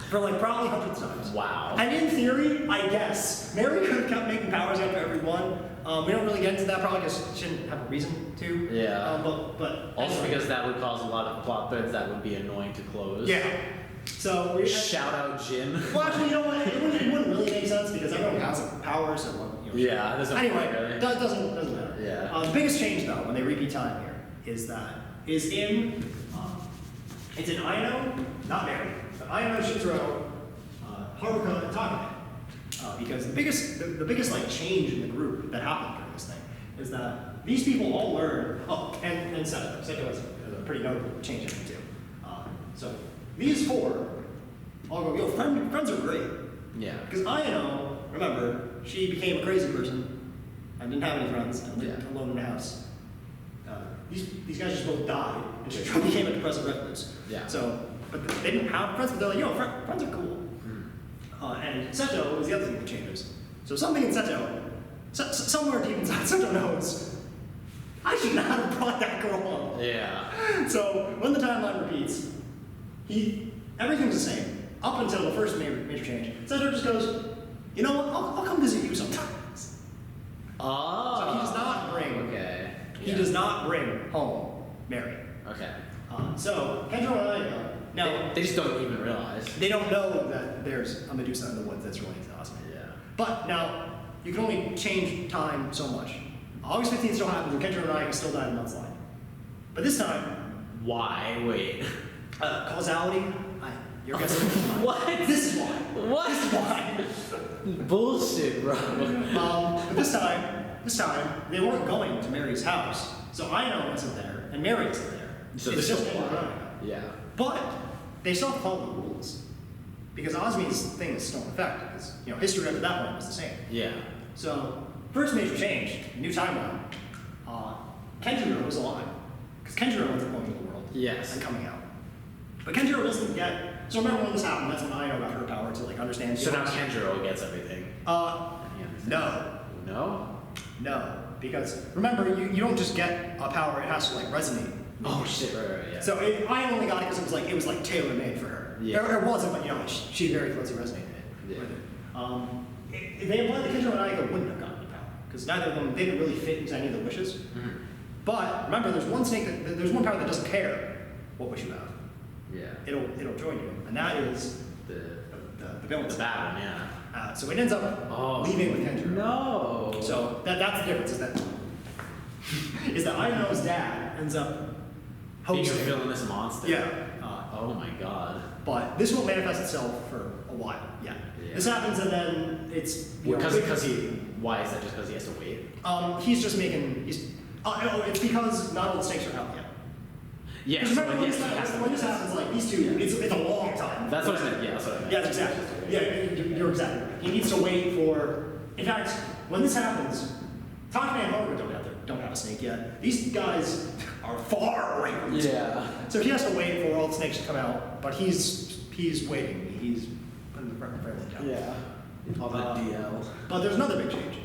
S1: For like probably hundreds of times.
S2: Wow.
S1: And in theory, I guess, Mary could have kept making powers after every one. We don't really get into that probably because she didn't have a reason to.
S2: Yeah.
S1: But
S2: also because that would cause a lot of plot threads that would be annoying to close.
S1: Yeah. So we
S2: Shout out Jin.
S1: Well, actually, you know what? It wouldn't really make sense because everyone has a power, so
S2: Yeah, there's no
S1: anyway,
S2: point, really.
S1: that doesn't matter.
S2: Yeah.
S1: The biggest change though, when they repeat time here, is in it's in Aino, not Mary, but Aino, Shizuru, Haruka, and Takane. Because the biggest like change in the group that happened during this thing is that these people all learn. Oh, and Seto. Seto has a pretty notable change in it too. So these four all go, yo, friends are great.
S2: Yeah.
S1: Because Aino, remember, she became a crazy person and didn't have any friends and lived alone in a house. These guys just both died, and she became a depressive recluse.
S2: Yeah.
S1: So, but they didn't have friends, but they're like, yo, friends are cool. And Seto is the other thing that changes. So something in Seto, somewhere deep inside Seto knows, I should not have brought that girl home.
S2: Yeah.
S1: So when the timeline repeats, everything's the same up until the first major change. Seto just goes, you know what? I'll come visit you sometimes.
S2: Oh.
S1: So he does not bring.
S2: Okay.
S1: He does not bring home Mary.
S2: Okay.
S1: So Kendra and I now
S2: They just don't even realize.
S1: they don't know that there's a Medusa in the woods that's related to Osmond.
S2: Yeah.
S1: But now you can only change time so much. August 15th still happens, and Kendra and I still die in months line. But this time,
S2: Why? Wait.
S1: causality. You're guessing.
S2: What?
S1: This is why.
S2: What?
S1: This is why.
S2: Bullshit, bro.
S1: But this time they weren't going to Mary's house, so Aino wasn't there and Mary isn't there.
S2: So
S1: it's
S2: this
S1: just
S2: is
S1: Kendra and
S2: why.
S1: I.
S2: Yeah.
S1: But they still have to follow the rules because Osmi's thing is still in effect. Because history up to that point was the same.
S2: Yeah.
S1: So first major change, new timeline. Kenjiro was alive because Kenjiro ends up going to the world.
S2: Yes.
S1: And coming out. But Kenjiro doesn't get. So remember when this happened? That's when Aino got her power to understand.
S2: So now Kenjiro gets everything.
S1: No, no, because remember you don't just get a power; it has to resonate.
S2: Oh shit! Right, yeah.
S1: So I only got it because it was tailor made for her.
S2: Yeah.
S1: It wasn't, but she very closely resonated with it. They implied that Kendra and Aiko wouldn't have gotten the power because neither of them they didn't really fit into any of the wishes.
S2: Mm-hmm.
S1: But remember, there's one power that doesn't care what wish you have.
S2: Yeah.
S1: It'll join you, and that is
S2: The
S1: villain's
S2: bad one, yeah.
S1: So it ends up leaving with Kendra.
S2: No.
S1: So that's the difference. Is that Aino's dad ends up
S2: being a
S1: hosting.
S2: villainous monster.
S1: Yeah.
S2: Oh my god.
S1: But this won't manifest itself for a while. Yeah. This happens, and then it's
S2: Because he. Why is that? Just because he has to wait?
S1: He's just making. It's because not all the stakes are out yet.
S2: Yeah.
S1: Because remember when,
S2: he has to
S1: when this happens, these two, it's a long time.
S2: That's what I meant. Yeah. That's what I meant.
S1: Yeah, exactly. Yeah, you're exactly right. He needs to wait for. In fact, when this happens, Takane and Haruka don't have a snake yet. These guys are far away from this.
S2: Yeah.
S1: So he has to wait for all the snakes to come out, but he's waiting. He's putting the front down.
S2: Yeah. All that DL.
S1: But there's another big change.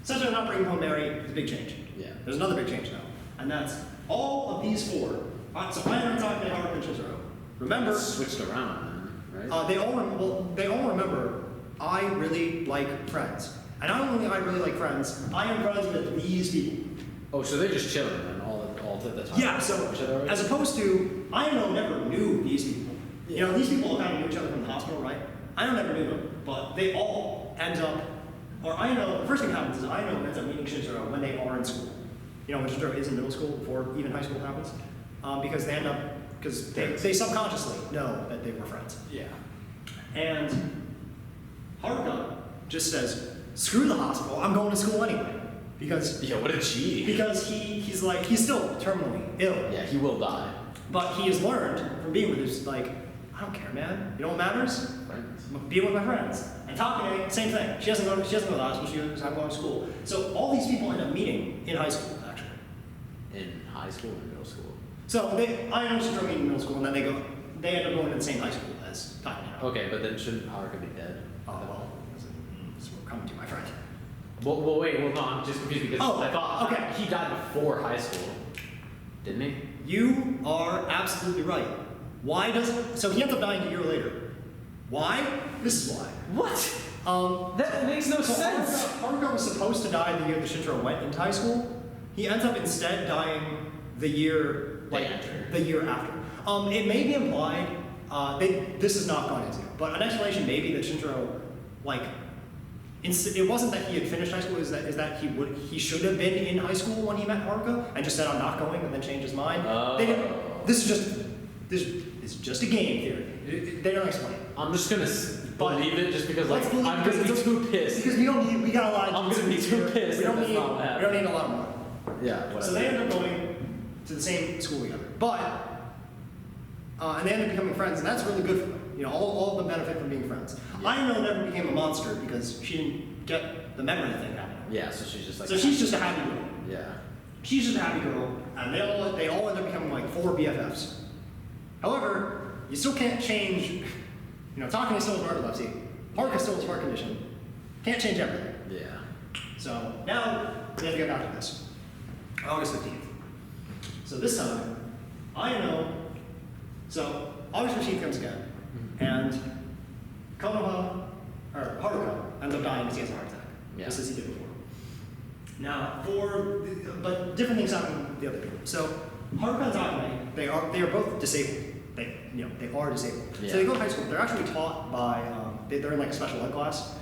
S1: Such not bringing home Mary is a big change.
S2: Yeah.
S1: There's another big change now, and that's all of these four. So Aino, Takane, Haruka, and Shizuru. Remember,
S2: Switched around then, right?
S1: they all remember. I really like friends, and not only I really like friends, I am friends with these people.
S2: Oh, so they're just chilling then all to the time.
S1: Yeah. So as opposed to Aino never knew these people. These people kind of knew each other from the hospital, right? Aino never knew them, but they all end up. Or Aino, the first thing that happens is Aino ends up meeting Shizuru when they are in school. When Shizuru is in middle school before even high school happens, because they subconsciously know that they were friends.
S2: Yeah.
S1: And Haruka just says, "Screw the hospital. I'm going to school anyway." Because
S2: Yeah. What a G.
S1: because he's still terminally ill.
S2: Yeah. He will die.
S1: But he has learned from being with his I don't care, man. You know what matters?
S2: Friends.
S1: Being with my friends. And Takane, same thing. She doesn't go to the hospital. I'm going to school. So all these people end up meeting in high school, actually.
S2: In high school or middle school?
S1: So I know she's meeting in middle school, and then they end up going to the same high school as Takane.
S2: Okay, but then shouldn't Haruka be dead?
S1: Oh well, so we're coming to my friend.
S2: Well, wait. Well, no. I'm just confused because
S1: Oh,
S2: I thought
S1: okay.
S2: he died before high school, didn't he?
S1: You are absolutely right. So he ends up dying a year later. Why? This is why.
S2: What? That makes no sense.
S1: Haruka was supposed to die the year that Shintaro went into high school. He ends up instead dying the year
S2: Day after.
S1: The year after. It may be implied This is not gone into. But an explanation maybe that Shintaro, like, it wasn't that he had finished high school, is that he should have been in high school when he met Haruka and just said I'm not going and then changed his mind. This is just a game theory. They don't explain it.
S2: I'm just gonna believe it just because like I'm gonna be too pissed.
S1: Because we got a lot of
S2: I'm gonna be too pissed.
S1: We don't
S2: that's
S1: need
S2: not what happened.
S1: we don't need a lot more.
S2: Yeah, whatever.
S1: So they end up going to the same school together. But and they end up becoming friends, and that's really good for them. You know, all of them benefit from being friends.
S2: Yeah.
S1: Ayano never became a monster because she didn't get the memory thing happening.
S2: Yeah, so she's just like.
S1: So she's just a happy girl.
S2: Yeah.
S1: She's just a happy girl, and they all end up becoming like 4 BFFs. However, you still can't change. You know, Takane still has narcolepsy. Haruka still has heart condition. Can't change everything.
S2: Yeah.
S1: So now we have to get back to this. August 15th. So this time, so August 15th comes again, and Haruka ends up dying because he has a heart attack, just as he did before. Now, but different things happen with the other people. So Haruka and Takane, they are both disabled. They are disabled.
S2: Yeah.
S1: So they go to high school. They're actually taught by, they're in like a special ed class.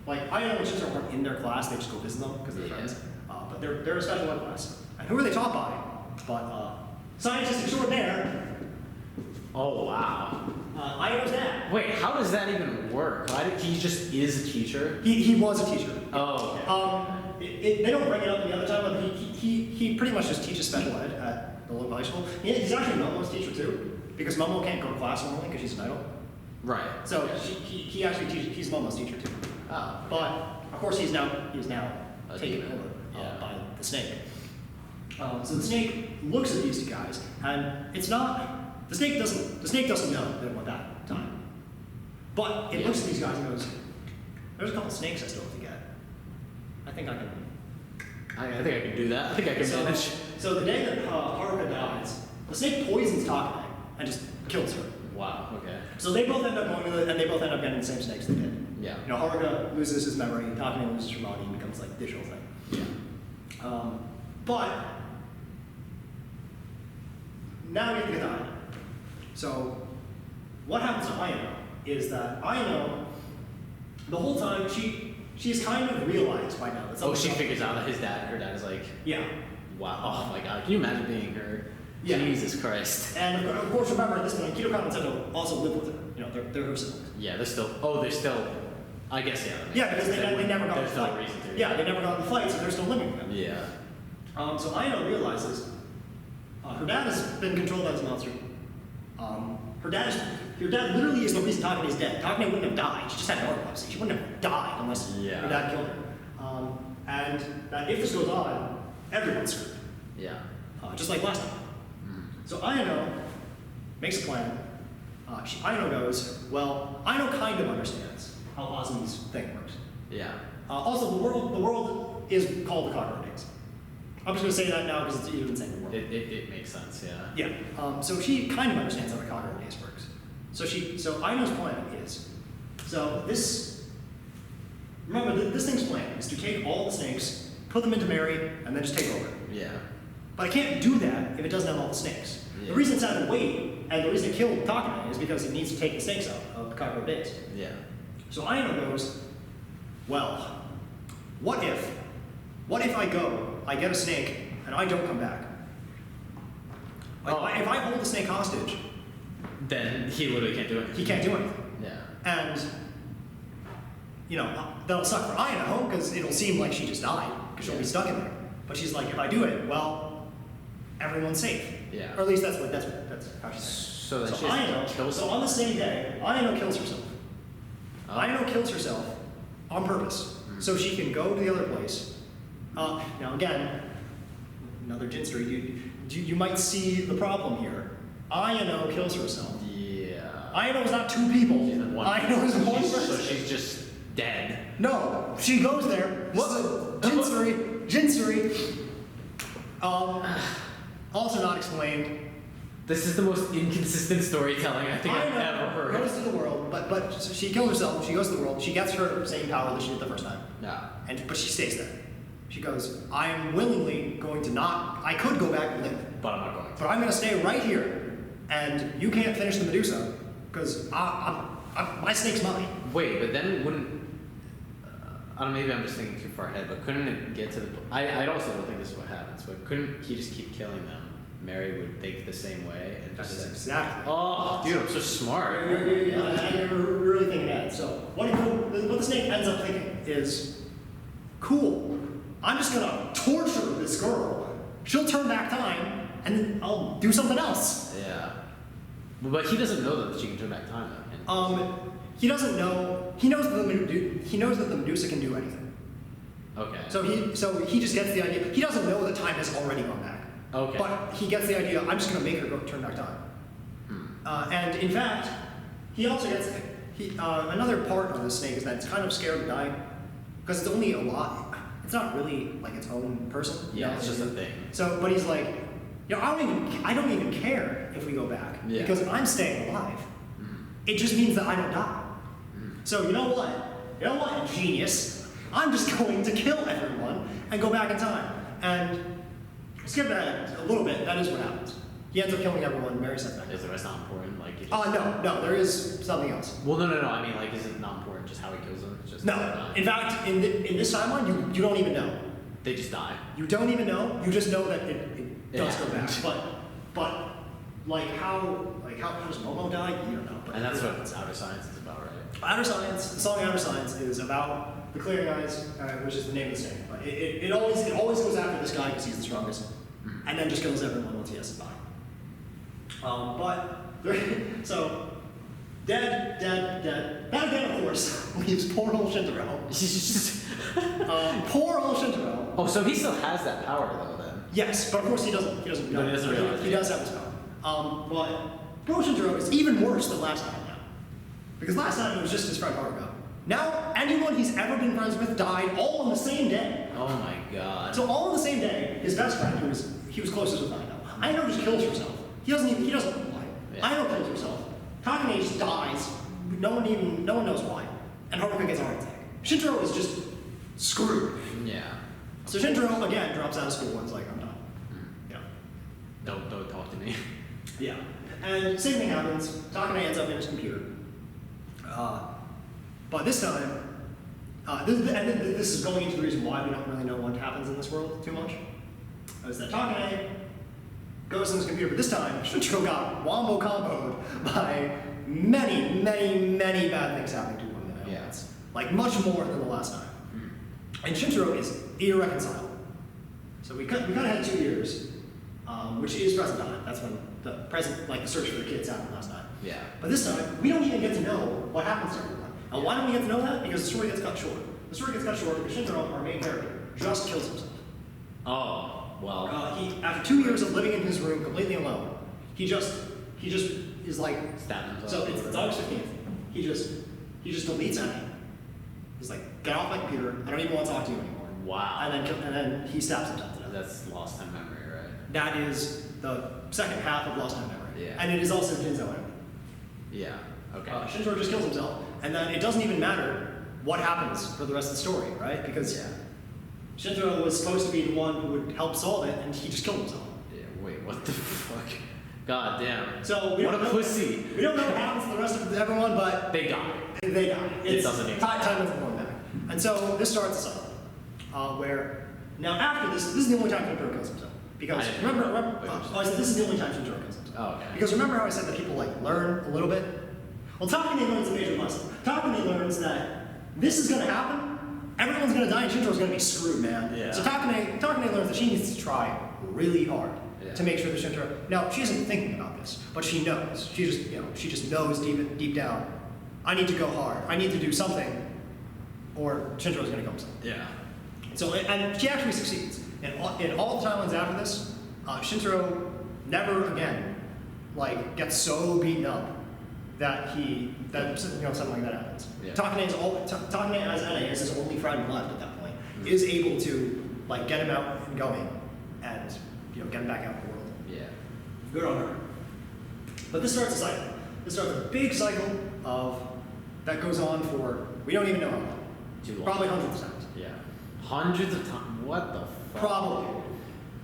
S1: Like, Ayano and Shintaro aren't in their class, they just go visit them because they're friends. But they're a special ed class. And who are they taught by? But scientist extraordinaire.
S2: Oh wow.
S1: Ayano's dad.
S2: Wait, how does that even work? Why did he just is a teacher?
S1: He was a teacher.
S2: Oh. Okay.
S1: They don't bring it up the other time, but he pretty much just teaches special ed at the local high school. He's actually Momo's teacher too, because Momo can't go to class normally because she's an idol.
S2: Right.
S1: So he actually teaches. He's Momo's teacher too.
S2: Oh.
S1: But of course he's now taken
S2: demon.
S1: over by the snake. So the snake looks at these two guys, and it's not the snake doesn't know them at that time. But it looks at these guys and goes, "There's a couple snakes I still have to get. I think I can."
S2: I think I can do that. I think I can manage.
S1: So the day that Haruka dies, the snake poisons Takane and just kills her.
S2: Wow. Okay.
S1: So they both end up going to and they both end up getting the same snakes they did.
S2: Yeah.
S1: You know, Haruka loses his memory, Takane loses her body, and becomes like the digital thing.
S2: Yeah.
S1: But now we get to Ayano. So what happens to Ayano is that Ayano, the whole time she's kind of realized by now that
S2: She
S1: something.
S2: figures out that her dad is like,
S1: Yeah.
S2: wow, oh my god, can you imagine being her?
S1: Yeah.
S2: Jesus Christ.
S1: And of course, remember at this point, Kiriko and Seto also live with her. You know, they're her siblings.
S2: Yeah, they're still, I guess, yeah.
S1: Yeah, because they never got in the
S2: There's no
S1: fight.
S2: reason to.
S1: Yeah, they never got in the fight, so they're still living with them.
S2: Yeah.
S1: So Ayano realizes her dad has been controlled by this monster. Her dad literally is the reason Takane is dead. Takane wouldn't have died. She just had narcolepsy. She wouldn't have died unless her dad killed her. And that if this goes on, everyone's screwed.
S2: Yeah.
S1: Just like last time. So Ayano makes a plan. Ayano goes, well, Ayano kind of understands how Azumi's thing works.
S2: Yeah.
S1: Also, the world is called the KAGEROU days. I'm just going to say that now because it's even saying the world.
S2: It makes sense, yeah.
S1: Yeah. So she kind of understands how the KAGEROU days works. So Ayano's plan is, remember this thing's plan is to take all the snakes, put them into Mary, and then just take over.
S2: Yeah.
S1: But I can't do that if it doesn't have all the snakes.
S2: Yeah.
S1: The reason it's out of weight, and the reason it killed Takane is because it needs to take the snakes out of the KAGEROU days.
S2: Yeah.
S1: So Ayano goes, well, what if I get a snake, and I don't come back? If I hold the snake hostage,
S2: Then he literally can't do anything.
S1: he can't do anything.
S2: Yeah.
S1: And, that'll suck for Ayano, because it'll seem like she just died, because she'll be stuck in there. But she's like, if I do it, well, everyone's safe.
S2: Yeah.
S1: Or at least that's how she says.
S2: So then she
S1: Ayano,
S2: kills
S1: so on the same day, Ayano kills herself.
S2: Oh.
S1: Ayano kills herself on purpose, so she can go to the other place. Now again, another Jin story. You might see the problem here. Ayano kills herself.
S2: Yeah.
S1: Ayano is not two people.
S2: She's one
S1: Ayano is one
S2: So
S1: person.
S2: she's just dead.
S1: No, she goes there.
S2: What?
S1: Jinsuri. Also not explained.
S2: This is the most inconsistent storytelling I think I've
S1: Ayano
S2: ever heard.
S1: goes to the world, but so she kills herself. She goes to the world. She gets her same power that she did the first time.
S2: Yeah.
S1: But she stays there. She goes, I am willingly going to not. I could go back and live,
S2: But I'm not going to.
S1: but I'm going to stay right here. And you can't finish the Medusa, because my snake's mine.
S2: Wait, but then wouldn't? I don't know. Maybe I'm just thinking too far ahead. But couldn't it get to the? I also don't think this is what happens. But couldn't he just keep killing them? Mary would think the same way and just
S1: That's
S2: say,
S1: exactly.
S2: "Oh, dude, I'm so smart."
S1: You're really thinking that. So what the snake ends up thinking is, cool. I'm just gonna torture this girl. She'll turn back time, and then I'll do something else.
S2: Yeah. But he doesn't know that she can turn back time, though.
S1: He doesn't know. He knows that the Medusa can do anything.
S2: Okay.
S1: So he just gets the idea. He doesn't know that time has already gone back.
S2: Okay.
S1: But he gets the idea. I'm just gonna make her go turn back time. And in fact, he also gets another part of the snake is that it's kind of scared of dying because it's only a lot. It's not really like its own person.
S2: Yeah, it's just a thing.
S1: So, but he's like, I don't even care if we go back because I'm staying alive. It just means that I don't die. So you know what, genius? I'm just going to kill everyone and go back in time. And skip ahead a little bit. That is what happens. He ends up killing everyone. Mary says that.
S2: Is the rest not important? Like, it just...
S1: No. There is something else.
S2: Well, no. I mean, like, is it not important just how he kills them? It's just
S1: No. In fact, in this timeline, you don't even know.
S2: They just die.
S1: You don't even know. You just know that it does go back. But how does Momo die? You don't know. But
S2: And that's what Outer Science is about, right?
S1: Outer Science. The song Outer Science is about the Clearing Eyes, which is the name of the snake. But it always goes after this guy because he's the strongest, and then just kills everyone once he has to die. So dead. That again, of course, leaves poor old Shintaro. Poor old Shintaro.
S2: Oh, so he still has that power, though, then?
S1: Yes, but of course he doesn't. He doesn't.
S2: But he doesn't realize
S1: He
S2: it.
S1: does have his power. But poor Shintaro is even worse than last time now, because last time it was just his friend Haruka. Now anyone he's ever been friends with died all on the same day.
S2: Oh my god.
S1: So all on the same day, his best friend, he was closest with Aino just kills herself. He doesn't know why.
S2: Yeah.
S1: Aino kills herself. Takane just dies. No one knows why. And Haruka gets a heart attack. Shintaro is just screwed.
S2: Yeah.
S1: So Shintaro again drops out of school and is like, I'm done. Yeah.
S2: Don't talk to me.
S1: Yeah. And same thing happens. Takane ends up in his computer. But this time, this is going into the reason why we don't really know what happens in this world too much. Is that Takane goes in his computer, but this time Shintaro got wombo comboed by many bad things happening to him.
S2: Yeah.
S1: Like much more than the last time. And Shintaro is irreconcilable. So we kind of had 2 years, which is present time. That's when the search for the kids happened last time.
S2: Yeah.
S1: But this time, we don't even get to know what happens to everyone. And why don't we get to know that? Because the story gets cut short. The story gets cut short because Shintaro, our main character, just kills himself.
S2: Oh, well.
S1: He after 2 years of living in his room completely alone, he just is like.
S2: Stabbed himself.
S1: So it's August 15th. He just deletes Annie. He's like, get off my computer. I don't even want to talk to you anymore.
S2: Wow.
S1: And then he stabs himself to death.
S2: That's lost time memory, right?
S1: That is the second half of Lost Time Memory.
S2: Yeah.
S1: And it is also Jinzo Memory.
S2: Yeah. Okay.
S1: Shintaro just kills himself, and then it doesn't even matter what happens for the rest of the story, right? Because Shintaro was supposed to be the one who would help solve it, and he just killed himself.
S2: Yeah. Wait. What the fuck? God damn.
S1: So
S2: what a pussy.
S1: We don't know what happens to the rest of everyone, but
S2: They die.
S1: they die.
S2: It doesn't even
S1: time doesn't go back. And so this starts a cycle where now after this is the only time Shintaro kills himself. Because remember I said this is the only time Shintaro kills himself.
S2: Oh, okay.
S1: Because remember how I said that people learn a little bit? Well, Takane learns a major lesson. Takane learns that this is going to happen, everyone's going to die, and Shintaro's going to be screwed, man.
S2: Yeah.
S1: So Takane learns that she needs to try really hard to make sure that Shintaro. Now she isn't thinking about this, but she knows. She just knows deep down. I need to go hard. I need to do something, or Shintaro's going to kill himself.
S2: Yeah.
S1: So and she actually succeeds. In all the timelines after this, Shintaro never again gets so beaten up that something like that happens.
S2: Yeah.
S1: Takane as NA is his only friend left at that point, is able to get him out and going, and get him back out in the world.
S2: Yeah.
S1: Good on her. But this starts a cycle. This starts a big cycle that goes on for we don't even know how long.
S2: Too long.
S1: Probably hundreds of times.
S2: Yeah. Hundreds of times. What the fuck?
S1: Probably.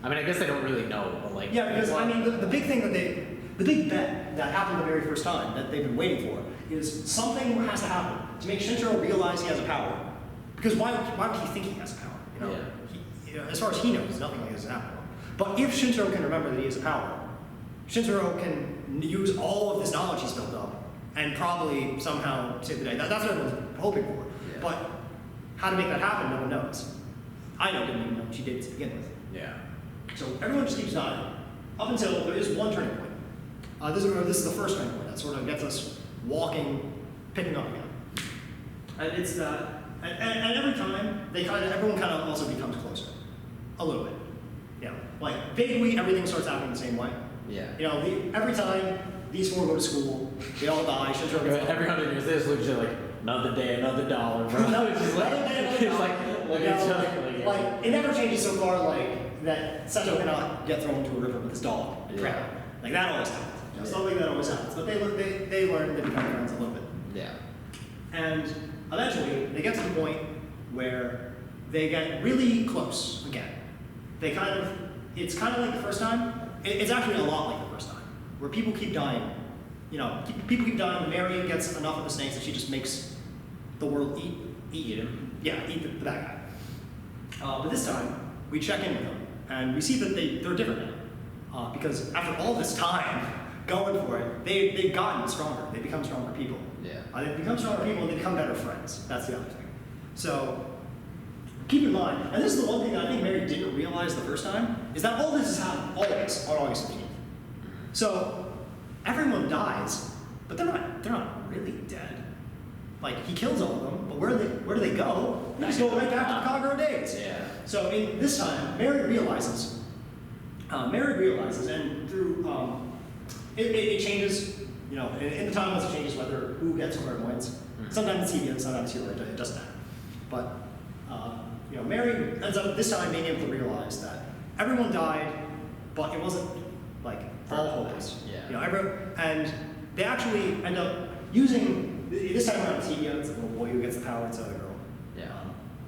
S2: I mean, I guess they don't really know, but
S1: Yeah, because I mean the big thing that the big bet that happened the very first time that they've been waiting for is something has to happen to make Shintaro realize he has a power. Because why would he think he has a power? You know,
S2: Yeah.
S1: as far as he knows, nothing like this has happened. But if Shintaro can remember that he has a power, Shintaro can use all of this knowledge he's built up and probably somehow save the day. That's what everyone's hoping for.
S2: Yeah.
S1: But how to make that happen, no one knows. I didn't even know she did to begin with.
S2: Yeah.
S1: So everyone just keeps dying up until there is one turning point. This is the first turning point that sort of gets us walking, picking up again. And it's that, and every time everyone kind of also becomes closer, a little bit. You know, like vaguely everything starts happening the same way.
S2: Yeah.
S1: You know, every time these four go to school, they all die. Shintaro gets
S2: Every 100 years, this looks like another day, another dollar, bro.
S1: Another day,
S2: It's like, look at each other.
S1: like it never changes so far, like that Seto cannot get thrown into a river with his dog.
S2: Yeah.
S1: Like that always happens. You know, stuff like that always happens. But they learn, they become friends a little bit.
S2: Yeah.
S1: And eventually, they get to the point where they get really close again. It's kind of like the first time. It's actually a lot like the first time, where people keep dying. You know, people keep dying. Mary gets enough of the snakes that she just makes the world eat him. Yeah, eat the bad guy. But this time, we check in with them, and we see that they're different now. Because after all this time going for it, they've gotten stronger. They become stronger people.
S2: Yeah.
S1: They become stronger people and they become better friends. That's the other thing. So keep in mind, and this is the one thing that I think Mary didn't realize the first time, is that all this has happened always on August 15th. So everyone dies, but they're not really dead. Like he kills all of them, but where do they go? They just go right back to the KAGEROU days.
S2: Yeah.
S1: So in this time, Mary realizes, and through it changes. You know, in the timelines it changes whether who gets clairvoyance.
S2: Mm-hmm.
S1: Sometimes it's he and sometimes it's Hero. It doesn't matter. But you know, Mary ends up this time being able to realize that everyone died, but it wasn't like all hopeless.
S2: Yeah.
S1: You know, and they actually end up using this time around. It's Hevia, it's the little boy who gets the power instead of the girl.
S2: Yeah.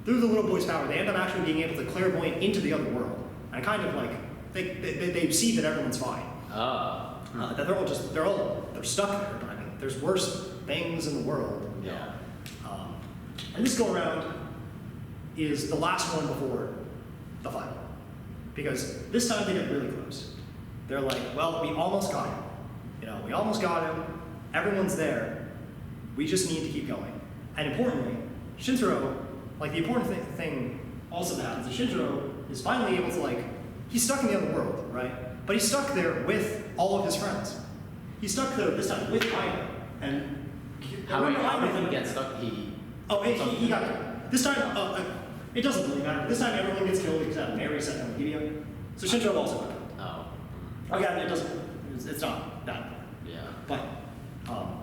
S1: Through the little boy's power, they end up actually being able to clairvoyant into the other world, and kind of like they see that everyone's fine.
S2: Oh.
S1: That they're stuck there, but I mean, there's worse things in the world. You know?
S2: Yeah.
S1: And this go around is the last one before the final one, because this time they get really close. They're like, well, we almost got him. You know, we almost got him. Everyone's there. We just need to keep going. And importantly, Shintaro, like the important thing also that happens is Shintaro is finally able to he's stuck in the other world, right? But he's stuck there with all of his friends. He's stuck there this time with Aino. And
S2: How did he get stuck? He
S1: got killed. This time, it doesn't really matter. This time everyone gets killed except Mary, Seto, and Hevia. So Shintaro also got killed.
S2: Oh.
S1: Again, it doesn't. It's not that important.
S2: Yeah.
S1: But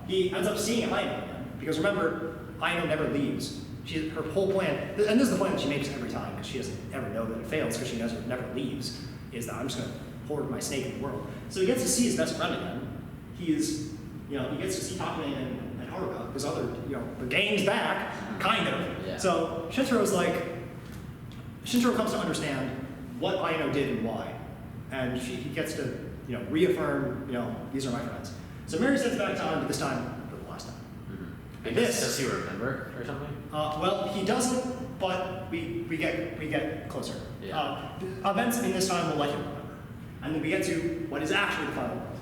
S1: he ends up seeing Aino again because remember, Aino never leaves. Her whole plan, and this is the plan that she makes every time because she doesn't ever know that it fails because she never leaves. Is that I'm just going to hoard my snake in the world. So he gets to see his best friend again. He gets to see Takane and Haruka, his other, the gang's back, kind of.
S2: Yeah.
S1: So Shintaro comes to understand what Aino did and why, and he gets to, reaffirm, these are my friends. So Mary sends back time, but this time for the last time.
S2: Mm-hmm.
S1: And
S2: Does he remember or something?
S1: Well, he doesn't, but we get closer.
S2: Yeah.
S1: Events in this time will let him remember. And then we get to what is actually the final world,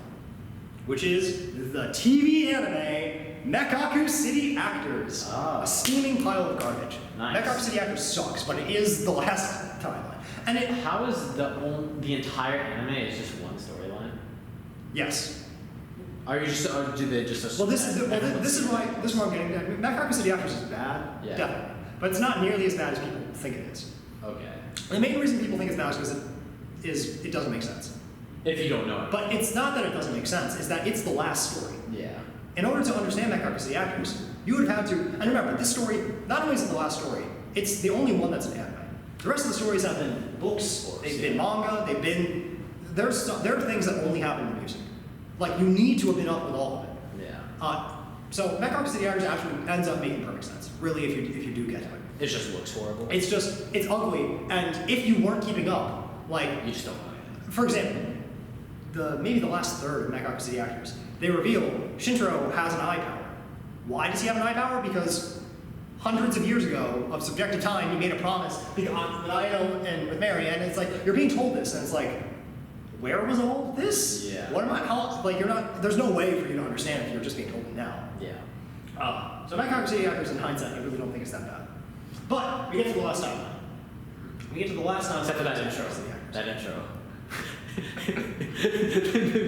S1: which is the TV anime Mekaku City Actors.
S2: Ah.
S1: A steaming pile of garbage.
S2: Nice.
S1: Mekaku City Actors sucks, but it is the last timeline. And
S2: How is the entire anime is just one storyline?
S1: Yes.
S2: Are you just or do they just
S1: Well, this is why I'm getting to. Mekaku City Actors is bad,
S2: Yeah.
S1: definitely, but it's not nearly as bad as people think it is.
S2: Okay.
S1: The main reason people think it's bad is because it doesn't make sense.
S2: If you don't know it.
S1: But it's not that it doesn't make sense, it's that it's the last story.
S2: Yeah.
S1: In order to understand Mekaku City Actors, you would have to, and remember, this story, not only is it the last story, it's the only one that's an anime. The rest of the stories have been books, they've been manga, there are things that only happen in music. Like, you need to have been up with all of it.
S2: Yeah.
S1: So Mekaku City Actors actually ends up making perfect sense, really, if you do get to it.
S2: It just looks horrible.
S1: It's ugly, and if you weren't keeping up,
S2: You just don't know it.
S1: for example, maybe the last third of Mekaku City Actors, they reveal Shintaro has an eye power. Why does he have an eye power? Because hundreds of years ago, of subjective time, he made a promise with Aino and with Mary, and it's like, you're being told this, and it's like, where was all of this?
S2: Yeah.
S1: What am I, how, like, you're not, there's no way for you to understand if you're just being told it now.
S2: Yeah.
S1: So Mekaku City Actors in hindsight, I really don't think it's that bad. But, we get to the last time. We get to the last time.
S2: Except for that intro. That intro.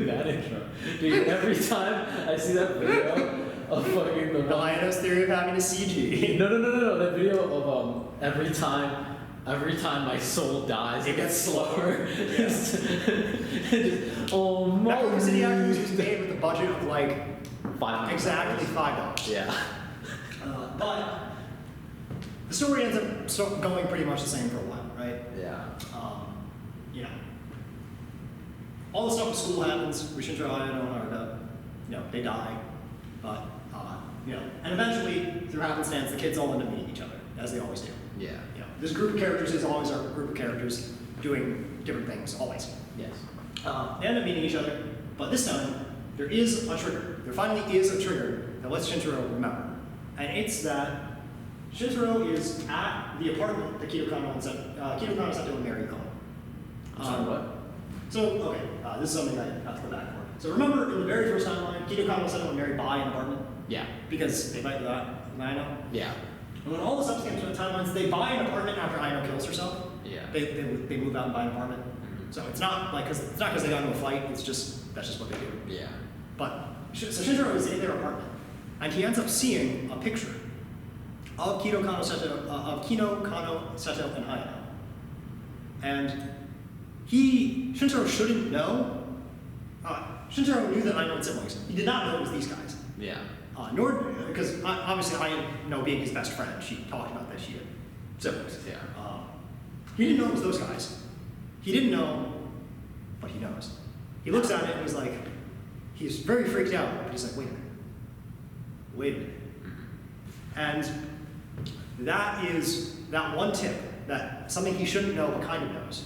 S2: That intro. Dude, every time I see that video of fucking
S1: The Lioness theory of having a CG.
S2: No. That video of every time my soul dies, it gets slower. Oh my.
S1: Mekaku City Actors was made with a budget of like
S2: $500.
S1: exactly $5.
S2: Yeah.
S1: But the story ends up going pretty much the same for a while, right?
S2: Yeah.
S1: You know, all the stuff at school happens. Shintaro, Ayano, and Haruka, you know, they die. But, you know, and eventually, through happenstance, the kids all end up meeting each other, as they always do.
S2: Yeah.
S1: You know, this group of characters is always our group of characters doing different things, always.
S2: Yes.
S1: They end up meeting each other, but this time, there is a trigger. There finally is a trigger that lets Shintaro remember. And it's that Shintaro is at the apartment that Kido Kano and Seto and Mary own.
S2: Sorry, what?
S1: So, okay, this is something I have to go back for. So remember in the very first timeline, Kido Kano, Seto, and Mary buy an apartment?
S2: Yeah.
S1: Because they fight with Aino?
S2: Yeah.
S1: And when all the subsequent timelines, they buy an apartment after Aino kills herself.
S2: Yeah.
S1: They move out and buy an apartment.
S2: Mhm.
S1: So it's not like, it's not because they got into a fight, it's just, that's just what they do.
S2: Yeah.
S1: But, so Shintaro is in their apartment, and he ends up seeing a picture of Kido Kano, Seto, and Hayano. And Shintaro shouldn't know. Shintaro knew that Aino had siblings. He did not know it was these guys.
S2: Yeah.
S1: Nor, because obviously Aino, being his best friend, she talked about that she had siblings.
S2: Yeah.
S1: He didn't know it was those guys. He didn't know, but he knows. He looks at it and he's like, he's very freaked out, but he's like, wait a minute. Wait a minute. And that is that one tip, that something he shouldn't know but kind of knows,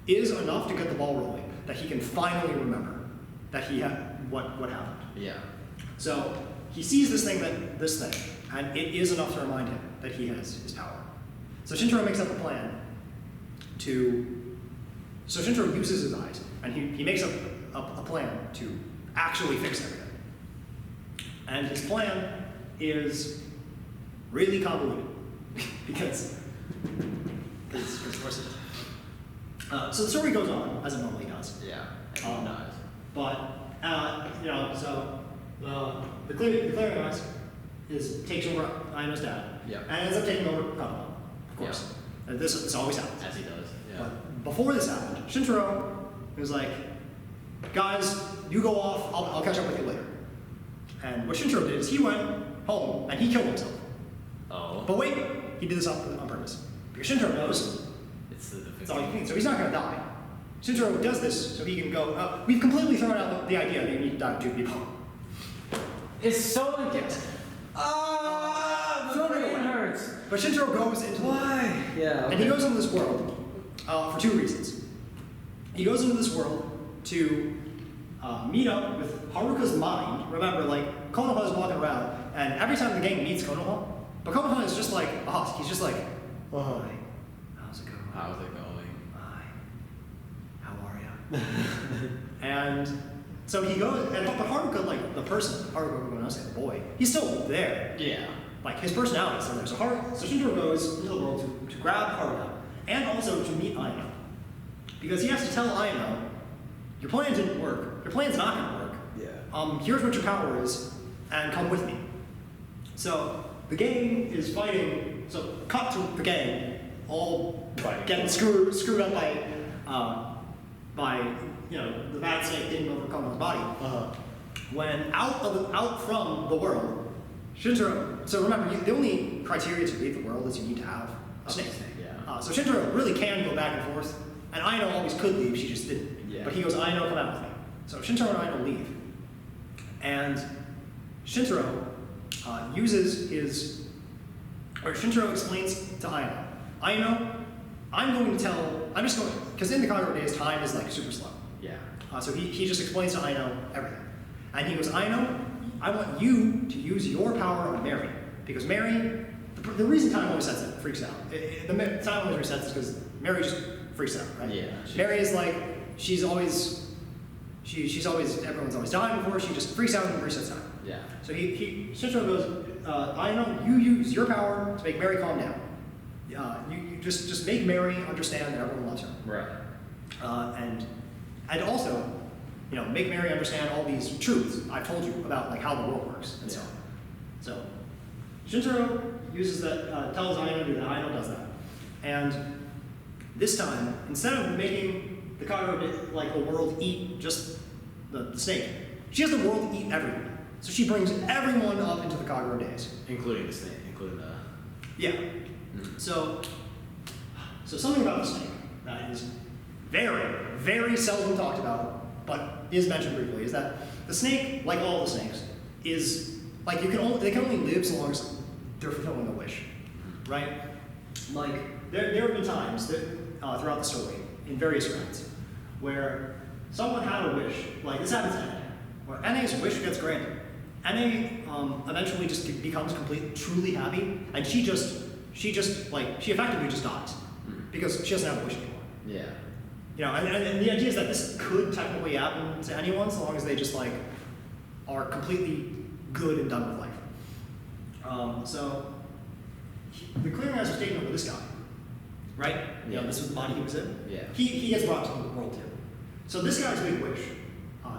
S1: is enough to get the ball rolling, that he can finally remember that he had what happened.
S2: Yeah.
S1: So he sees this thing, and it is enough to remind him that he has his power. So Shintaro makes up a plan so Shintaro uses his eyes, and he makes up a plan to actually fix everything. And his plan is really convoluted, because of course it is. So the story goes on, as it normally does.
S2: Yeah. Everyone dies.
S1: But, you know, so the clearinghouse takes over Aino's dad,
S2: Yeah.
S1: and ends up taking over Konoha, of course. And this always happens.
S2: As he does. Yeah.
S1: But before this happened, Shintaro was like, guys, you go off, I'll catch up with you later. And what Shintaro did is he went home and he killed himself.
S2: Oh.
S1: But wait, he did this on purpose. Because Shintaro knows
S2: It's the defense.
S1: it's all you need, so he's not going to die. Shintaro does this so he can go, we've completely thrown out the idea that you need to die with two people.
S2: It's so against.
S1: Throw it away.
S2: Hurts.
S1: But Shintaro goes into
S2: Why? Yeah.
S1: And he goes into this world for two reasons. He goes into this world to meet up with Haruka's mind. Remember, like, Konoha is walking around, and every time the gang meets Konoha, but Konoha is just like, he's just like, oh, hi, how's it going?
S2: How's it going?
S1: Hi, how are ya? And so he goes, but Haruka, like, the person, Haruka, when I say the boy, he's still there.
S2: Yeah.
S1: Like, his personality is still there. So Shintaro goes into the world to grab Haruka, and also to meet Aino. Because he has to tell Aino, your plan didn't work. Your plan's not going to work.
S2: Yeah.
S1: Here's what your power is, and come with me. So the gang is fighting. So cut to the gang, all getting screwed up by the bad snake getting over Konoha's body. When out from the world, Shintaro. So remember, the only criteria to leave the world is you need to have a snake.
S2: Yeah.
S1: So Shintaro really can go back and forth, and Aino always could leave, she just didn't.
S2: Yeah.
S1: But he goes, Aino, come out with me. So Shintaro and Aino leave. And Shintaro Shintaro explains to Aino, I'm just going, because in the Kagero days, time is like super slow.
S2: Yeah.
S1: So he just explains to Aino everything. And he goes, Aino, I want you to use your power on Mary. Because Mary, the reason time always resets it, freaks out. The time always resets is because Mary just freaks out, right?
S2: Yeah.
S1: Mary is like, she's always, everyone's always dying before her, she just freaks out and resets time.
S2: Yeah.
S1: So Shintaro goes, Aino, you use your power to make Mary calm down. You just make Mary understand that everyone loves her.
S2: Right.
S1: And also, make Mary understand all these truths I've told you about, like how the world works and so on. So Shintaro uses that, tells Aino to do that. Aino does that, and this time, instead of making the Kagero, like the world eat just the snake, she has the world eat everyone. So she brings everyone up into the Kagero days,
S2: Including the snake, including the.
S1: yeah. So something about the snake that is very, very seldom talked about, but is mentioned briefly, is that the snake, like all the snakes, is like they can only live so long as they're fulfilling a wish, right? Like there have been times that throughout the story, in various grants, where someone had a wish, like this happens to Ene, where Ene's wish gets granted. Ene eventually just becomes truly happy, and she effectively just dies because she doesn't have a wish anymore.
S2: Yeah.
S1: And the idea is that this could technically happen to anyone so long as they just like are completely good and done with life. So the clearinghouse was taken over this guy, right?
S2: Yeah.
S1: This was the body he was in.
S2: Yeah.
S1: He gets brought to the world too. So this guy's big wish,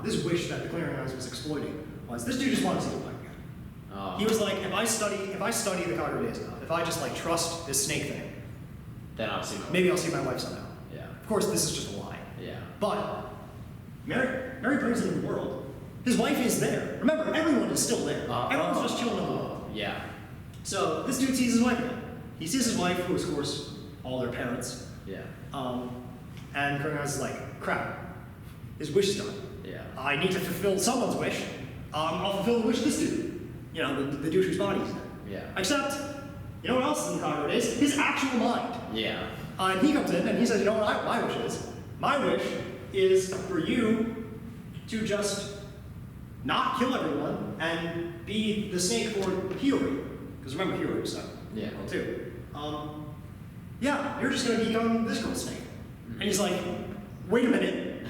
S1: this wish that the clearinghouse was exploiting, was this dude just wanted to see the light again.
S2: Oh.
S1: He was like, if I study the Kagero days enough, if I just like trust this snake thing,
S2: Then I'll see.
S1: maybe I'll see my wife somehow.
S2: Yeah.
S1: Of course, this is just a lie.
S2: Yeah.
S1: But Mary brings him into the world. His wife is there. Remember, everyone is still there. Everyone's just chilling in the world.
S2: Yeah.
S1: So this dude sees his wife again. He sees his wife, who is, of course, all their parents.
S2: Yeah.
S1: And Kurgan's is like, crap, his wish is done.
S2: Yeah.
S1: I need to fulfill someone's wish. I'll fulfill the wish of this dude. The dude whose body is there.
S2: Yeah.
S1: Except, you know what else is in the Kagero days? His actual mind.
S2: Yeah.
S1: And he comes in and he says, you know what my wish is? My wish is for you to just not kill everyone and be the snake for Hiyori. Because remember, Hiyori was
S2: Yeah.
S1: well too. Yeah, you're just going to become this girl's snake. And he's like, wait a minute.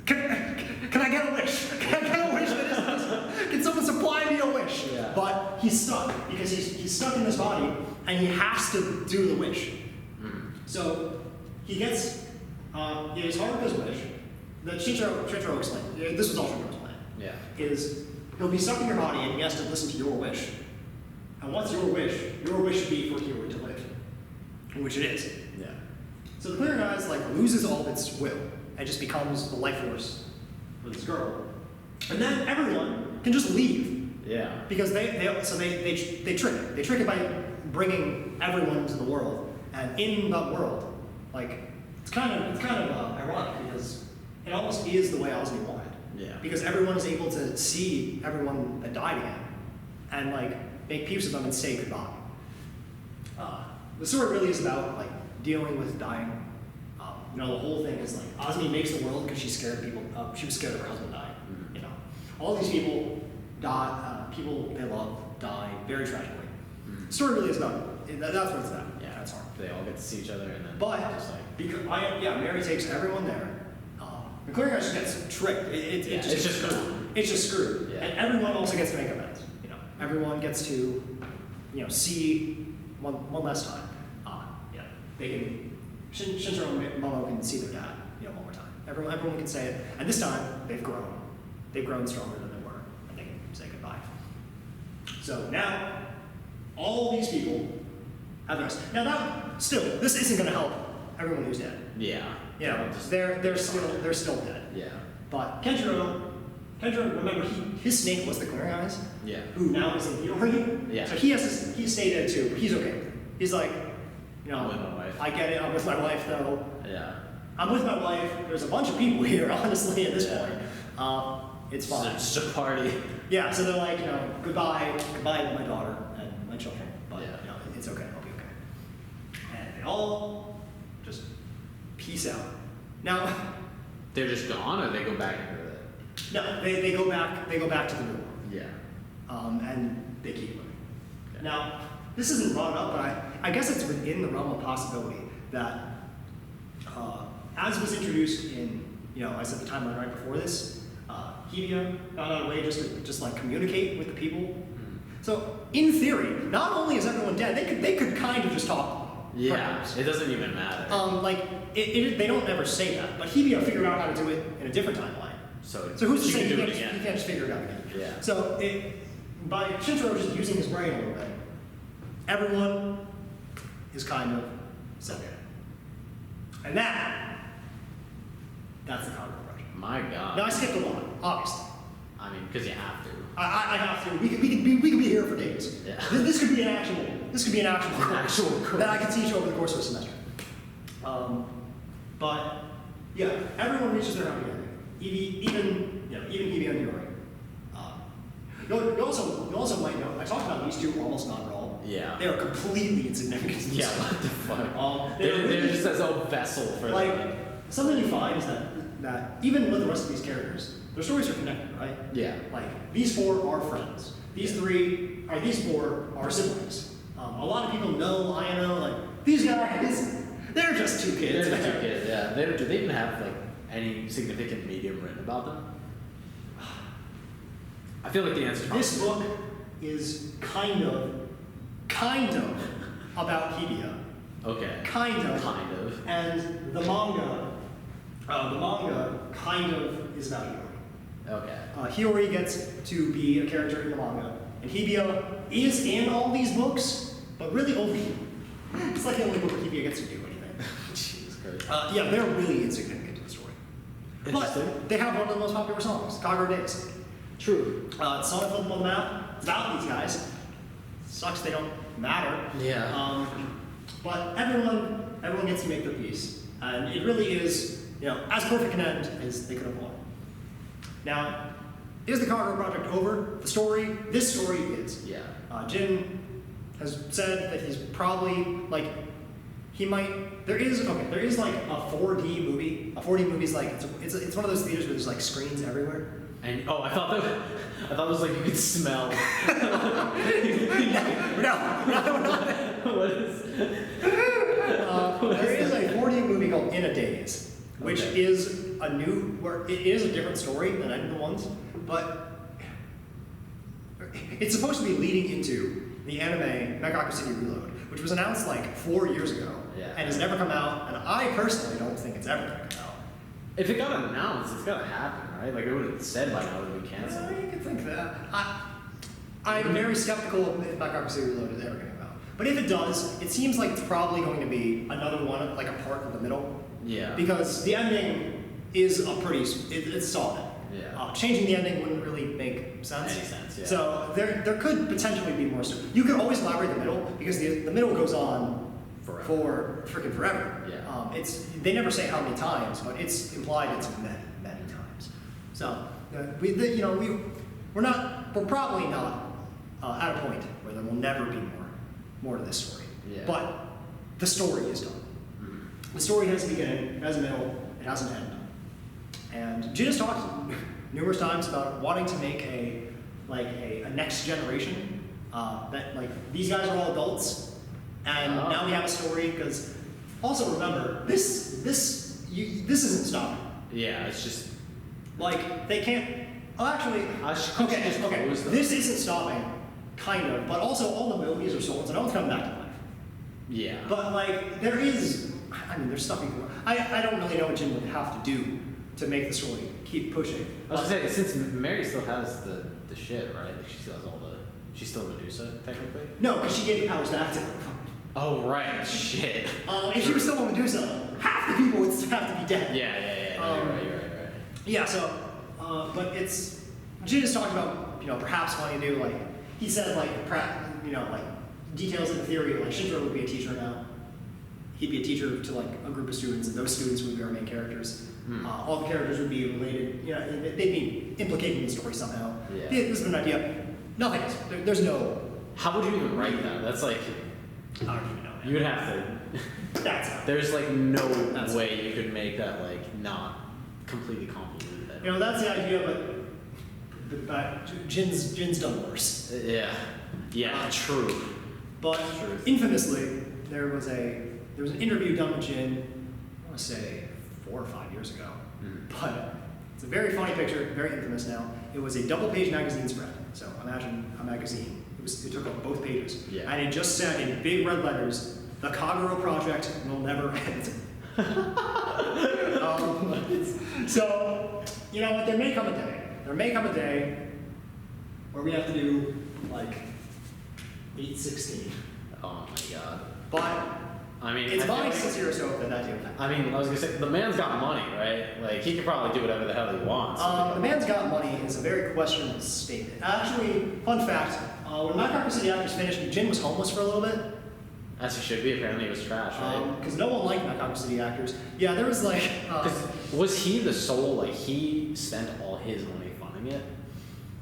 S1: Can I get a wish? Can I get a wish? Can someone supply me a wish?
S2: Yeah.
S1: But he's stuck because he's stuck in this body and he has to do the wish. So he gets, his heart of his wish, that Shintaro explained, this was all Shintaro's plan,
S2: Yeah.
S1: is he'll be stuck in your body and he has to listen to your wish. And what's your wish? Your wish should be for Hiyori to live, which it is.
S2: Yeah.
S1: So the clearinghouse loses all of its will and just becomes the life force for this girl. And then everyone can just leave
S2: Yeah.
S1: because they trick it. They trick it by bringing everyone into the world. And in that world, it's kind of ironic because it almost is the way Osmi wanted.
S2: Yeah.
S1: Because everyone is able to see everyone that died again, and make peace with them and say goodbye. The story really is about dealing with dying. The whole thing is Osmi makes the world because she's scared of people. She was scared of her husband dying. All these people die. People they love die very tragically. The story really is about it. That's what it's about.
S2: Yeah.
S1: That's hard.
S2: They all get to see each other and then.
S1: But
S2: just
S1: because Mary takes everyone there. The clearinghouse just gets tricked. It's just screwed. It's just screwed.
S2: Yeah.
S1: And everyone also gets to make amends. Everyone gets to see one last time. They can Shintaro and Momo can see their dad one more time. Everyone can say it. And this time they've grown. They've grown stronger than they were, and they can say goodbye. So now all these people have the rest. Now this isn't going to help everyone who's dead.
S2: Yeah.
S1: They're still dead.
S2: Yeah.
S1: But Kenjiro, remember his snake was the clearinghouse.
S2: Yeah.
S1: Who now is in Hiyori.
S2: Yeah.
S1: So he stayed dead too, but he's okay with it. He's like,
S2: I'm with my wife.
S1: I get it. I'm with my wife though.
S2: Yeah.
S1: I'm with my wife. There's a bunch of people here, honestly, at this point. It's fine.
S2: It's just a party.
S1: Yeah. So they're like, goodbye to my daughter and my children. But it's okay. I'll be okay. And they all just peace out. Now,
S2: They're just gone, or they go back into it?
S1: No, they go back to the real world.
S2: Yeah.
S1: And they keep living.
S2: Okay.
S1: Now, this isn't brought up, but I guess it's within the realm of possibility that as was introduced in, I said the timeline right before this, Hevia found out a way just like communicate with the people.
S2: Mm-hmm.
S1: So in theory, not only is everyone dead, they could kind of just talk.
S2: Yeah,
S1: perhaps.
S2: it doesn't even matter.
S1: They don't ever say that, but Hevia figured out how to do it in a different timeline.
S2: So
S1: who's to
S2: you
S1: say
S2: can
S1: he
S2: do
S1: can't,
S2: it again?
S1: he can't just figure it out again?
S2: Yeah.
S1: So by Shintaro just using his brain a little bit, everyone is kind of separated. And that's the Kagero project.
S2: My God.
S1: Now I skipped a lot, obviously.
S2: I mean, because you have to.
S1: I have to. We could be here for days.
S2: Yeah.
S1: This could be an actual course
S2: Actual course.
S1: that I could teach over the course of a semester. But yeah, everyone reaches their happy ending. Even Hevia and Yuri. You also might know, I talked about these two almost not at all.
S2: Yeah.
S1: They are completely insignificant.
S2: Yeah, what the fuck?
S1: They're
S2: They're just as a vessel for
S1: something you find is that even with the rest of these characters, their stories are connected, right?
S2: Yeah.
S1: Like these four are friends. These four are siblings. A lot of people know, I know, like these guys, they're just two kids.
S2: They're just two kids, yeah. Do they even have like any significant medium written about them? I feel like the answer is
S1: This book is kind of about Hevia.
S2: Okay.
S1: Kind of.
S2: Kind of.
S1: And the manga kind of is about Hiyori.
S2: Okay.
S1: Hiyori gets to be a character in the manga, and Hevia is in all these books, but really only, it's like the only book where Hevia gets to do anything.
S2: Jesus Christ.
S1: Yeah, they're really insignificant to the story.
S2: Interesting.
S1: But they have one of the most popular songs, Kagero Days.
S2: True.
S1: It's not a flip on the map. It's about these guys. Sucks they don't matter.
S2: Yeah.
S1: But everyone gets to make their piece, and it really is, as perfect an end as they could have wanted. Now, is the Kagero project over? This story is.
S2: Yeah.
S1: Jin has said that he's probably there is like a 4D movie. A 4D movie is like it's one of those theaters where there's like screens everywhere.
S2: And I thought it was like you could smell.
S1: No.
S2: What is?
S1: There is a 4D movie called In a Daze, which
S2: Okay.
S1: is it is a different story than any of the ones, but it's supposed to be leading into the anime Megaku City Reload, which was announced like 4 years ago,
S2: Yeah.
S1: and has never come out, and I personally don't think it's ever going to come out.
S2: If it got announced, it's gotta happen, right? Like it would have said by now it would be canceled.
S1: You could think that. I'm very skeptical if Megaku City Reload is ever going to come out. But if it does, it seems like it's probably going to be another one, like a part of the middle.
S2: Yeah.
S1: Because the ending is it's solid.
S2: Yeah.
S1: Changing the ending wouldn't really make sense.
S2: Any sense, yeah.
S1: So there could potentially be more story. You could always elaborate the middle, because the middle goes on
S2: Forever.
S1: for freaking forever.
S2: Yeah.
S1: They never say how many times, but it's implied it's many times. So we're probably not at a point where there will never be more to this story.
S2: Yeah.
S1: But the story is done.
S2: Mhm.
S1: The story has a beginning, it has a middle, it has an end. And Jin has talked numerous times about wanting to make a next generation. That these guys are all adults, and now we have a story. Because also remember, this isn't stopping.
S2: Yeah, it's just.
S1: They can't. Oh, actually, okay. This isn't stopping, kind of. But also, all the movies are sold, so no one's coming back to life.
S2: Yeah.
S1: But there is. There's stuff you can. I don't really know what Jin would have to do to make the story keep pushing.
S2: I was gonna say, since Mary still has the shit, right? Like she still has she's still Medusa, technically?
S1: No, because she gave the powers back to her.
S2: Oh, right, shit.
S1: If she was still a Medusa, half the people would still have to be dead.
S2: Yeah. No, you're right.
S1: Yeah, so, but Jin has talked about, perhaps wanting to do, he said, details of the theory, Shintaro would be a teacher now. He'd be a teacher to, a group of students, and those students would be our main characters. All the characters would be related, they'd be implicated in the story somehow.
S2: Yeah.
S1: This is an idea. Nothing else. There's no.
S2: How would you even write that? That's
S1: I don't even know. Man.
S2: you would have to.
S1: That's how.
S2: There's no way you could make that not completely convoluted.
S1: You know, that's the idea, but Jin's done worse.
S2: Yeah. Yeah. True.
S1: But
S2: True.
S1: infamously, there was an interview done with Jin, I want to say 4 or 5 years ago. But it's a very funny picture, very infamous now. It was a double-page magazine spread. So imagine a magazine. It took up both pages.
S2: Yeah.
S1: And it just said in big red letters, "The KAGEROU project will never end." So, you know what, there may come a day where we have to do like 816.
S2: Oh my god.
S1: But
S2: I mean,
S1: it's
S2: I feel
S1: my
S2: like-
S1: sincere hope that day will happen.
S2: I mean, I was gonna say, the man's got money, right? Like, he could probably do whatever the hell he wants.
S1: The man's got money is a very questionable statement. Actually, fun fact, when My Copper City Actors finished, Jin was homeless for a little bit.
S2: As he should be, apparently it was trash, right?
S1: Because no one liked My Copper City Actors. Yeah, there was like...
S2: 'Cause was he the sole, like, he spent all his money funding it?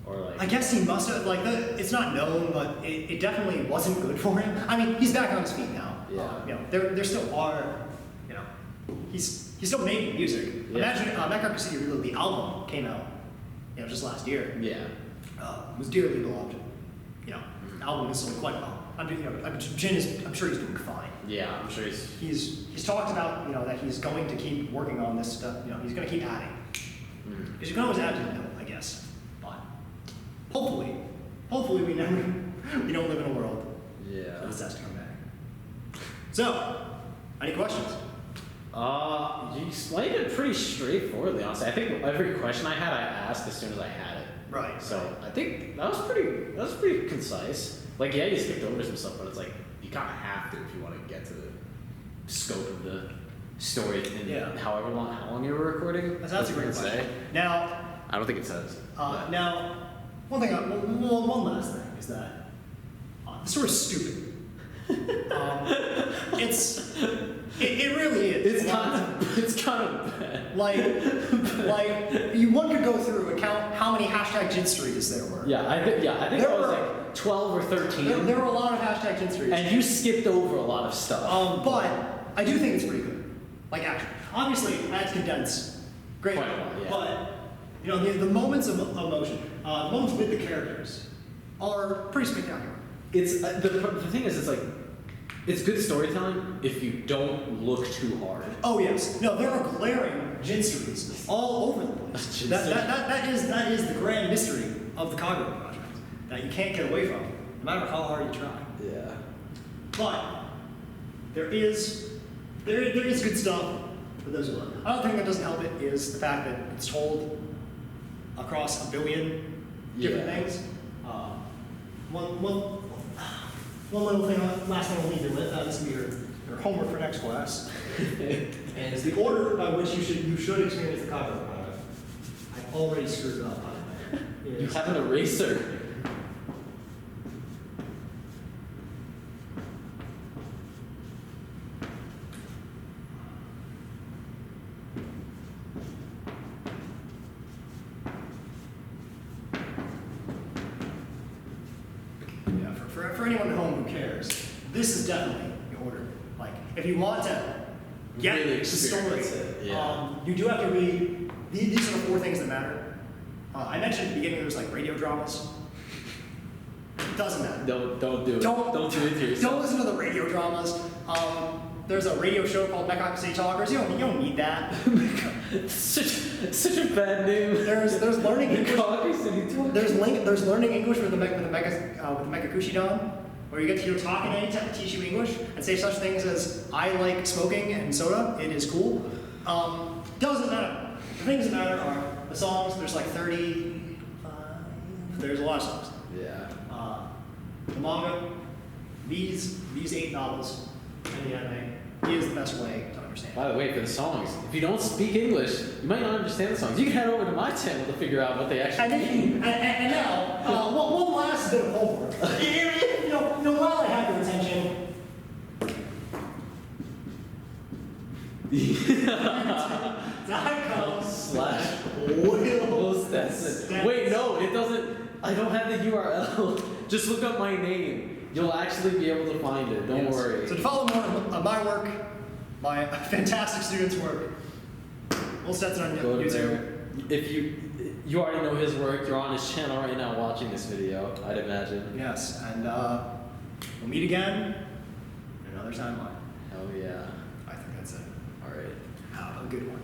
S2: Or like...
S1: I guess he must have, like, it's not known, but it definitely wasn't good for him. I mean, he's back on his feet now.
S2: Yeah.
S1: You know, there still are, you know, he's still making music.
S2: Yeah.
S1: Imagine My Copper City Reload, the album came out, you know, just last year.
S2: Yeah.
S1: It was dearly beloved. You know, the album is sold quite well. I'm sure he's doing fine.
S2: Yeah, I'm sure he's...
S1: He's talked about, you know, that he's going to keep working on this stuff. You know, he's going to keep adding. Because you can always add to the note, I guess. But hopefully we don't live in a world
S2: Yeah.
S1: that this has to come back. So, any questions?
S2: You explained it pretty straightforwardly, honestly. I think every question I had, I asked as soon as I had it.
S1: Right.
S2: So I think that was pretty concise. Like, yeah, you skipped over some stuff, but it's like you kind of have to if you want to get to the scope of the story in how long you were recording.
S1: That's a great
S2: Does it
S1: question.
S2: say?
S1: Now,
S2: I don't think it says. But-
S1: now, one last thing is that the story's stupid. It really is.
S2: It's kind of bad.
S1: One could go through and count how many hashtag Jin streaks there were.
S2: Yeah, I think
S1: There
S2: it was
S1: were-
S2: like 12 or 13.
S1: There were a lot of hashtag Jin streaks.
S2: And you skipped over a lot of stuff.
S1: But I do think it's pretty good. Like, actually, obviously, I had to condense. Great.
S2: Quite a lot, yeah.
S1: But, you know, the moments of emotion, the moments with the characters are pretty spectacular.
S2: It's the thing is, it's like it's good storytelling if you don't look too hard.
S1: Oh yes, no, there are glaring Jin streaks all over the place.
S2: Jin
S1: that is the grand mystery of the KAGEROU project that you can't get away from, no matter how hard you try.
S2: Yeah.
S1: But there is good stuff for those who love it. Another thing that doesn't help it is the fact that it's told across a billion different things. One little thing, last thing I'll leave you with, this will be your homework for next class, and is the order by which you should experience the KAGEROU project. I've already screwed it up.
S2: You have an eraser.
S1: Yeah, for anyone at home who cares, this is definitely the order. Like, if you want to get
S2: Really
S1: the story,
S2: experience it, yeah.
S1: you do have to read. These are the 4 things that matter. I mentioned at the beginning there's like radio dramas. It doesn't matter.
S2: Don't do it. Don't do it to yourself.
S1: Don't listen to the radio dramas. There's a radio show called Mecca City Talkers. You don't need that.
S2: such a bad name.
S1: There's learning English.
S2: There's
S1: There's learning English with the Mecca Kushidan, where you get to talk and teach you English and say such things as "I like smoking and soda. It is cool." Doesn't matter. The things that matter are the songs. There's like 35. There's a lot of songs.
S2: Yeah.
S1: The manga, these 8 novels, and the anime is the best way to understand.
S2: By the way, for the songs, if you don't speak English, you might not understand the songs. You can head over to my channel to figure out what they actually mean.
S1: And now, one last bit of homework. While I have your attention, that comes
S2: Slash.
S1: Will
S2: Stetson. Wait, no, it doesn't. I don't have the URL. Just look up my name. You'll actually be able to find it. Don't worry.
S1: So to follow more of my work, my fantastic students' work, Will Stetson on
S2: Go to
S1: YouTube.
S2: there. If you already know his work, you're on his channel right now watching this video, I'd imagine.
S1: Yes, and we'll meet again in another timeline.
S2: Hell yeah.
S1: I think that's it.
S2: All right.
S1: Have a good one.